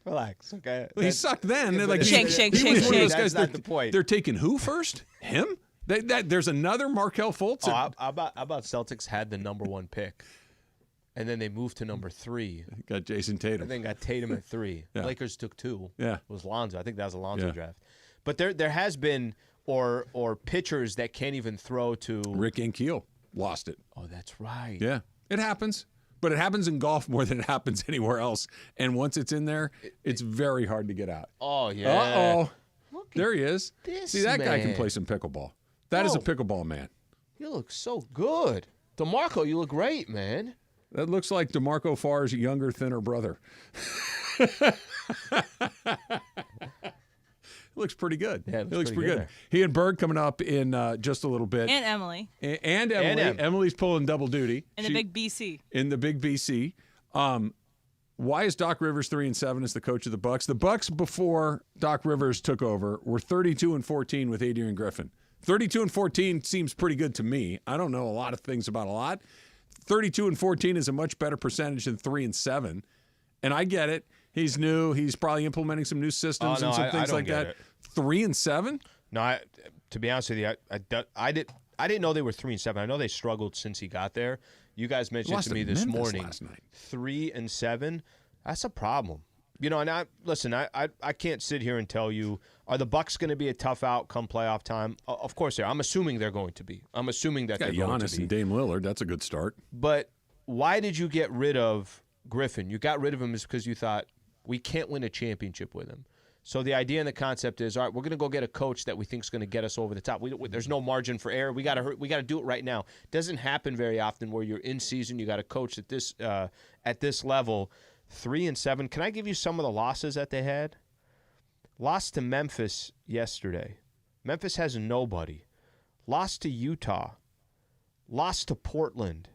Relax, okay? Well, he sucked then. Yeah, like shake. That's not the point. They're taking who first? Him? There's another Markelle Fultz? How about Celtics had the number 1 pick, and then they moved to number 3. Got Jason Tatum. And then got Tatum at 3. Yeah. Lakers took 2. Yeah. It was Lonzo. I think that was a Lonzo draft. But there has been or pitchers that can't even throw to Rick Ankiel lost it. Oh, that's right. Yeah. It happens. But it happens in golf more than it happens anywhere else. And once it's in there, it's very hard to get out. Oh, yeah. Uh-oh. There he is. This See, that guy can man. play some pickleball. That is a pickleball man. You look so good. DeMarco, you look great, man. That looks like DeMarco Farr's younger, thinner brother. Looks pretty good. Yeah, it looks pretty good. He and Berg coming up in just a little bit. And Emily. And Emily. Emily's pulling double duty. In the big BC. In the big BC. Why is Doc Rivers 3-7 as the coach of the Bucs? The Bucs before Doc Rivers took over were 32-14 with Adrian Griffin. 32-14 seems pretty good to me. I don't know a lot of things about a lot. 32-14 is a much better percentage than 3-7, and I get it. He's new. He's probably implementing some new systems and some things like that. 3-7? No, to be honest with you, I didn't know they were 3-7. I know they struggled since he got there. You guys mentioned to me this morning, 3-7. That's a problem. You know, and I can't sit here and tell you, are the Bucs going to be a tough out come playoff time? Of course they are. I'm assuming they're going to be. I'm assuming that they're going to be. Giannis and Dame Lillard. That's a good start. But why did you get rid of Griffin? You got rid of him is because you thought we can't win a championship with him. So the idea and the concept is, all right, we're going to go get a coach that we think is going to get us over the top. There's no margin for error. We got to do it right now. It doesn't happen very often where you're in season. You got a coach at this level. 3-7. Can I give you some of the losses that they had? Lost to Memphis yesterday. Memphis has nobody. Lost to Utah. Lost to Portland.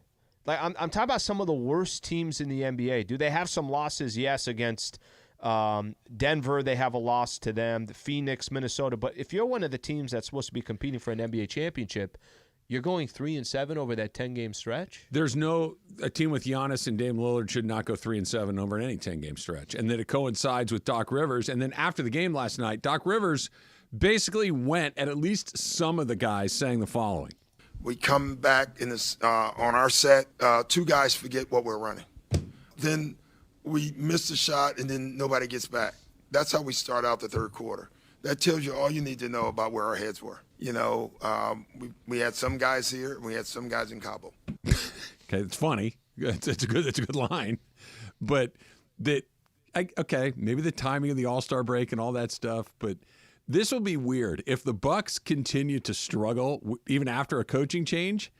Like I'm talking about some of the worst teams in the NBA. Do they have some losses? Yes, against Denver, they have a loss to them. The Phoenix, Minnesota. But if you're one of the teams that's supposed to be competing for an NBA championship, you're going 3-7 over that 10-game stretch? There's a team with Giannis and Dame Lillard should not go 3-7 over any 10-game stretch. And then it coincides with Doc Rivers. And then after the game last night, Doc Rivers basically went at least some of the guys saying the following. We come back in this on our set, two guys forget what we're running. Then we miss the shot, and then nobody gets back. That's how we start out the third quarter. That tells you all you need to know about where our heads were. You know, we had some guys here, and we had some guys in Cabo. Okay, it's funny. It's a good line, but maybe the timing of the All-Star break and all that stuff. But this will be weird if the Bucs continue to struggle even after a coaching change.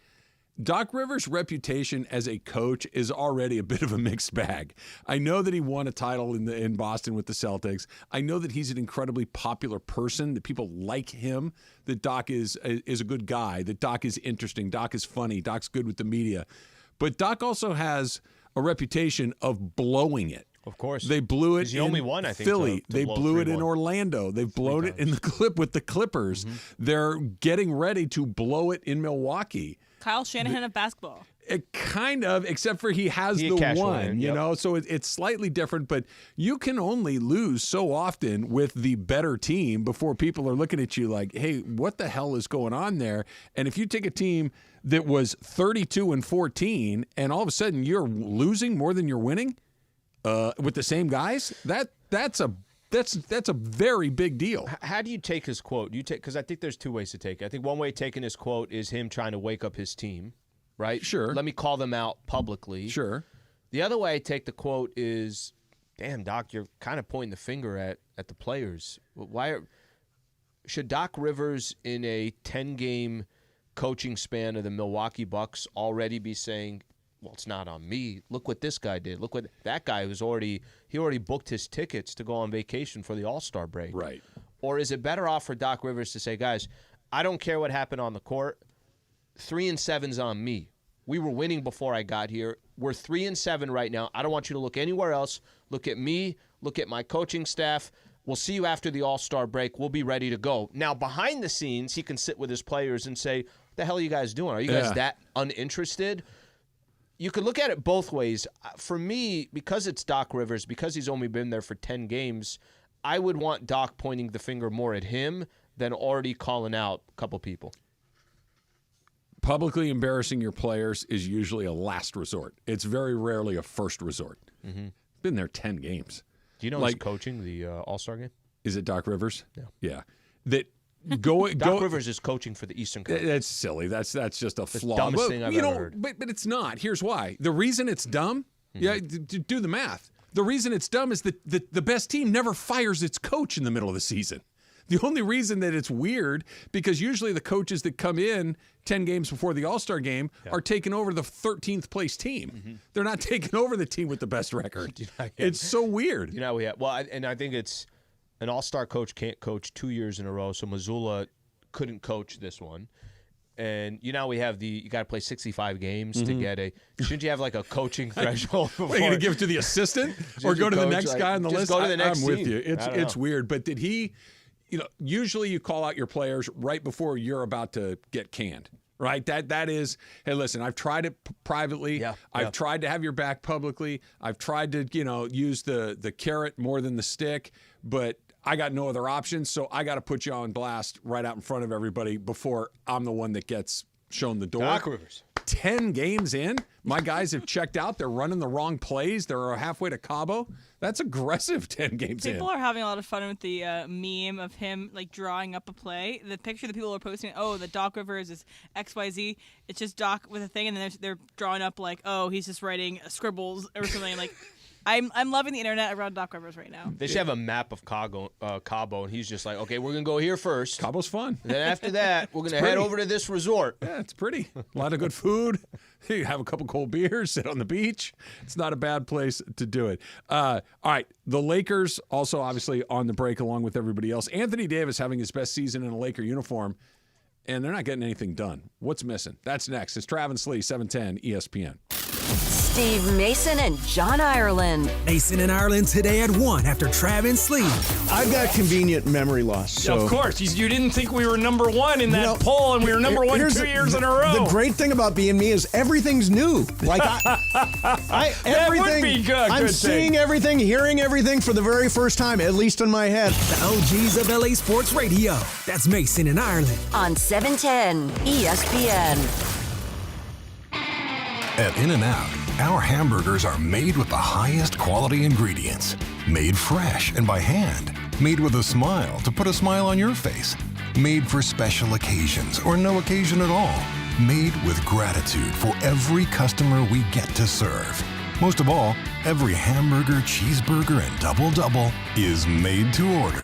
Doc Rivers' reputation as a coach is already a bit of a mixed bag. I know that he won a title in Boston with the Celtics. I know that he's an incredibly popular person, that people like him, that Doc is a good guy, that Doc is interesting, Doc is funny, Doc's good with the media. But Doc also has a reputation of blowing it. Of course. They blew it He's the only one, I think, Philly. to They blow blew it 3-1. in Orlando. They've blown it in the clip with the Clippers. Mm-hmm. They're getting ready to blow it in Milwaukee. Kyle Shanahan of basketball. It kind of, except for he has the one, you know, so it's slightly different, but you can only lose so often with the better team before people are looking at you like, hey, what the hell is going on there? And if you take a team that was 32-14 and all of a sudden you're losing more than you're winning with the same guys, that's a very big deal. How do you take his quote? Because I think there's two ways to take it. I think one way of taking his quote is him trying to wake up his team, right? Sure. Let me call them out publicly. Sure. The other way I take the quote is, damn, Doc, you're kind of pointing the finger at the players. Should Doc Rivers in a 10-game coaching span of the Milwaukee Bucks already be saying, well, it's not on me. Look what this guy did. Look what that guy already booked his tickets to go on vacation for the All-Star break. Right. Or is it better off for Doc Rivers to say, guys, I don't care what happened on the court. 3-7's on me. We were winning before I got here. We're 3-7 right now. I don't want you to look anywhere else. Look at me. Look at my coaching staff. We'll see you after the All-Star break. We'll be ready to go. Now, behind the scenes, he can sit with his players and say, what the hell are you guys doing? Are you guys that uninterested? You could look at it both ways. For me, because it's Doc Rivers, because he's only been there for 10 games, I would want Doc pointing the finger more at him than already calling out a couple people. Publicly embarrassing your players is usually a last resort. It's very rarely a first resort. Mm-hmm. Been there 10 games. Do you know who's coaching the All-Star game? Is it Doc Rivers? Yeah. Doc Rivers is coaching for the Eastern Conference. That's silly. That's just a flaw. Dumbest thing I've ever heard. But it's not. Here's why. The reason it's dumb, do the math. The reason it's dumb is that the best team never fires its coach in the middle of the season. The only reason that it's weird, because usually the coaches that come in 10 games before the All-Star game are taking over the 13th place team. Mm-hmm. They're not taking over the team with the best record. It's so weird. And I think it's an All-Star coach can't coach 2 years in a row, so Missoula couldn't coach this one. And you have you got to play 65 games to get a. Shouldn't you have like a coaching threshold? What, are you going to give it to the assistant or go to the next guy on the list? Go to the next I'm with team. you. It's weird. But did he? Usually you call out your players right before you're about to get canned. Right, that is. Hey, listen, I've tried it privately. I've tried to have your back publicly. I've tried to, use the carrot more than the stick, but I got no other options. So I got to put you on blast right out in front of everybody before I'm the one that gets shown the door. Doc Rivers. 10 games in, my guys have checked out. They're running the wrong plays. They're halfway to Cabo. That's aggressive. 10 games in. People are having a lot of fun with the meme of him like drawing up a play. The picture that people are posting, the Doc Rivers is XYZ. It's just Doc with a thing, and then they're drawing up like, he's just writing scribbles or something. Like, I'm loving the internet around Doc Rivers right now. They should have a map of Cabo, and he's just like, okay, we're gonna go here first. Cabo's fun. And then after that, we're gonna head over to this resort. Yeah, it's pretty. A lot of good food. You have a couple cold beers, sit on the beach. It's not a bad place to do it. All right, the Lakers also obviously on the break along with everybody else. Anthony Davis having his best season in a Laker uniform, and they're not getting anything done. What's missing? That's next. It's Travis Lee, 710 ESPN. Steve Mason and John Ireland. Mason and Ireland today at 1 after Travis Lee. I've got convenient memory loss. So. Of course. You didn't think we were number one in that poll, and we were number one 2 years in a row. The great thing about being me is everything's new. Like everything. That would be good. I'm seeing everything, hearing everything for the very first time, at least in my head. The OGs of LA Sports Radio. That's Mason and Ireland. On 710 ESPN. At In-N-Out, our hamburgers are made with the highest quality ingredients. Made fresh and by hand. Made with a smile to put a smile on your face. Made for special occasions or no occasion at all. Made with gratitude for every customer we get to serve. Most of all, every hamburger, cheeseburger, and double-double is made to order.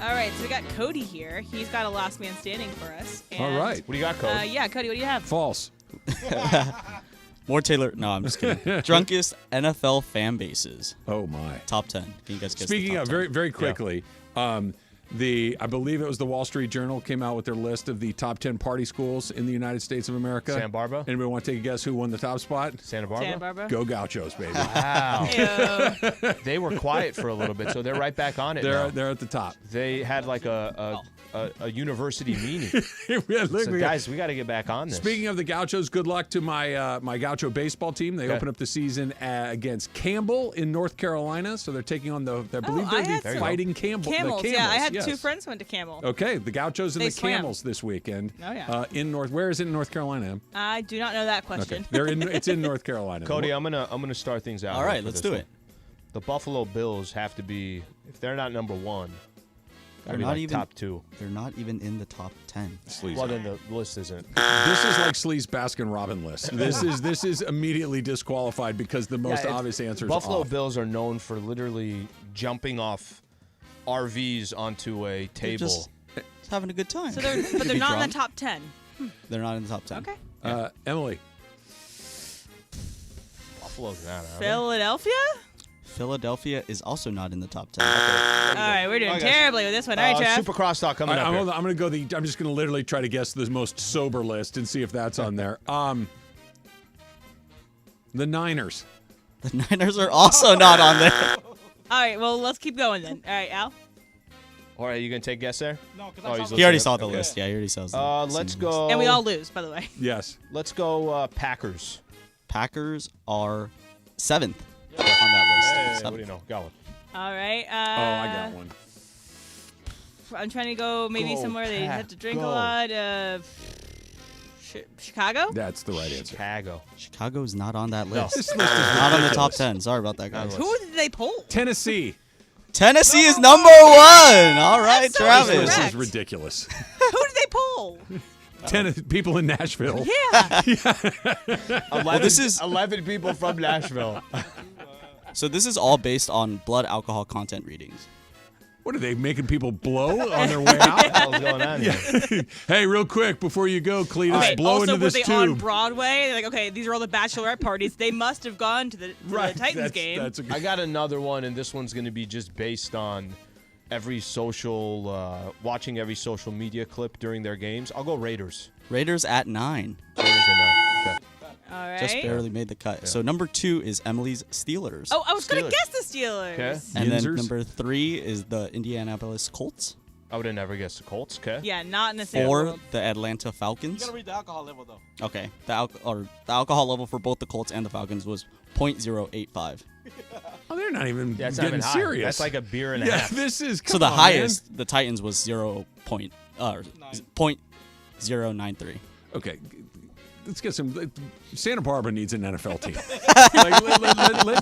All right, so we got Cody here. He's got a last man standing for us. And, All right. What do you got, Cody? yeah, Cody, what do you have? False. More Taylor. No, I'm just kidding. Drunkest NFL fan bases. Oh my. Top 10. Can you guys guess Speaking the top of, 10? very very quickly, I believe it was the Wall Street Journal came out with their list of the top 10 party schools in the United States of America. Santa Barbara. Anybody want to take a guess who won the top spot? Santa Barbara. Santa Barbara. Go Gauchos, baby. Wow. They were quiet for a little bit, so they're right back on it now. They're at the top. They had like a university meeting. Look, So guys, we got to get back on this. Speaking of the Gauchos, good luck to my Gaucho baseball team. They open up the season against Campbell in North Carolina, so they're taking on I believe they're the Fighting Campbell. Camels. The Yeah, I had yes. 2 friends who went to Camel. Okay, the Gauchos and They the swam. Camels this weekend. Oh, yeah. Where is it in North Carolina? Em? I do not know that question. Okay, it's in North Carolina. Cody, I'm gonna start things out. All right, for let's this do one. it. The Buffalo Bills have to be, if they're not number 1, They're gotta be not like even top 2. They're not even in the top 10. Well, then the list isn't. This is like Slee's Baskin Robin list. This is immediately disqualified because the most obvious answer is Buffalo off. Bills are known for literally jumping off RVs onto a table. Just having a good time. So they're not in the top 10. They're not in the top 10. Okay. Emily. Buffalo's not. Philadelphia? Philadelphia is also not in the top 10. All right, we're doing terribly with this one. All right, Jeff. Super Crosstalk coming up. I'm going to go I'm just going to literally try to guess the most sober list and see if that's on there. The Niners. The Niners are also not on there. All right, well, let's keep going then. All right, Al? All right, you going to take a guess there? No, because He already saw the list. Yeah, he already saw the Let's go. And we all lose, by the way. Yes. Let's go Packers. Packers are 7th on that list. Hey, what do you know? Got one. All right. I got one. I'm trying to go maybe Go, somewhere they Pack, have to drink go. a lot. Chicago? That's the right answer. Chicago's not on that list. This list is not on the top ridiculous. 10. Sorry about that, guys. Who did they pull? Tennessee. Tennessee is number 1. All right, That's so Travis. This correct. is ridiculous. Who did they pull? 10 people in Nashville. Yeah. 11, this is 11 people from Nashville. So this is all based on blood alcohol content readings. What are they making people blow on their way out? What the hell's going on here? Hey, real quick before you go, Cletus, Okay, blow also, into this were they on tube. Broadway? They're like, okay, these are all the bachelorette parties. They must have gone to the Titans game. That's a good I got another one, and this one's going to be just based on every social, watching every social media clip during their games. I'll go Raiders. Raiders at 9. Raiders at 9. Okay. All right. Just barely made the cut. Yeah. So number 2 is Emily's Steelers. Oh, I was going to Steelers. guess the Steelers. Okay. And then Yinzers. number 3 is the Indianapolis Colts. I would have never guessed the Colts. Okay. Yeah, not in the same 4, world. the Atlanta Falcons. You gotta read the alcohol level though. Okay. The alcohol level for both the Colts and the Falcons was 0.085. Oh, they're not even That's not getting even high. serious. That's like a beer and a yeah, half. this is So the come on, highest, the Titans was 0.093. Okay, let's get some. Santa Barbara needs an NFL team.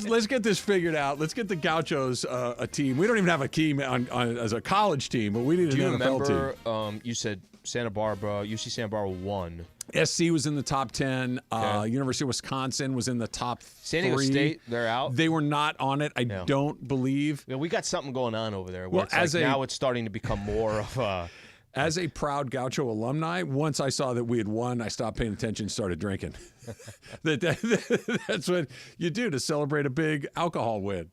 Let's get this figured out. Let's get the Gauchos a team. We don't even have a team as a college team, but we need Do you an NFL team. remember? You said Santa Barbara. UC Santa Barbara won. SC was in the top 10. University of Wisconsin was in the top 3. San Diego State, they're out. They were not on it, I don't believe. Yeah, we got something going on over there. Well, Where it's like now it's starting to become more of a. As a proud Gaucho alumni, once I saw that we had won, I stopped paying attention and started drinking. That's what you do to celebrate a big alcohol win.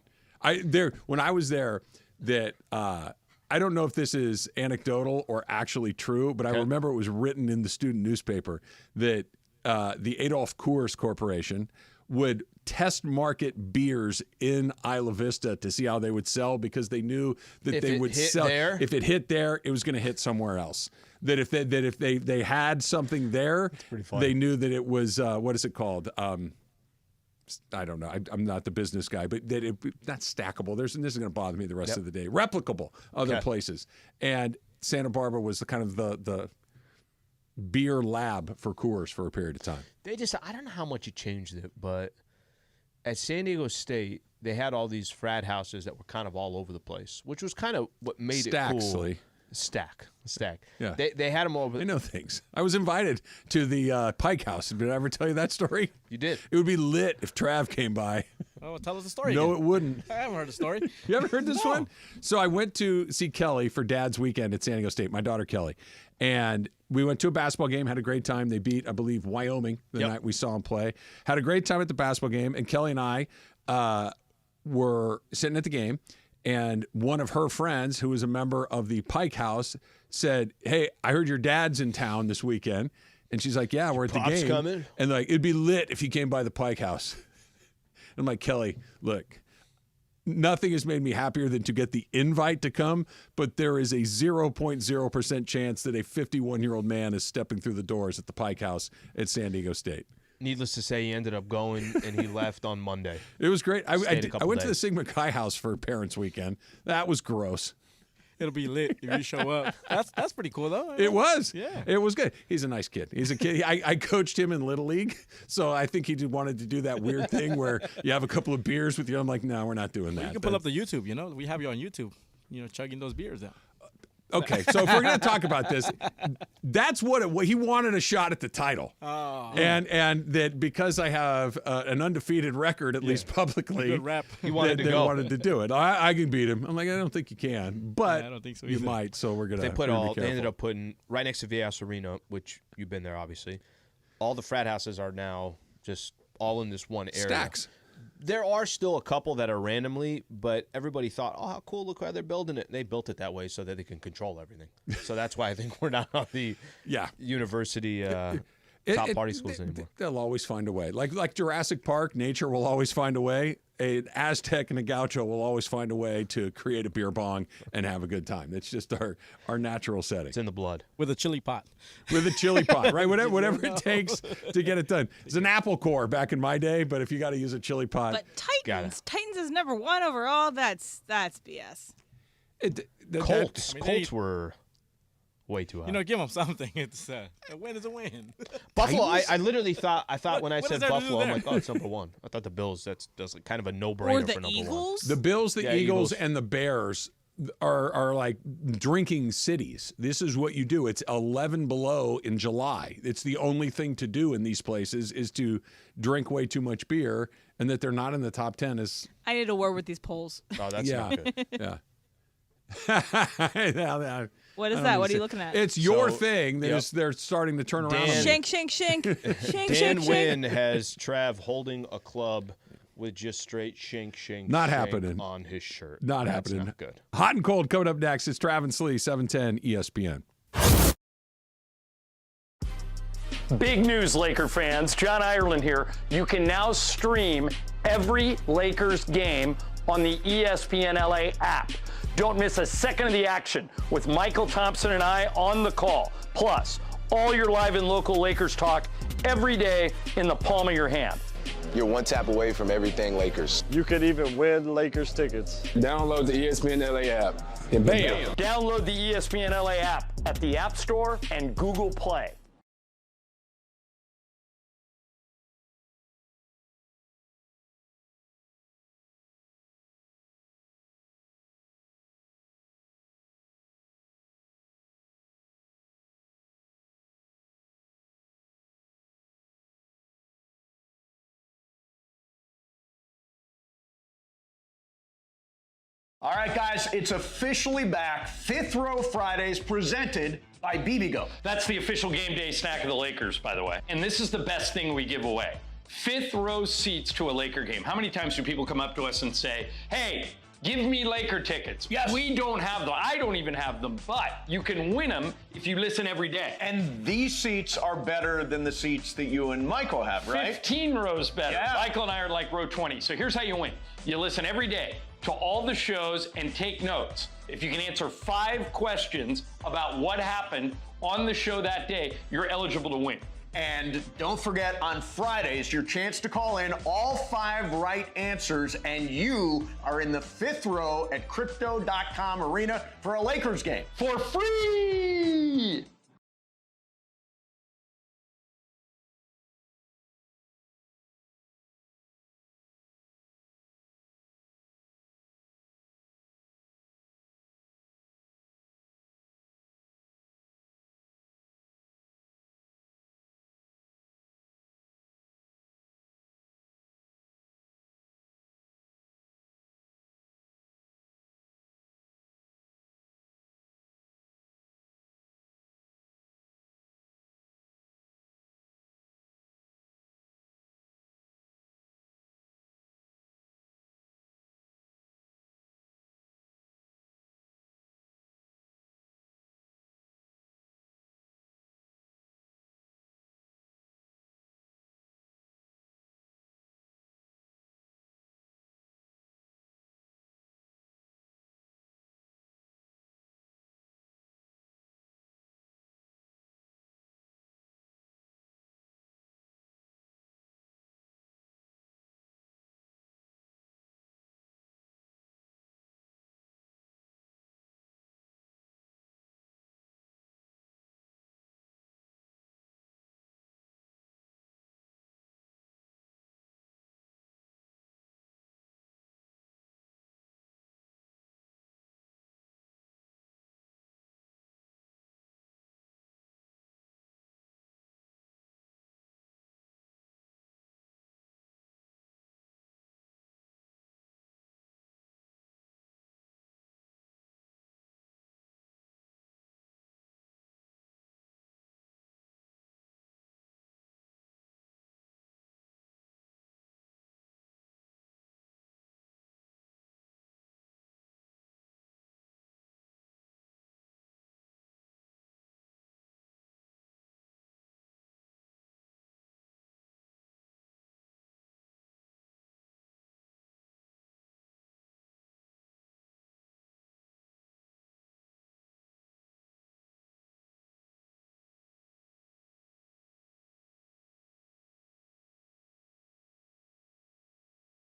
When I was there, I don't know if this is anecdotal or actually true, but I remember it was written in the student newspaper that the Adolph Coors Corporation would test market beers in Isla Vista to see how they would sell because they knew that If they it would hit sell. there? If it hit there, it was going to hit somewhere else. That if they had something there, they knew that it was what is it called? I don't know. I'm not the business guy, but that not stackable. This is going to bother me the rest of the day. Replicable other places, and Santa Barbara was the kind of the beer lab for Coors for a period of time. I don't know how much you changed it, but at San Diego State, they had all these frat houses that were kind of all over the place, which was kind of what made it cool. Slee. Stack. Yeah. They had them over. I know things. I was invited to the Pike House. Did I ever tell you that story? You did. It would be lit if Trav came by. Oh, tell us the story. No, again. it wouldn't. I haven't heard the story. You haven't heard this No. one? So I went to see Kelly for Dad's weekend at San Diego State, my daughter Kelly. And we went to a basketball game, had a great time. They beat, I believe, Wyoming the night we saw them play. Had a great time at the basketball game. And Kelly and I were sitting at the game. And one of her friends, who was a member of the Pike House, said, "Hey, I heard your dad's in town this weekend." And she's like, "Yeah, we're at the Pop's game." coming? And like, it'd be lit if you came by the Pike House. And I'm like, "Kelly, look, nothing has made me happier than to get the invite to come, but there is a 0.0% chance that a 51-year-old man is stepping through the doors at the Pike House at San Diego State." Needless to say, he ended up going, and he left on Monday. It was great. I Stayed a went couple to the days. Sigma Chi house for Parents Weekend. That was gross. It'll be lit if you show up. That's pretty cool, though. It was. Yeah. It was good. He's a nice kid. He's a kid. I coached him in Little League, so I think he wanted to do that weird thing where you have a couple of beers with you. I'm like, no, we're not doing that. You can pull up the YouTube, We have you on YouTube, chugging those beers out. Okay, so if we're going to talk about this, that's what he wanted a shot at the title. Oh. And that because I have an undefeated record, at least publicly, Good rep. He wanted they to go. wanted to do it. I can beat him. I'm like, I don't think you can, but I don't think so you either. might. So we're gonna. They ended up putting right next to VS Arena, which you've been there, obviously. All the frat houses are now just all in this one area. Stacks. There are still a couple that are randomly, but everybody thought, oh, how cool, look how they're building it. And they built it that way so that they can control everything. So that's why I think we're not on the university top party schools anymore. They'll always find a way. Like Jurassic Park, nature will always find a way. An Aztec and a Gaucho will always find a way to create a beer bong and have a good time. It's just our natural setting. It's in the blood. With a chili pot. With a chili pot, right? Whatever it takes to get it done. It's an apple core back in my day, but if you got to use a chili pot. But Titans has never won overall. That's BS. Colts were way too high. Give them something. It's a win is a win. Buffalo, I literally thought when I what said is there to do Buffalo, I'm there? like, oh, it's number one. I thought the Bills, that's like kind of a no-brainer Or the for number Eagles? The Bills, the Yeah, Eagles, Eagles. and the Bears are like drinking cities. This is what you do. It's 11 below in July. It's the only thing to do in these places is to drink way too much beer, and that they're not in the top 10 is. I need a war with these polls. Oh, that's not good. Yeah. What is that? What are you looking at? It's your So, thing that is they're starting to turn around. on me. Shank. Shank, Dan shank. Wynn has Trav holding a club with just straight shank Not shank happening. on his shirt. Not That's happening. Not good. Hot and cold coming up next. It's Trav and Slee, 710 ESPN. Big news, Laker fans. John Ireland here. You can now stream every Lakers game on the ESPN LA app. Don't miss a second of the action with Michael Thompson and I on the call. Plus, all your live and local Lakers talk every day in the palm of your hand. You're one tap away from everything Lakers. You could even win Lakers tickets. Download the ESPN LA app. And bam. Download the ESPN LA app at the App Store and Google Play. All right, guys, it's officially back. Fifth Row Fridays presented by BBGO. That's the official game day snack of the Lakers, by the way. And this is the best thing we give away. Fifth row seats to a Laker game. How many times do people come up to us and say, hey, give me Laker tickets? Yes. We don't have them. I don't even have them, but you can win them if you listen every day. And these seats are better than the seats that you and Michael have, right? 15 rows better. Yeah. Michael and I are like row 20. So here's how you win. You listen every day to all the shows and take notes. If you can answer 5 questions about what happened on the show that day, you're eligible to win. And don't forget, on Fridays, your chance to call in all 5 right answers, and you are in the fifth row at Crypto.com Arena for a Lakers game. For free!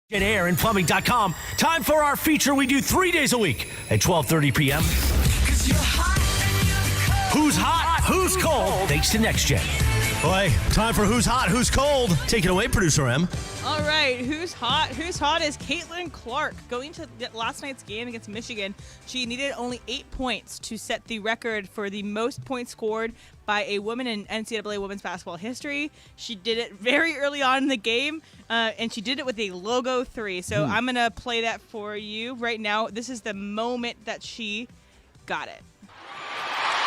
Air and plumbing.com. Time for our feature we do 3 days a week at 12:30 p.m. Who's hot? Who's cold? Thanks to Next Gen. Boy, time for Who's Hot? Who's Cold? Take it away, Producer M. All right, who's hot? Who's hot is Caitlin Clark. Going to last night's game against Michigan, she needed only 8 points to set the record for the most points scored by a woman in NCAA women's basketball history. She did it very early on in the game, and she did it with a logo 3. So I'm going to play that for you right now. This is the moment that she got it.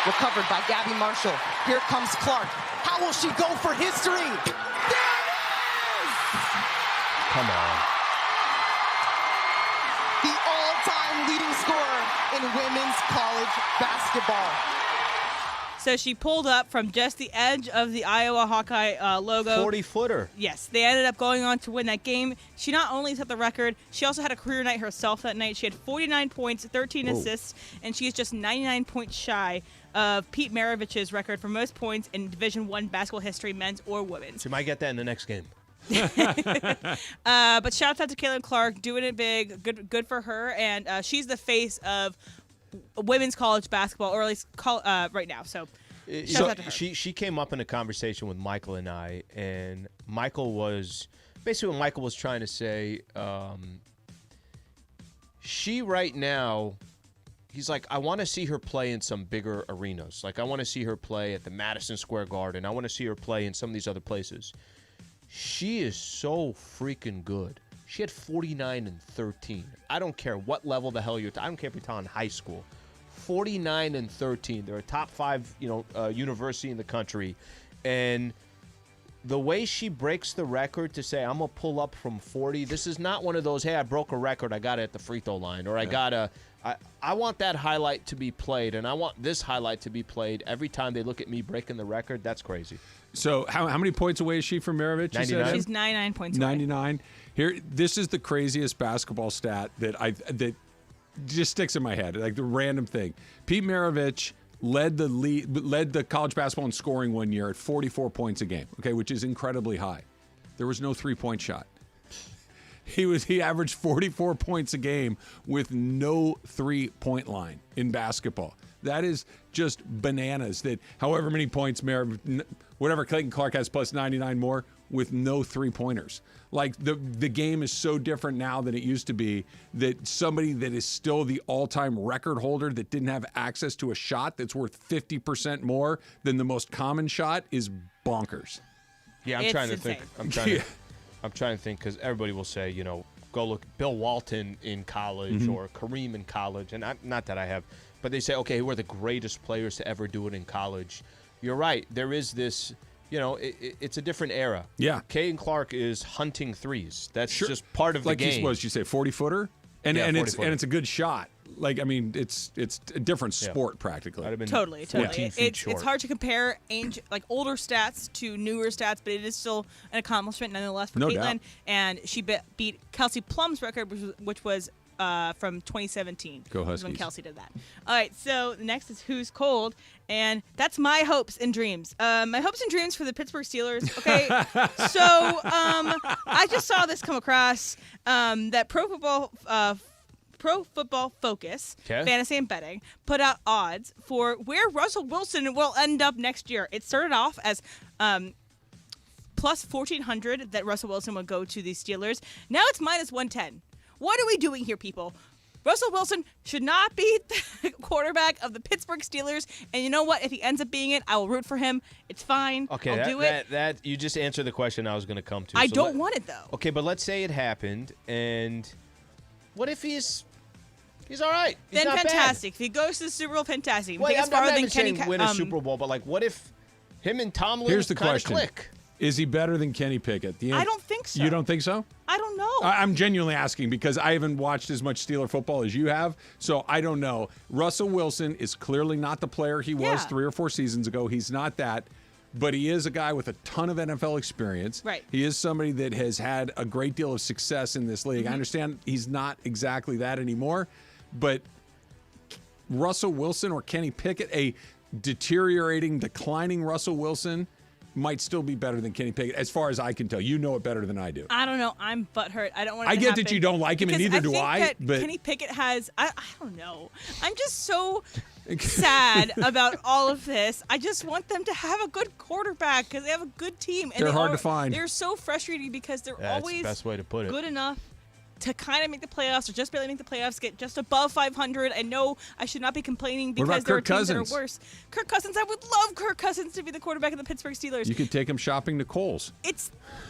Recovered by Gabby Marshall. Here comes Clark. How will she go for history? There it is! Come on. The all-time leading scorer in women's college basketball. So she pulled up from just the edge of the Iowa Hawkeye logo. 40-footer. Yes, they ended up going on to win that game. She not only set the record, she also had a career night herself that night. She had 49 points, 13 assists, and she is just 99 points shy of Pete Maravich's record for most points in Division I basketball history, men's or women's. She might get that in the next game. But shout out to Caitlin Clark, doing it big. Good for her, and she's the face of women's college basketball, or at least right now. So, shout out to her. She came up in a conversation with Michael and I, and Michael was basically what Michael was trying to say. She right now, he's like, I want to see her play in some bigger arenas. Like, I want to see her play at the Madison Square Garden. I want to see her play in some of these other places. She is so freaking good. She had 49 and 13. I don't care what level the hell you're. I don't care if you're talking high school. 49 and 13. They're a top 5, university in the country, and the way she breaks the record to say I'm gonna pull up from 40. This is not one of those. Hey, I broke a record. I got it at the free throw line, or I got a. I want that highlight to be played, and I want this highlight to be played every time they look at me breaking the record. That's crazy. So how many points away is she from Maravich? 99. She's 99 points away. 99. Here, this is the craziest basketball stat that just sticks in my head, like the random thing. Pete Maravich led the college basketball in scoring one year at 44 points a game, okay, which is incredibly high. There was no three-point shot. He averaged 44 points a game with no three-point line in basketball. That is just bananas. That however many points, whatever Clayton Clark has plus 99 more with no three-pointers. Like the game is so different now than it used to be that somebody that is still the all-time record holder that didn't have access to a shot that's worth 50% more than the most common shot is bonkers. Yeah, I'm trying to think. I'm trying to think because everybody will say, go look Bill Walton in college or Kareem in college, and not that I have, but they say, okay, who are the greatest players to ever do it in college? You're right. There is this. It's a different era. Yeah. Caden Clark is hunting threes. That's just part of the game. Like you say, 40-footer? And it's a good shot. Like, I mean, it's a different sport practically. Totally. It's hard to compare older stats to newer stats, but it is still an accomplishment nonetheless for Caitlin. Doubt. And she beat Kelsey Plum's record, which was from 2017. Go Huskies. When Kelsey did that. All right, so the next is Who's Cold, and that's my hopes and dreams. My hopes and dreams for the Pittsburgh Steelers. Okay, so I just saw this come across that Pro Football Focus, Fantasy and Betting, put out odds for where Russell Wilson will end up next year. It started off as plus 1,400 that Russell Wilson would go to the Steelers. Now it's minus 110. What are we doing here, people? Russell Wilson should not be the quarterback of the Pittsburgh Steelers. And you know what? If he ends up being it, I will root for him. It's fine. Okay, I'll do it. That you just answered the question I was going to come to. I don't want it, though. Okay, but let's say it happened, and what if he's all right? He's then not fantastic. bad. If he goes to the Super Bowl, fantastic. Well, I'm not even saying win a Super Bowl, but like, what if him and Tomlin Here's the kind of question. click? Is he better than Kenny Pickett? I don't think so. You don't think so? I don't know. I'm genuinely asking because I haven't watched as much Steeler football as you have, so I don't know. Russell Wilson is clearly not the player he was 3 or 4 seasons ago. He's not that, but he is a guy with a ton of NFL experience. Right. He is somebody that has had a great deal of success in this league. I understand he's not exactly that anymore, but Russell Wilson or Kenny Pickett, a declining Russell Wilson, might still be better than Kenny Pickett, as far as I can tell. You know it better than I do. I don't know. I'm butthurt. I don't want. I get that you don't like him, and neither do I. But Kenny Pickett has. I don't know. I'm just so sad about all of this. I just want them to have a good quarterback because they have a good team. And they're hard to find. They're so frustrating because they're That's always the best way to put it. Good enough to kind of make the playoffs or just barely make the playoffs, get just above 500. I know I should not be complaining because there are teams that are worse. Kirk Cousins, I would love Kirk Cousins to be the quarterback of the Pittsburgh Steelers. You could take him shopping to Kohl's.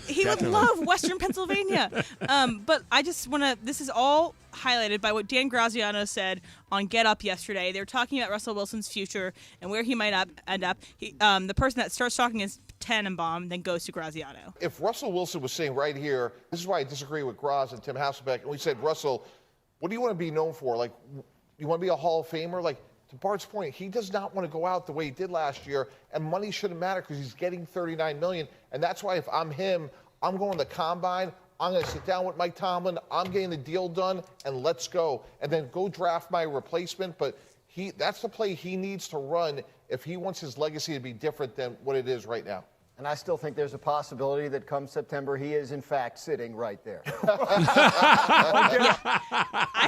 He would love Western Pennsylvania. But I just want to, this is all highlighted by what Dan Graziano said on Get Up yesterday. They were talking about Russell Wilson's future and where he might end up. The person that starts talking is Tannenbaum, then goes to Graziano. If Russell Wilson was saying right here, this is why I disagree with Graz and Tim Hasselbeck, and we said, Russell, what do you want to be known for? Like, you want to be a Hall of Famer? Like, to Bart's point, he does not want to go out the way he did last year, and money shouldn't matter because he's getting $39 million, and that's why if I'm him, I'm going to the Combine, I'm going to sit down with Mike Tomlin, I'm getting the deal done, and let's go. And then go draft my replacement, but that's the play he needs to run if he wants his legacy to be different than what it is right now. And I still think there's a possibility that come September he is, in fact, sitting right there. I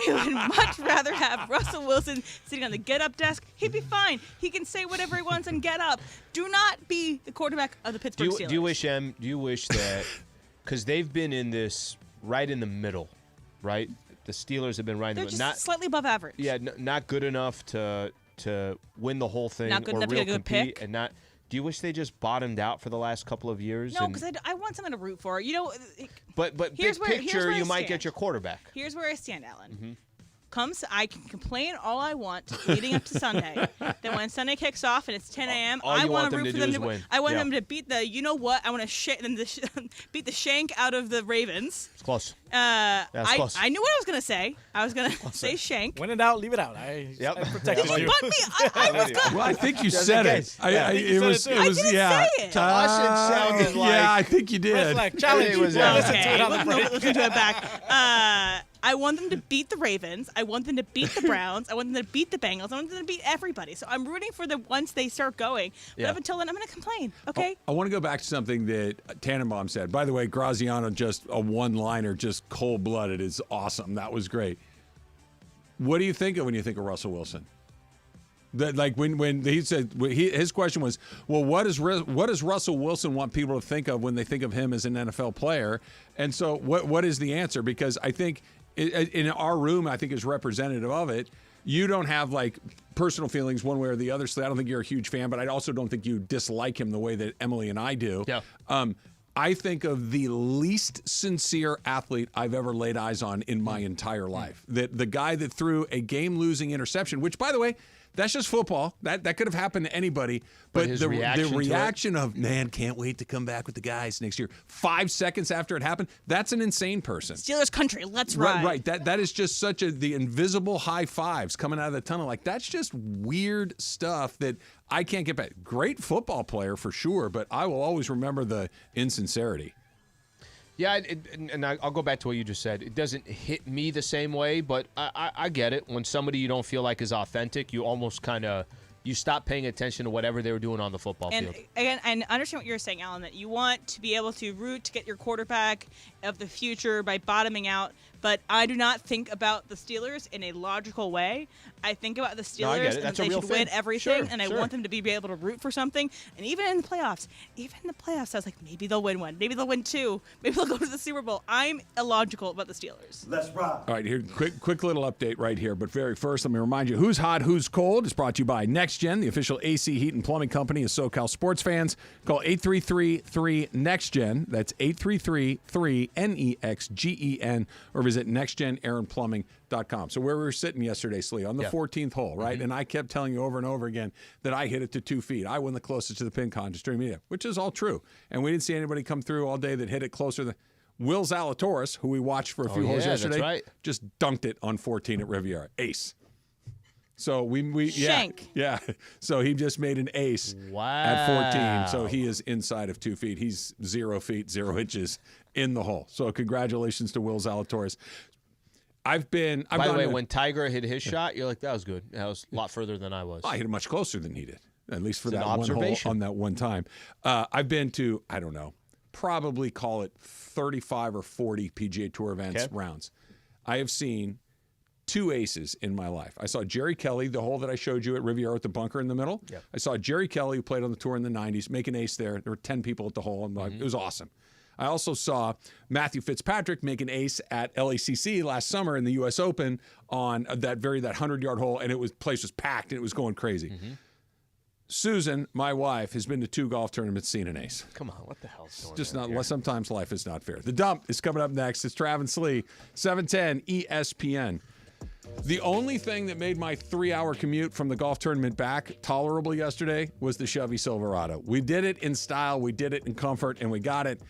would much rather have Russell Wilson sitting on the get-up desk. He'd be fine. He can say whatever he wants and get up. Do not be the quarterback of the Pittsburgh Steelers. Do you wish that, because they've been in this right in the middle, right? The Steelers have been right in the middle. They're just slightly above average. Yeah, not good enough to win the whole thing not good or enough real to get a good compete, pick. and not. Do you wish they just bottomed out for the last couple of years? No, because I want someone to root for. You know, but big picture, you might get your quarterback. Here's where I stand, Alan. Mm-hmm. I can complain all I want leading up to Sunday. Then when Sunday kicks off and it's 10 a.m., I want to root for them to win. I want them to beat the, you know what? I want to beat the shank out of the Ravens. It's close. Close. I knew what I was going to say. I was going to say shank. When in doubt, leave it out. I protected you. But me, I was good. Well, I think you said it. I didn't say it. To us, it sounded like. Yeah, I think you did. Like, challenge. Listen to it back. I want them to beat the Ravens. I want them to beat the Browns. I want them to beat the Bengals. I want them to beat everybody. So I'm rooting for them once they start going. But up until then, I'm going to complain. Okay? I want to go back to something that Tannenbaum said. By the way, Graziano, just a one-liner, just cold-blooded, is awesome. That was great. What do you think of when you think of Russell Wilson? That, like when he said his question was, well, what does Russell Wilson want people to think of when they think of him as an NFL player? And so what is the answer? Because I think in our room, I think is representative of it. You don't have like personal feelings one way or the other, so I don't think you're a huge fan, but I also don't think you dislike him the way that Emily and I do. Yeah. I think of the least sincere athlete I've ever laid eyes on in my entire life. That the guy that threw a game-losing interception, which, by the way, that's just football. That could have happened to anybody. But the reaction of, man, can't wait to come back with the guys next year. 5 seconds after it happened, that's an insane person. Steelers country, let's ride. Right. That is just such the invisible high fives coming out of the tunnel. Like, that's just weird stuff that I can't get back. Great football player for sure, but I will always remember the insincerity. Yeah, and I'll go back to what you just said. It doesn't hit me the same way, but I get it. When somebody you don't feel like is authentic, you almost kind of you stop paying attention to whatever they were doing on the football field. And I understand what you're saying, Alan, that you want to be able to root to get your quarterback of the future by bottoming out. But I do not think about the Steelers in a logical way. I think about the Steelers and they should win everything, and I want them to be able to root for something. And even in the playoffs, I was like, maybe they'll win one. Maybe they'll win two. Maybe they'll go to the Super Bowl. I'm illogical about the Steelers. Let's rock. All right, here, quick little update right here. But very first, let me remind you, Who's Hot, Who's Cold is brought to you by NextGen, the official AC heat and plumbing company of SoCal sports fans. Call 833-3-NEXTGEN. That's 833-3-NEXGEN. Or visit nextgenaaronplumbing.com. So where we were sitting yesterday, Sliwa, on the 14th hole, right? Mm-hmm. And I kept telling you over and over again that I hit it to 2 feet. I won the closest to the pin contest during media, which is all true. And we didn't see anybody come through all day that hit it closer than Will Zalatoris, who we watched for a few holes yesterday. That's right. Just dunked it on 14 at Riviera. Ace. So we Shank. Yeah. So he just made an ace at 14. So he is inside of 2 feet. He's 0 feet, 0 inches in the hole. So congratulations to Will Zalatoris. By the way, when Tiger hit his shot, you're like, that was good. That was a lot further than I was. I hit it much closer than he did. at least for It's an that one hole observation. on that one time. I've been to, I don't know, probably call it 35 or 40 PGA Tour events rounds. I have seen 2 aces in my life. I saw Jerry Kelly, the hole that I showed you at Riviera with the bunker in the middle. Yep. I saw Jerry Kelly, who played on the tour in the 90s, make an ace there. There were 10 people at the hole, and it was awesome. I also saw Matthew Fitzpatrick make an ace at LACC last summer in the U.S. Open on that 100-yard hole, and place was packed, and it was going crazy. Susan, my wife, has been to 2 golf tournaments, seen an ace. Come on, what the hell's going Just on? not. Sometimes life is not fair. The Dump is coming up next. It's Travis Slee, 710 ESPN. The only thing that made my 3-hour commute from the golf tournament back tolerable yesterday was the Chevy Silverado. We did it in style, we did it in comfort, and we got it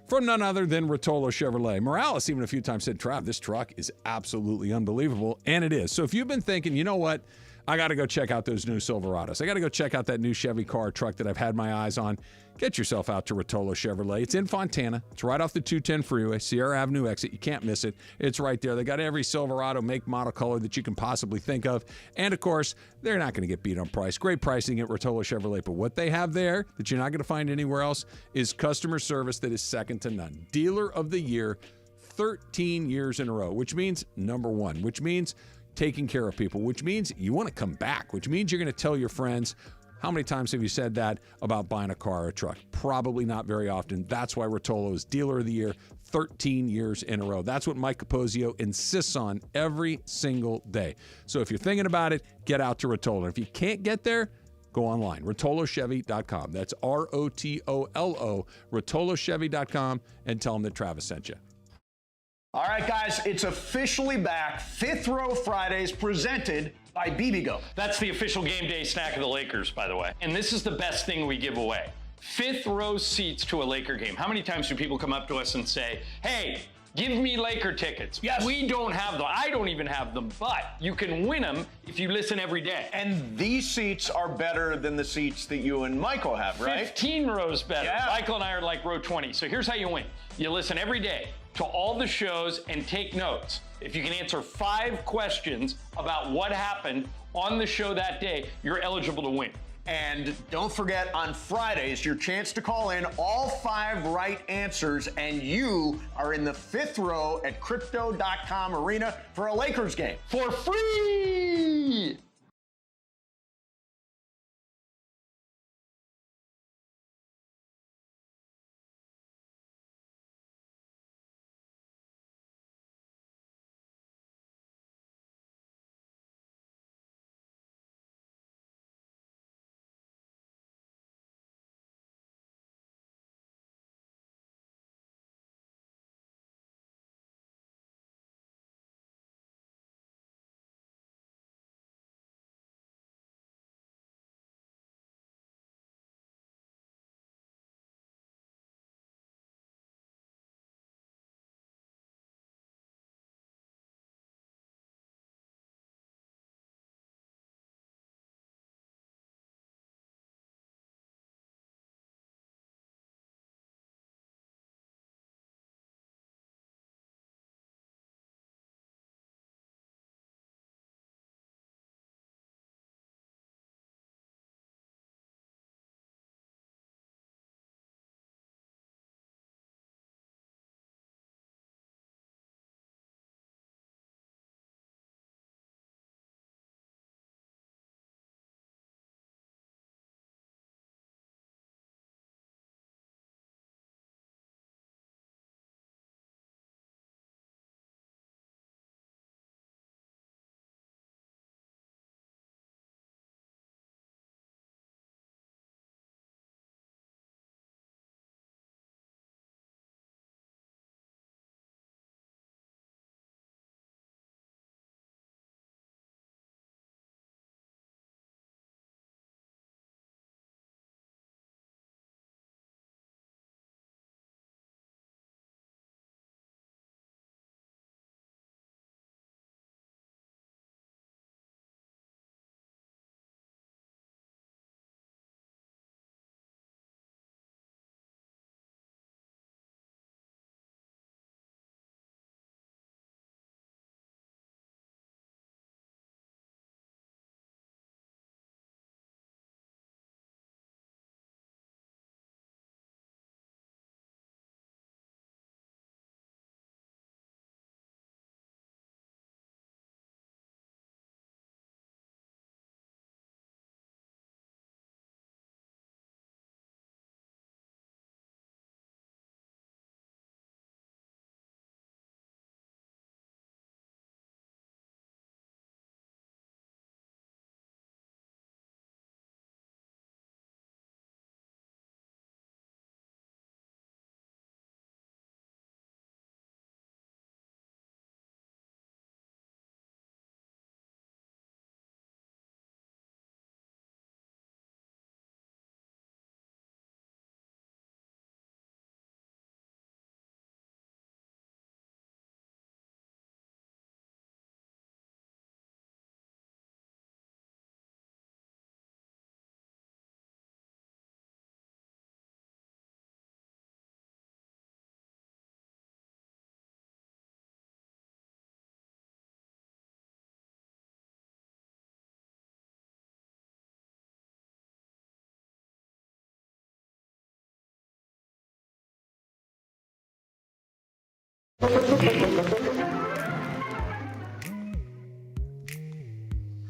from none other than Rotolo Chevrolet. Morales even a few times said, Trav, this truck is absolutely unbelievable, and it is. So if you've been thinking, you know what, I got to go check out those new Silverados. I got to go check out that new Chevy car truck that I've had my eyes on. Get yourself out to Rotolo Chevrolet. It's in Fontana. It's right off the 210 freeway, Sierra Avenue exit. You can't miss it. It's right there. They got every Silverado make, model, color that you can possibly think of. And, of course, they're not going to get beat on price. Great pricing at Rotolo Chevrolet. But what they have there that you're not going to find anywhere else is customer service that is second to none. Dealer of the Year, 13 years in a row, which means number one, which means taking care of people, which means you want to come back, which means you're going to tell your friends. How many times have you said that about buying a car or a truck? Probably not very often. That's why Rotolo is Dealer of the Year 13 years in a row. That's what Mike Capozio insists on every single day. So if you're thinking about it, get out to Rotolo. If you can't get there, go online, rotolochevy.com. That's ROTOLO, rotolochevy.com, and tell them that Travis sent you. All right, guys, it's officially back. Fifth Row Fridays presented by BBGO. That's the official game day snack of the Lakers, by the way. And this is the best thing we give away. Fifth row seats to a Laker game. How many times do people come up to us and say, hey, give me Laker tickets? Yes. We don't have them. I don't even have them, but you can win them if you listen every day. And these seats are better than the seats that you and Michael have, right? 15 rows better. Yeah. Michael and I are like row 20. So here's how you win. You listen every day to all the shows and take notes. If you can answer 5 questions about what happened on the show that day, you're eligible to win. And don't forget, on Fridays, your chance to call in all 5 right answers, and you are in the 5th row at Crypto.com Arena for a Lakers game. For free!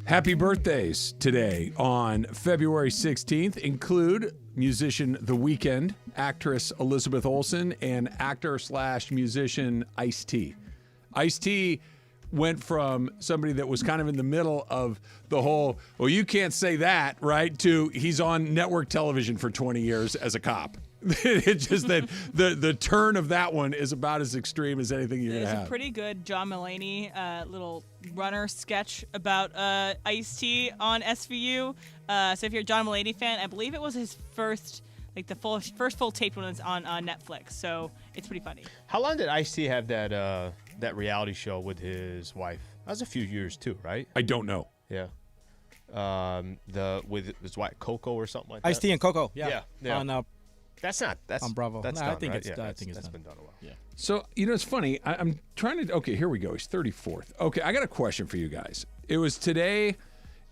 Happy birthdays today on February 16th include musician The Weeknd, actress Elizabeth Olsen, and actor/musician Ice-T. Ice-T went from somebody that was kind of in the middle of the whole, well, you can't say that, right, to he's on network television for 20 years as a cop. It's just that the turn of that one is about as extreme as anything you're going to have. There's a pretty good John Mulaney little runner sketch about Ice-T on SVU. So if you're a John Mulaney fan, I believe it was his first full taped one that's on Netflix. So it's pretty funny. How long did Ice-T have that reality show with his wife? That was a few years too, right? I don't know. Yeah. With his wife Coco or something like that. Ice-T and Coco. Yeah. On that's on Bravo. That's no, done, I think right? it's been done a while. Yeah. So, it's funny. I'm trying to, okay, here we go. He's 34th. Okay, I got a question for you guys. It was today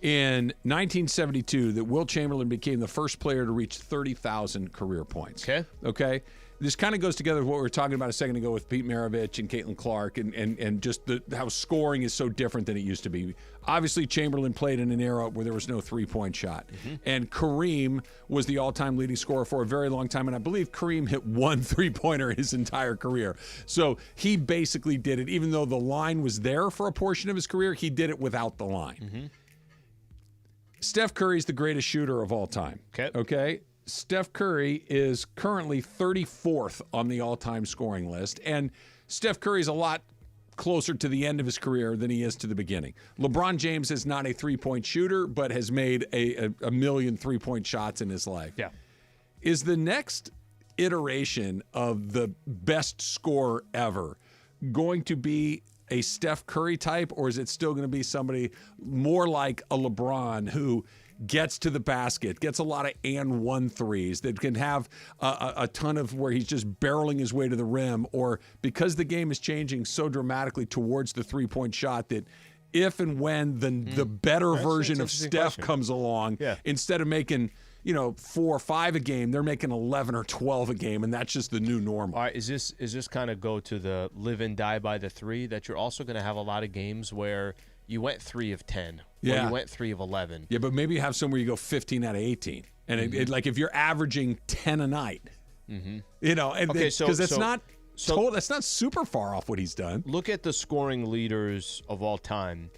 in 1972 that Wilt Chamberlain became the first player to reach 30,000 career points. Okay? This kind of goes together with what we were talking about a second ago with Pete Maravich and Caitlin Clark and just how scoring is so different than it used to be. Obviously, Chamberlain played in an era where there was no three-point shot. And Kareem was the all-time leading scorer for a very long time, and I believe Kareem hit one three-pointer his entire career. So he basically did it. Even though the line was there for a portion of his career, he did it without the line. Steph Curry's the greatest shooter of all time. Okay? Steph Curry is currently 34th on the all-time scoring list, and Steph Curry's a lot closer to the end of his career than he is to the beginning. LeBron James is not a three-point shooter, but has made a million three-point shots in his life. Yeah. Is the next iteration of the best scorer ever going to be a Steph Curry type, or is it still going to be somebody more like a LeBron who gets to the basket, gets a lot of and one threes, that can have a ton of where he's just barreling his way to the rim, or because the game is changing so dramatically towards the three-point shot that if and when the better version of Steph comes along, instead of making 4 or 5 a game, they're making 11 or 12 a game, and that's just the new normal. All right, is this kind of go to the live and die by the three, that you're also going to have a lot of games where you went 3 of 10. Yeah. Or you went 3 of 11. Yeah, but maybe you have somewhere you go 15 out of 18. And it, like if you're averaging 10 a night, because that's not super far off what he's done. Look at the scoring leaders of all time.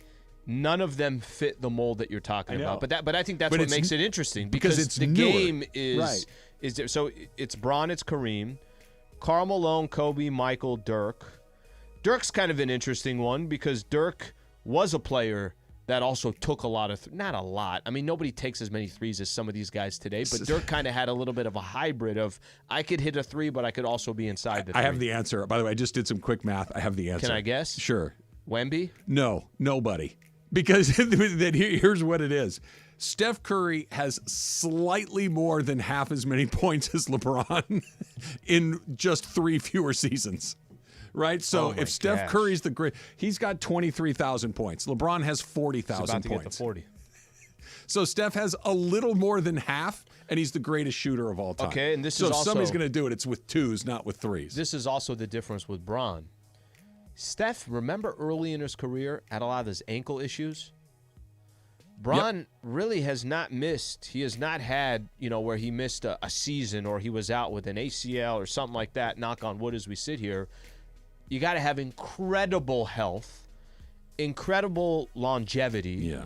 None of them fit the mold that you're talking about. But I think that's what makes it interesting, because it's the newer. game is there. So it's Bron, it's Kareem, Karl Malone, Kobe, Michael, Dirk. Dirk's kind of an interesting one because Dirk was a player that also took a lot of not a lot. I mean, nobody takes as many threes as some of these guys today, but Dirk kind of had a little bit of a hybrid of I could hit a three, but I could also be inside the three. I have the answer. By the way, I just did some quick math. I have the answer. Can I guess? Sure. Wemby? No, nobody. Because here's what it is. Steph Curry has slightly more than half as many points as LeBron in just 3 fewer seasons. Right? So if Steph Curry's the great, he's got 23,000 points. LeBron has 40,000 points. Get to 40. So Steph has a little more than half, and he's the greatest shooter of all time. Okay, and this is also, if somebody's going to do it, it's with twos, not with threes. This is also the difference with Bron. Steph, remember early in his career, had a lot of his ankle issues? Bron really has not missed. He has not had, where he missed a season or he was out with an ACL or something like that, knock on wood as we sit here. You got to have incredible health, incredible longevity.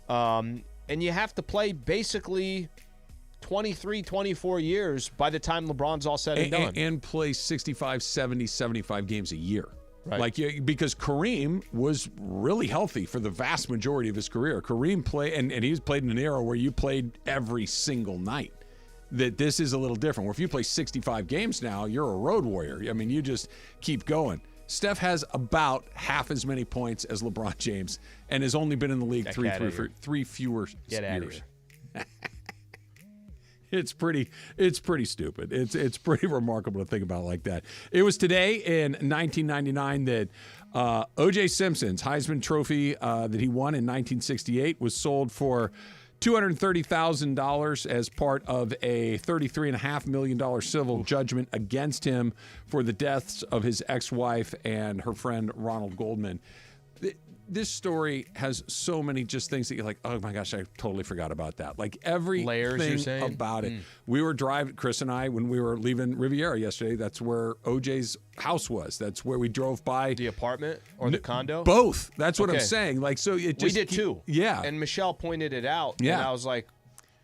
And you have to play basically 23, 24 years by the time LeBron's all said and done. And play 65, 70, 75 games a year. Right. Because Kareem was really healthy for the vast majority of his career. Kareem played, and he's played in an era where you played every single night. That this is a little different. Where if you play 65 games now, you're a road warrior. I mean, you just keep going. Steph has about half as many points as LeBron James and has only been in the league three fewer years. It's pretty stupid. It's pretty remarkable to think about like that. It was today in 1999 that O.J. Simpson's Heisman Trophy that he won in 1968 was sold for $230,000 as part of a $33.5 million civil judgment against him for the deaths of his ex-wife and her friend Ronald Goldman. This story has so many just things that you're like, oh my gosh, I totally forgot about that. Like everything about it. We were driving, Chris and I, when we were leaving Riviera yesterday, that's where OJ's house was. That's where we drove by. The apartment or the condo? Both. That's what I'm saying. Like, so it just. We did too. Yeah. And Michelle pointed it out. Yeah. And I was like,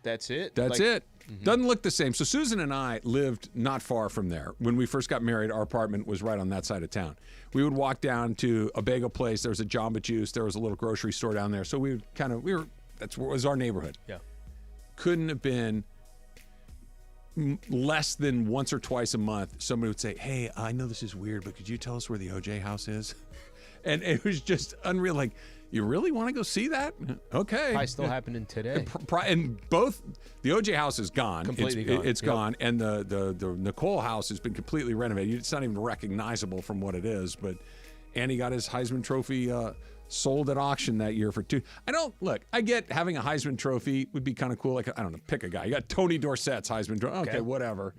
that's it? That's it. Doesn't look the same. So Susan and I lived not far from there. When we first got married, our apartment was right on that side of town. We would walk down to a bagel place. There was a Jamba Juice. There was a little grocery store down there. So that's what was our neighborhood. Yeah. Couldn't have been less than once or twice a month. Somebody would say, hey, I know this is weird, but could you tell us where the OJ house is? And it was just unreal. Like, you really want to go see that? Okay. Probably still happening today. And both, the OJ house is gone. Completely gone. It's gone. And the Nicole house has been completely renovated. It's not even recognizable from what it is. But Andy got his Heisman Trophy sold at auction that year for I get having a Heisman Trophy would be kind of cool. Like, I don't know, pick a guy. You got Tony Dorsett's Heisman Trophy. Okay, whatever.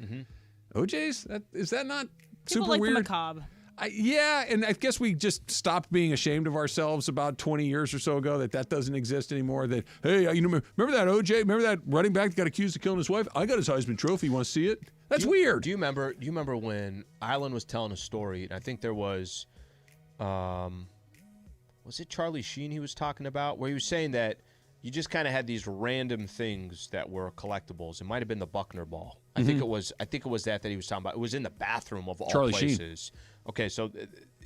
OJ's? Is that not People super like weird? the macabre. Yeah, and I guess we just stopped being ashamed of ourselves about 20 years or so ago that doesn't exist anymore. That, hey, remember that OJ? Remember that running back that got accused of killing his wife? I got his Heisman Trophy. You want to see it? That's weird. Do you remember when Island was telling a story, and I think there was it Charlie Sheen he was talking about, where he was saying that you just kind of had these random things that were collectibles. It might have been the Buckner ball. I think it was that he was talking about. It was in the bathroom of all Charlie places. Sheen. Okay, so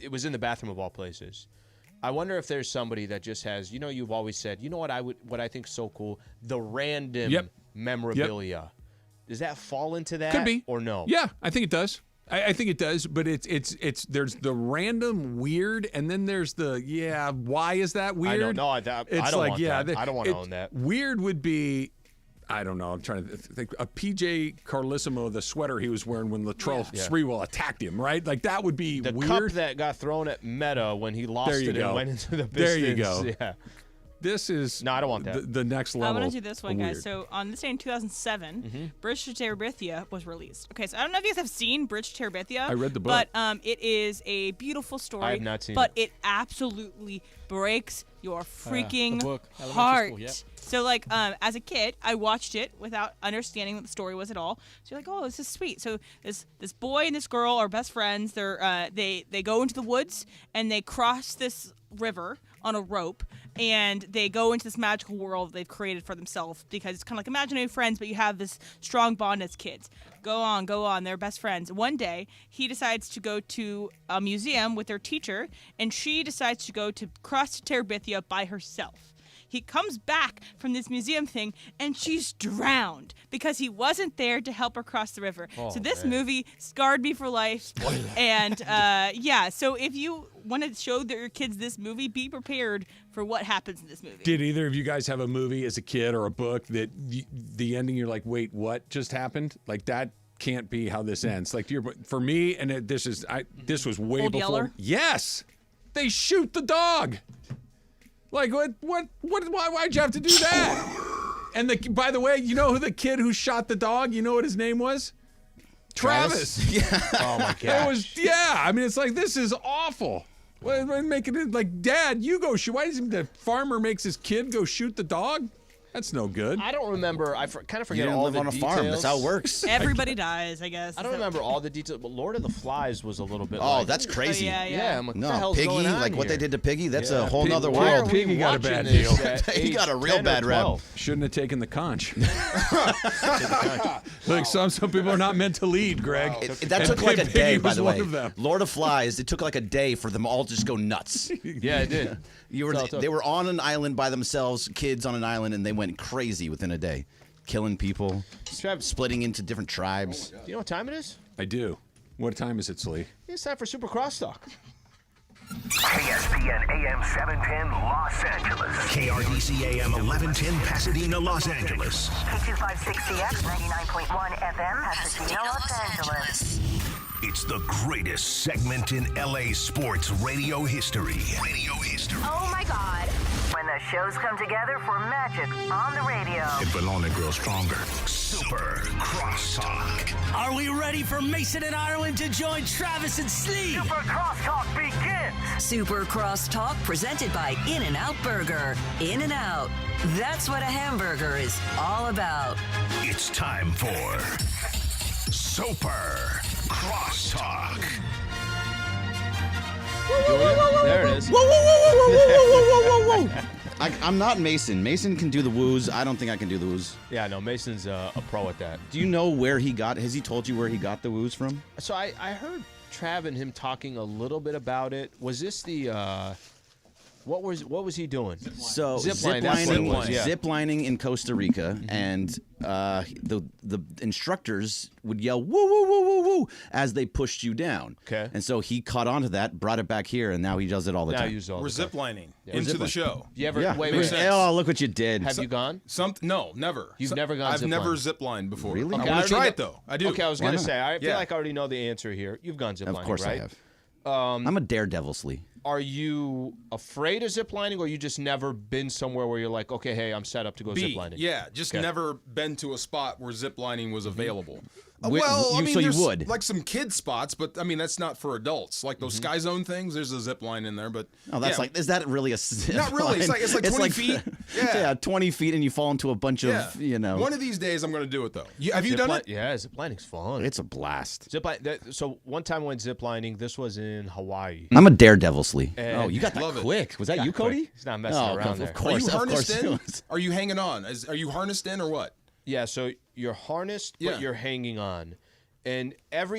it was in the bathroom of all places. I wonder if there's somebody that just has, you've always said, what I think is so cool, the random memorabilia. Does that fall into that? Could be. Or no? Yeah, I think it does. I think it does, but it's there's the random weird, and then there's the why is that weird? I don't know. I don't want that. I don't want to own that. Weird would be, I don't know. I'm trying to think. A PJ Carlissimo, the sweater he was wearing when Latrell Sprewell attacked him, right? Like that would be the weird. cup that got thrown at Meta when he lost it and went into the Pistons. There you go. Yeah. This is no, I don't want that. The next level. I'm going to do this one, guys. So on this day in 2007, Bridge to Terabithia was released. Okay, so I don't know if you guys have seen Bridge to Terabithia. I read the book. But it is a beautiful story. I have not seen but it absolutely breaks your freaking heart. School, yeah. So, like, as a kid, I watched it without understanding what the story was at all. So you're like, oh, this is sweet. So this boy and this girl are best friends. They go into the woods and they cross this river on a rope, and they go into this magical world they've created for themselves because it's kind of like imaginary friends, but you have this strong bond as kids. Go on, they're best friends. One day, he decides to go to a museum with their teacher, and she decides to go to cross to Terabithia by herself. He comes back from this museum thing, and she's drowned because he wasn't there to help her cross the river. So this movie scarred me for life. And so if you want to show your kids this movie, be prepared for what happens in this movie. Did either of you guys have a movie as a kid or a book that the ending you're like, wait, what just happened? Like that can't be how this ends. Like for me, and this was way Old before. Yeller? Yes, they shoot the dog. Like what? Why'd you have to do that? And by the way, you know who the kid who shot the dog? You know what his name was? Travis. Yeah. Oh my god. It was I mean, it's like this is awful. We're making it like, Dad, you go shoot. Why does the farmer makes his kid go shoot the dog? That's no good. I don't remember. I kind of forget You all live the on a details. farm. That's how it works. Everybody dies, I guess. I don't remember all the details, but Lord of the Flies was a little bit. Oh, like, that's crazy. Yeah, I'm like, what the No, hell's Piggy, going on like what here? they did to Piggy, that's a whole Pig- nother Why are world. Piggy got a watching bad this deal. at He age got a real 10 or bad rap. 12? Shouldn't have taken the conch. Look, some people are not meant to lead, Greg. That took like a Piggy day, by was the one way. of them. Lord of Flies, it took like a day for them all to just go nuts. Yeah, it did. They were on an island by themselves, kids on an island, and they went crazy within a day. Killing people, splitting into different tribes. Do you know what time it is? I do. What time is it, Slee? It's time for Super Crosstalk. ESPN AM 710 Los Angeles. KRDC AM 1110 Pasadena, Los Angeles. K256CX 99.1 FM Pasadena, Los Angeles. It's the greatest segment in LA sports radio history. Oh my God. When the as shows come together for magic on the radio. It will only grow stronger. Super Crosstalk. Are we ready for Mason and Ireland to join Travis and Slee? Super Crosstalk begins. Super Crosstalk presented by In-N-Out Burger. In-N-Out. That's what a hamburger is all about. It's time for Super Crosstalk. There it is. Whoa, whoa, whoa, whoa, whoa, whoa, whoa, whoa, whoa. I'm not Mason. Mason can do the woos. I don't think I can do the woos. Yeah, no, Mason's a pro at that. Do you know where he got? Has he told you where he got the woos from? So I heard Trav and him talking a little bit about it. Was this the what was he doing? So zip lining in Costa Rica, and the instructors would yell "woo woo woo woo woo" as they pushed you down. Okay. And so he caught on to that, brought it back here, and now he does it all the time. We're ziplining into the show. You ever? Yeah. Wait. Oh, look what you did. Have you gone? No, never. You've never gone I've zipline? never ziplined before. Really? I Okay, want to try it, though. I do. Okay, I was going to say, I feel Yeah. like I already know the answer here. You've gone ziplining, Of course right? I have. I'm a daredevil, Slee. Are you afraid of ziplining, or you just never been somewhere where you're like, okay, hey, I'm set up to go ziplining? Yeah, just Okay. never been to a spot where ziplining was available. Well, I mean, so you there's would. like some kid spots, but I mean that's not for adults. Like those Sky Zone things, there's a zip line in there, but Oh, that's yeah. is that really a zip Not really. line? It's like 20 feet. Yeah. 20 feet, and you fall into a bunch of, One of these days, I'm going to do it though. Have you done it? Yeah, ziplining's fun. It's a blast. So one time I went ziplining. This was in Hawaii. I'm a daredevil, Slee. And- Oh, you got that Love it. quick. Was that you, Cody? He's not messing Oh, around there. Of course, Are you harnessed of in? course it was. Are you hanging on? Are you harnessed in or what? Yeah, so you're harnessed, Yeah. but you're hanging on. And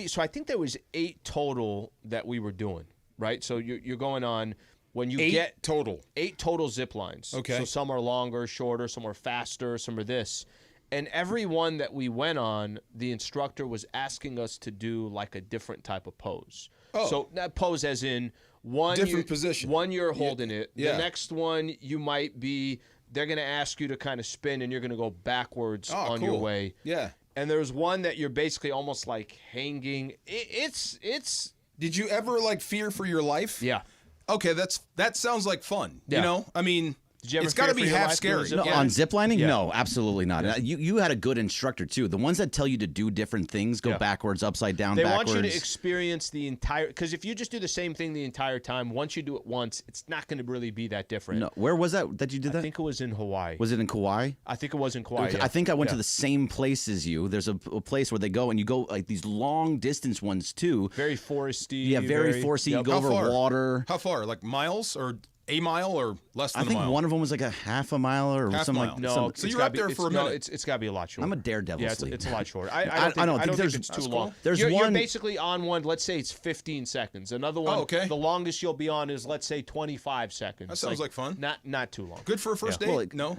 so I think there was 8 total that we were doing, right? So you're going on when you get total. 8 total zip lines. Okay. So some are longer, shorter, some are faster, some are this. And every one that we went on, the instructor was asking us to do like a different type of pose. Oh. So that pose as in one Different position. One you're holding it. Yeah. The next one you might be they're going to ask you to kind of spin and you're going to go backwards on your way. Yeah. And there's one that you're basically almost like hanging. It's. Did you ever like fear for your life? Yeah. Okay, that sounds like fun. Yeah. You know, I mean, Did you ever it's got to fear be for your half life scary. doing No, Yeah. on ziplining? Yeah. No, absolutely not. You had a good instructor, too. The ones that tell you to do different things, go Yeah. backwards, upside down, They backwards. want you to experience the entire. Because if you just do the same thing the entire time, once you do it once, it's not going to really be that different. No, where was that you did that? I think it was in Hawaii. Was it in Kauai? I think it was in Kauai. Okay, Yeah. I think I went Yeah. to the same place as you. There's a place where they go, and you go like these long distance ones, too. Very foresty. Yeah, very foresty. You go How over far? water. How far? Like miles or a mile or less than I a think mile? one of them was like a half a mile or Half something mile. like No, some- So it's you're gotta up there be- for a no, minute. it's got to be a lot shorter. I'm a daredevil. Yeah, Sleep. it's a lot shorter. I I don't think think there's- it's too That's long. cool. There's you're one- basically on one. Let's say it's 15 seconds. Another one. Oh, okay. The longest you'll be on is let's say 25 seconds. That sounds like fun. Not too long. Good for a first Yeah. date? Well, like- No.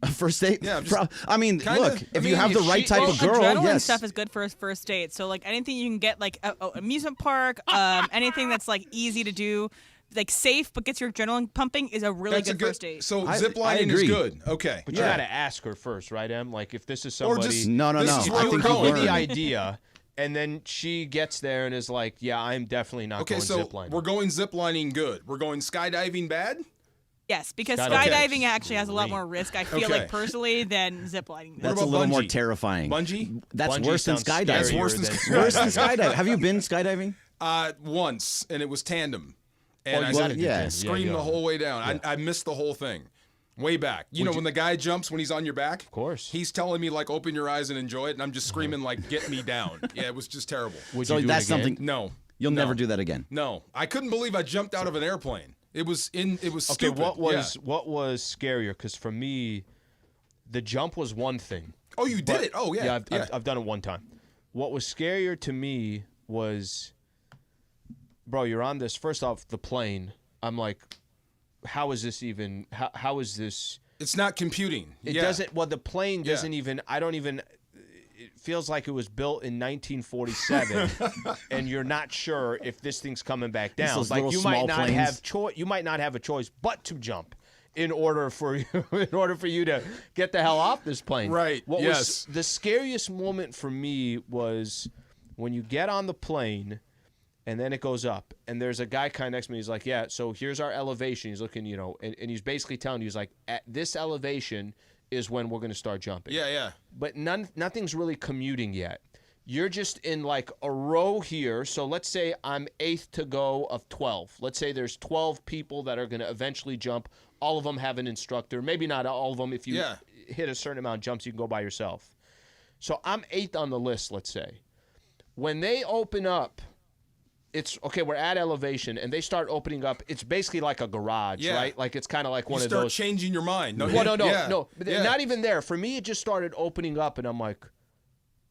A first date? Yeah, just I mean, kinda- look, I if mean, you have the if right she- type well, of girl, adrenaline yes. stuff is good for a first date. So like anything you can get like a amusement park, anything that's like easy to do, like safe but gets your adrenaline pumping is a really That's good a good first date. So I ziplining is agree. good. Okay. But you got to ask her first, right, Em? Like if this is somebody. Or just No. This is where I we're think you you give me going. the learn. idea, and then she gets there and is like, "Yeah, I'm definitely not Okay, going so ziplining." we're going ziplining good. We're going skydiving bad? Yes, because Skydiving. skydiving actually has a lot more risk, I feel Okay. like personally, than ziplining. That's a about little more bungee? terrifying. Bungee? That's Bungee worse than sounds skydiving. That's scarier worse than than Worse than skydiving. Have you been skydiving? Once, and it was tandem. And you I wanted said, to yeah. do screamed yeah. the whole way down. I missed the whole thing. Way back. You know, when the guy jumps when he's on your back? Of course. He's telling me, like, open your eyes and enjoy it, and I'm just screaming, like, get me down. Yeah, it was just terrible. Would So you do that's it again? something. No. You'll No. never do that again. No. I couldn't believe I jumped out of an airplane. It was Okay, stupid. what was Yeah. what was scarier? Because for me, the jump was one thing. Oh, you did it? Oh, yeah. Yeah, I've done it one time. What was scarier to me was, bro, you're on this. First off, the plane. I'm like, how is this even? How is this? It's not computing. It Yeah. doesn't. Well, the plane doesn't even. I don't even. It feels like it was built in 1947, and you're not sure if this thing's coming back It's down. those Like little you might small not planes. have choice. You might not have a choice but to jump in order for you to get the hell off this plane. Right, What yes. was the scariest moment for me was when you get on the plane, and then it goes up. And there's a guy kind of next to me. He's like, yeah, so here's our elevation. He's looking, and he's basically telling you, he's like, at this elevation is when we're going to start jumping. Yeah. But nothing's really commuting yet. You're just in like a row here. So let's say I'm 8th to go of 12. Let's say there's 12 people that are going to eventually jump. All of them have an instructor. Maybe not all of them. If you hit a certain amount of jumps, you can go by yourself. So I'm 8th on the list, let's say. When they open up, it's okay, we're at elevation, and they start opening up. It's basically like a garage, right? Like it's kind of like one of those. You start changing your mind. No, not even there. For me, it just started opening up, and I'm like,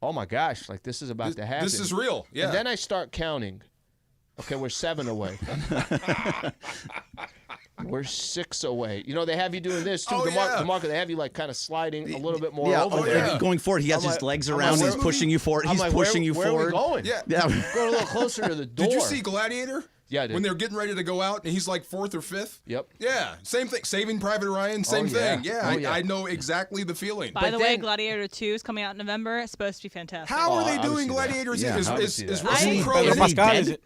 oh my gosh, like this is about to happen. This is real. Yeah. And then I start counting. Okay, we're 7 away. We're 6 away. They have you doing this too. The marker, they have you like kind of sliding a little bit more over there. Going forward, he has his legs around. He's pushing you forward. He's pushing you forward. Where are we going? Yeah. Going a little closer to the door. Did you see Gladiator? Yeah, I did. When they're getting ready to go out, and he's like 4th or 5th. Yep. Yeah, same thing. Saving Private Ryan, same thing. Yeah, I know exactly the feeling. By the way, Gladiator 2 is coming out in November. It's supposed to be fantastic. How are they doing Gladiator? Is Russell Crowe?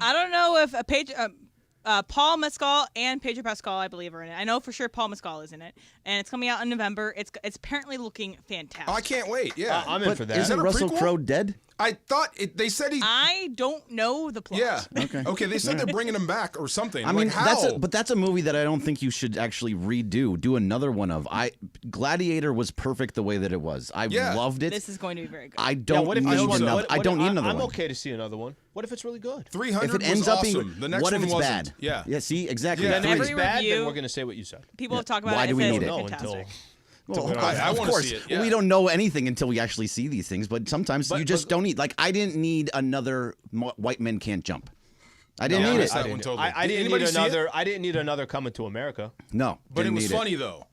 I don't know if Paul Mescal and Pedro Pascal, I believe, are in it. I know for sure Paul Mescal is in it, and it's coming out in November. It's apparently looking fantastic. I can't wait. Yeah, I'm in for that. Isn't Russell Crowe dead? I thought they said he. I don't know the plot. Yeah. Okay. They said they're bringing him back or something. I mean, how? that's a movie that I don't think you should actually redo. Do another one of. Gladiator was perfect the way that it was. I loved it. This is going to be very good. I don't need another. I don't need another one. I'm okay to see another one. What if it's really good? 300 if it ends up awesome. being, The next what if one it's wasn't. bad? Yeah. Yeah. See, exactly. Yeah, if every it's bad, review, then we're going to say what you said. People have talked about Why it. do we need it's it? fantastic. Well, I of want to course, see it. Yeah. we don't know anything until we actually see these things. But sometimes you just don't need. Like, I didn't need another White Men Can't Jump. I didn't need it. I didn't need another Coming to America. No, but it was funny though.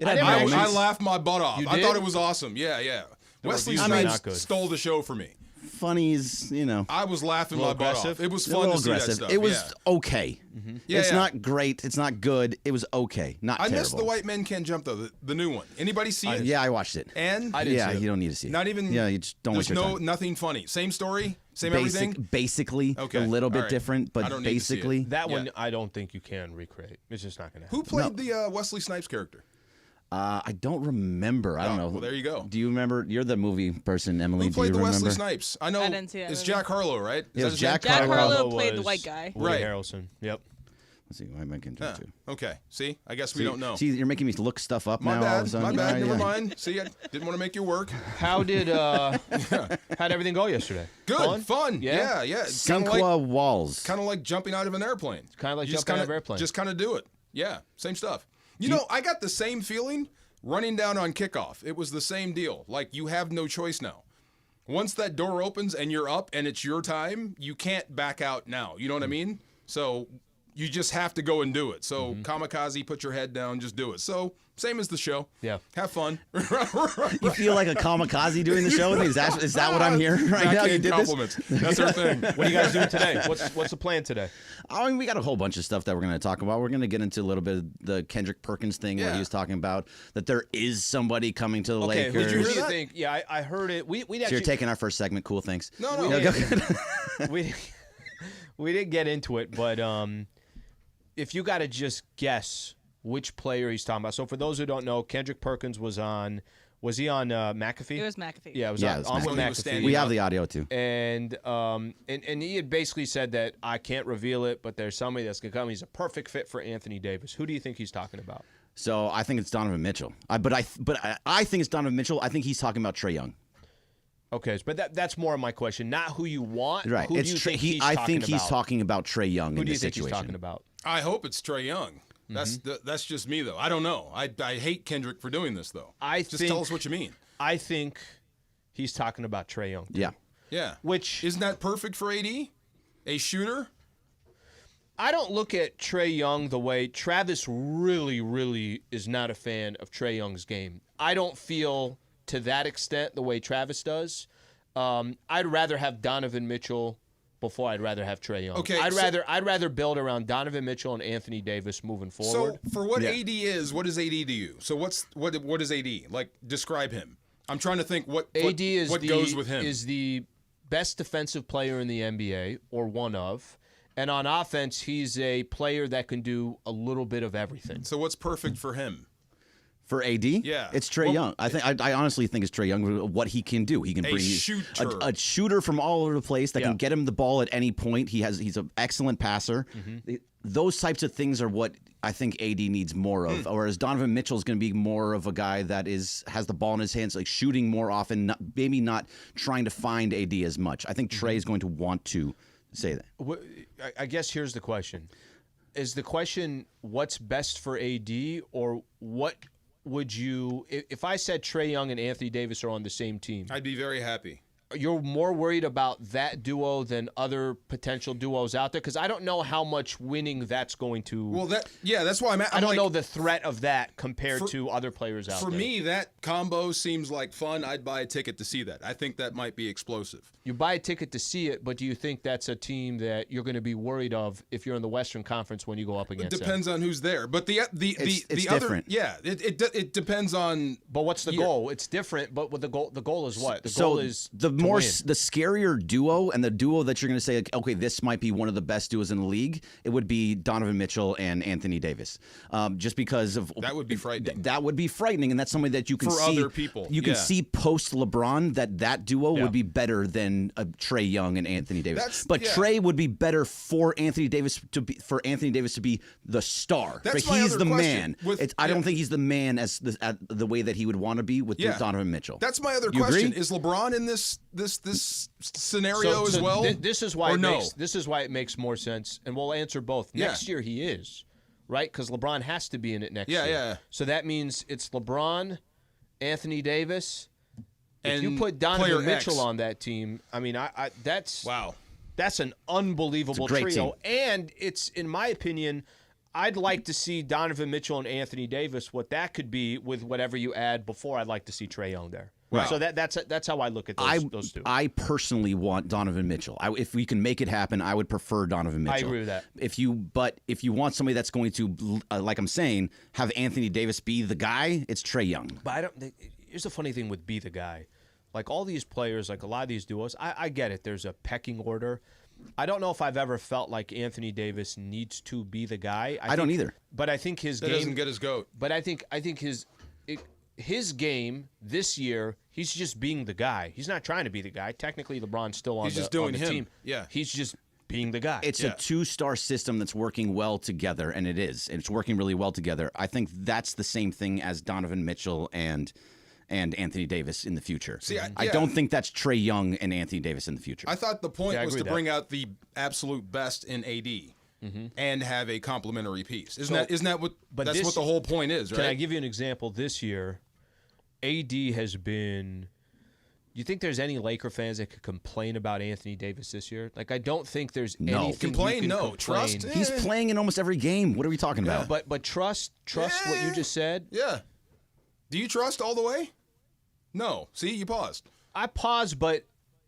I laughed my butt off. I thought it was awesome. Yeah. Wesley Snipes stole the show for me. Funny is, I was laughing my butt off. It was a fun little to see that aggressive. stuff. It was okay. Yeah, it's not great. It's not good. It was okay. Not terrible. I missed The White Men Can't Jump though. The new one. Anybody see it? Yeah, I watched it. And I didn't see it. You don't need to see it. Not even. Yeah, you just don't waste your time. Nothing funny. Same story. Same everything. Basically, okay. A little bit right. different, but basically that one I don't think you can recreate. It's just not going to happen. Who played the Wesley Snipes character? I don't remember. I don't know. Well, there you go. Do you remember? You're the movie person, Emily. Who played do you the remember? Wesley Snipes? I know. I didn't see that it's movie. Jack Harlow, right? It was Jack Harlow played the white guy. Woody Harrelson. Yep. Let's see. Why am I getting to too? Okay. See, I guess we don't know. See, you're making me look stuff up now. My bad. Never mind. See, I didn't want to make you work. How did how'd everything go yesterday? Good, fun. Yeah. Cinqua walls. Kind of like jumping out of an airplane. Kind of like jumping out of an airplane. Just kind of do it. Yeah, same stuff. I got the same feeling running down on kickoff. It was the same deal. Like, you have no choice now. Once that door opens and you're up and it's your time, you can't back out now. You know what I mean? So you just have to go and do it. So kamikaze, put your head down, just do it. So same as the show. Yeah. Have fun. You feel like a kamikaze doing the show with me? Is that what I'm hearing right now? You did compliments. That's our thing. What are you guys doing today? What's the plan today? I mean, we got a whole bunch of stuff that we're going to talk about. We're going to get into a little bit of the Kendrick Perkins thing where he was talking about that there is somebdy coming to the Lakers. Did you hear that? Think? Yeah, I heard it. We actually, so you're taking our first segment. Cool, thanks. No. We didn't get into it, but if you got to just guess which player he's talking about. So for those who don't know, Kendrick Perkins was he on McAfee? It was McAfee. Yeah, it was on McAfee. We have the audio too. And he had basically said that I can't reveal it, but there's somebody that's going to come. He's a perfect fit for Anthony Davis. Who do you think he's talking about? So I think it's Donovan Mitchell. But I think it's Donovan Mitchell. I think he's talking about Trae Young. Okay, but that's more of my question. Not who you want. Right. Who do you think he's I talking think he's about? talking about Trae Young Who in do you this think situation. he's talking about? I hope it's Trae Young. That's just me, though. I don't know. I hate Kendrick for doing this, though. Just tell us what you mean. I think he's talking about Trae Young. Yeah. Yeah. Which isn't that perfect for AD? A shooter? I don't look at Trae Young the way Travis really, really is not a fan of Trae Young's game. I don't feel to that extent the way Travis does. I'd rather have Donovan Mitchell before I'd rather have Trae Young. Okay, I'd rather build around Donovan Mitchell and Anthony Davis moving forward. So for what AD is, what is AD to you? So what is AD? Like, describe him. I'm trying to think what goes with him. Is the best defensive player in the NBA, or one of, And on offense, he's a player that can do a little bit of everything. So what's perfect for him? For AD? Yeah. It's Trae Young. I honestly think it's Trae Young, what he can do. He can bring a shooter from all over the place that can get him the ball at any point. He's an excellent passer. Those types of things are what I think AD needs more of. Whereas Donovan Mitchell is going to be more of a guy that has the ball in his hands, like shooting more often, maybe not trying to find AD as much. I think Trae is going to want to say that. I guess here's the question. Is the question what's best for AD, or what would you, if I said Trae Young and Anthony Davis are on the same team? I'd be very happy. You're more worried about that duo than other potential duos out there? Because I don't know how much winning that's going to. Well, that's why I don't know the threat of that compared to other players out there. For me, that combo seems like fun. I'd buy a ticket to see that. I think that might be explosive. You buy a ticket to see it, but do you think that's a team that you're going to be worried of if you're in the Western Conference when you go up against them? It depends on who's there. But the it's other different. Yeah, it depends on. But what's the goal? It's different. But with the goal is what? The goal is the scarier duo, and the duo that you're going to say, like, okay, this might be one of the best duos in the league. It would be Donovan Mitchell and Anthony Davis, just because of that would be frightening. That would be frightening, and that's something that you can for see. Other people. You can see post LeBron that duo would be better than Trae Young and Anthony Davis. Trae would be better for Anthony Davis to be the star. That's he's the question. man. I don't think he's the man as the way that he would want to be with Donovan Mitchell. That's my other You question. agree? Is LeBron in this scenario as well? This is why it makes more sense, and we'll answer both. Next year he is, right? Because LeBron has to be in it next year. Yeah. So that means it's LeBron, Anthony Davis, and if you put player Donovan X. Mitchell on that team, I mean, that's wow. That's an unbelievable It's a great trio, team. and it's, in my opinion, I'd like to see Donovan Mitchell and Anthony Davis. What that could be with whatever you add before, I'd like to see Trae Young there. Right. So that's how I look at those two. I personally want Donovan Mitchell. If we can make it happen, I would prefer Donovan Mitchell. I agree with that. If you want somebody that's going to, like I'm saying, have Anthony Davis be the guy, it's Trae Young. But here's the funny thing with be the guy. Like all these players, like a lot of these duos, I get it. There's a pecking order. I don't know if I've ever felt like Anthony Davis needs to be the guy. I don't either. But I think his that game doesn't get his goat. But I think his game this year, he's just being the guy. He's not trying to be the guy. Technically, LeBron's still on the team. Yeah. He's just being the guy. It's a two-star system that's working well together, and it is. And it's working really well together. I think that's the same thing as Donovan Mitchell and Anthony Davis in the future. See, I don't think that's Trae Young and Anthony Davis in the future. I thought the point was to bring out the absolute best in AD. And have a complementary piece. Isn't that what? That's what the whole point is, right? Can I give you an example? This year, AD has been. You think there's any Laker fans that could complain about Anthony Davis this year? Like, I don't think there's anything. Complain? No. Trust? He's playing in almost every game. What are we talking about? But trust what you just said. Yeah. Do you trust all the way? No. See, you paused. I paused, but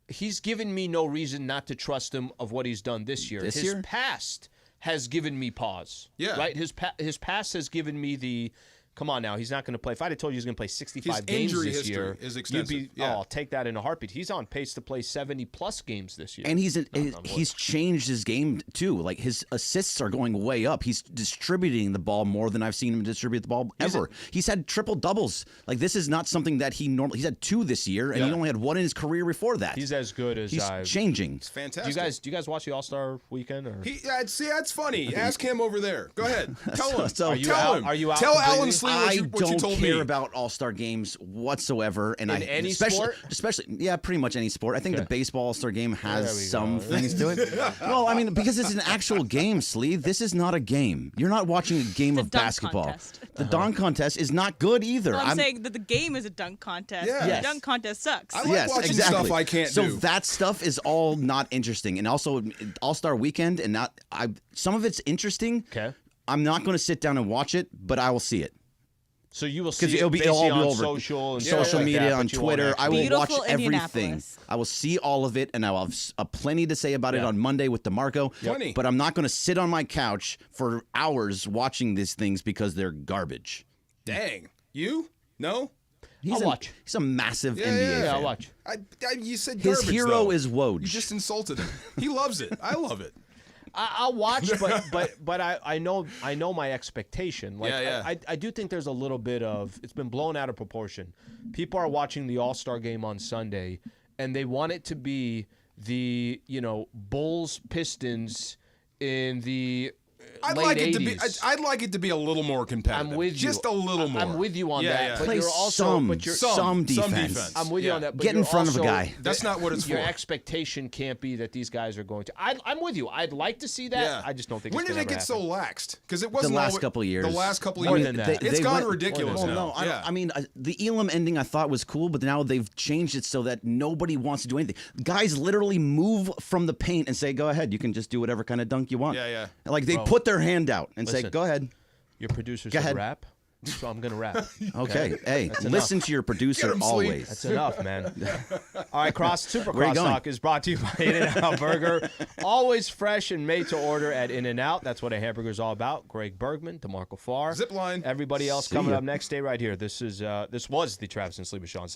he's given me no reason not to trust him of what he's done this year. His past has given me pause. Yeah. Right? His past has given me the, come on now, he's not going to play. If I'd have told you he's going to play 65 games this year, is extensive. I'll take that in a heartbeat. He's on pace to play 70-plus games this year. And he's changed his game, too. Like, his assists are going way up. He's distributing the ball more than I've seen him distribute the ball ever. He's had triple-doubles. Like, this is not something that he's had 2 this year, and he only had 1 in his career before that. He's as good as he's changing. It's fantastic. Do you guys watch the All-Star Weekend? Or? See, that's funny. Ask him over there. Go ahead. Tell him. Are you out Tell completely? Alan Sliwa what you told me. I don't care about All-Star games whatsoever, and any sport, especially pretty much any sport. I think the baseball All-Star game has some things to it. Well, I mean, because it's an actual game, Slee. This is not a game. You're not watching a game of basketball. Contest. The dunk contest is not good either. No, I'm saying that the game is a dunk contest. Yeah. The dunk contest sucks. I like watching stuff I can't do. So that stuff is all not interesting, and also All-Star Weekend, and some of it's interesting. Okay. I'm not going to sit down and watch it, but I will see it. So you will see it'll all be on over social and social media, on Twitter. I will watch everything. Indianapolis. I will see all of it, and I will have plenty to say about it on Monday with DeMarco. Plenty. But I'm not going to sit on my couch for hours watching these things because they're garbage. Dang. You? No? I'll watch. He's a massive NBA Yeah, fan. I'll watch. You said His garbage, hero though. is Woj. You just insulted him. He loves it. I love it. I'll watch, but I know my expectation. Like, I do think there's a little bit of it's been blown out of proportion. People are watching the All-Star game on Sunday, and they want it to be the Bulls Pistons in the I'd late like 80s. it to be. I'd like it to be a little more competitive. I'm with you. Just a little more. I'm with you on that. But Play you're also some defense. I'm with you on that. But Get in you're front of a also- guy. That's not what it's Your for. expectation can't be that these guys are going to. I'm with you. I'd like to see that. Yeah. I just don't think. When it's did gonna it get ever so happen. laxed? Because it wasn't the last always- couple of years. The last couple of More years. than that. It's They gone went- ridiculous now. No, Yeah. I mean, the Elam ending I thought was cool, but now they've changed it so that nobody wants to do anything. Guys literally move from the paint and say, "Go ahead, you can just do whatever kind of dunk you want." Yeah. Like they Bro, put their hand out and say, listen. "Go ahead." Your producer Go said ahead. rap, so I'm gonna rap. Okay, hey, That's listen enough. to your producer Get 'em, Sleep. always. That's enough, man. All right, Super Where you Cross going? Talk is brought to you by In-N-Out Burger. Always fresh and made to order at In-N-Out. That's what a hamburger is all about. Greg Bergman, DeMarco Farr. Zipline. Everybody else See coming ya. up next. Stay right here. This was the Travis and Sliwa Show on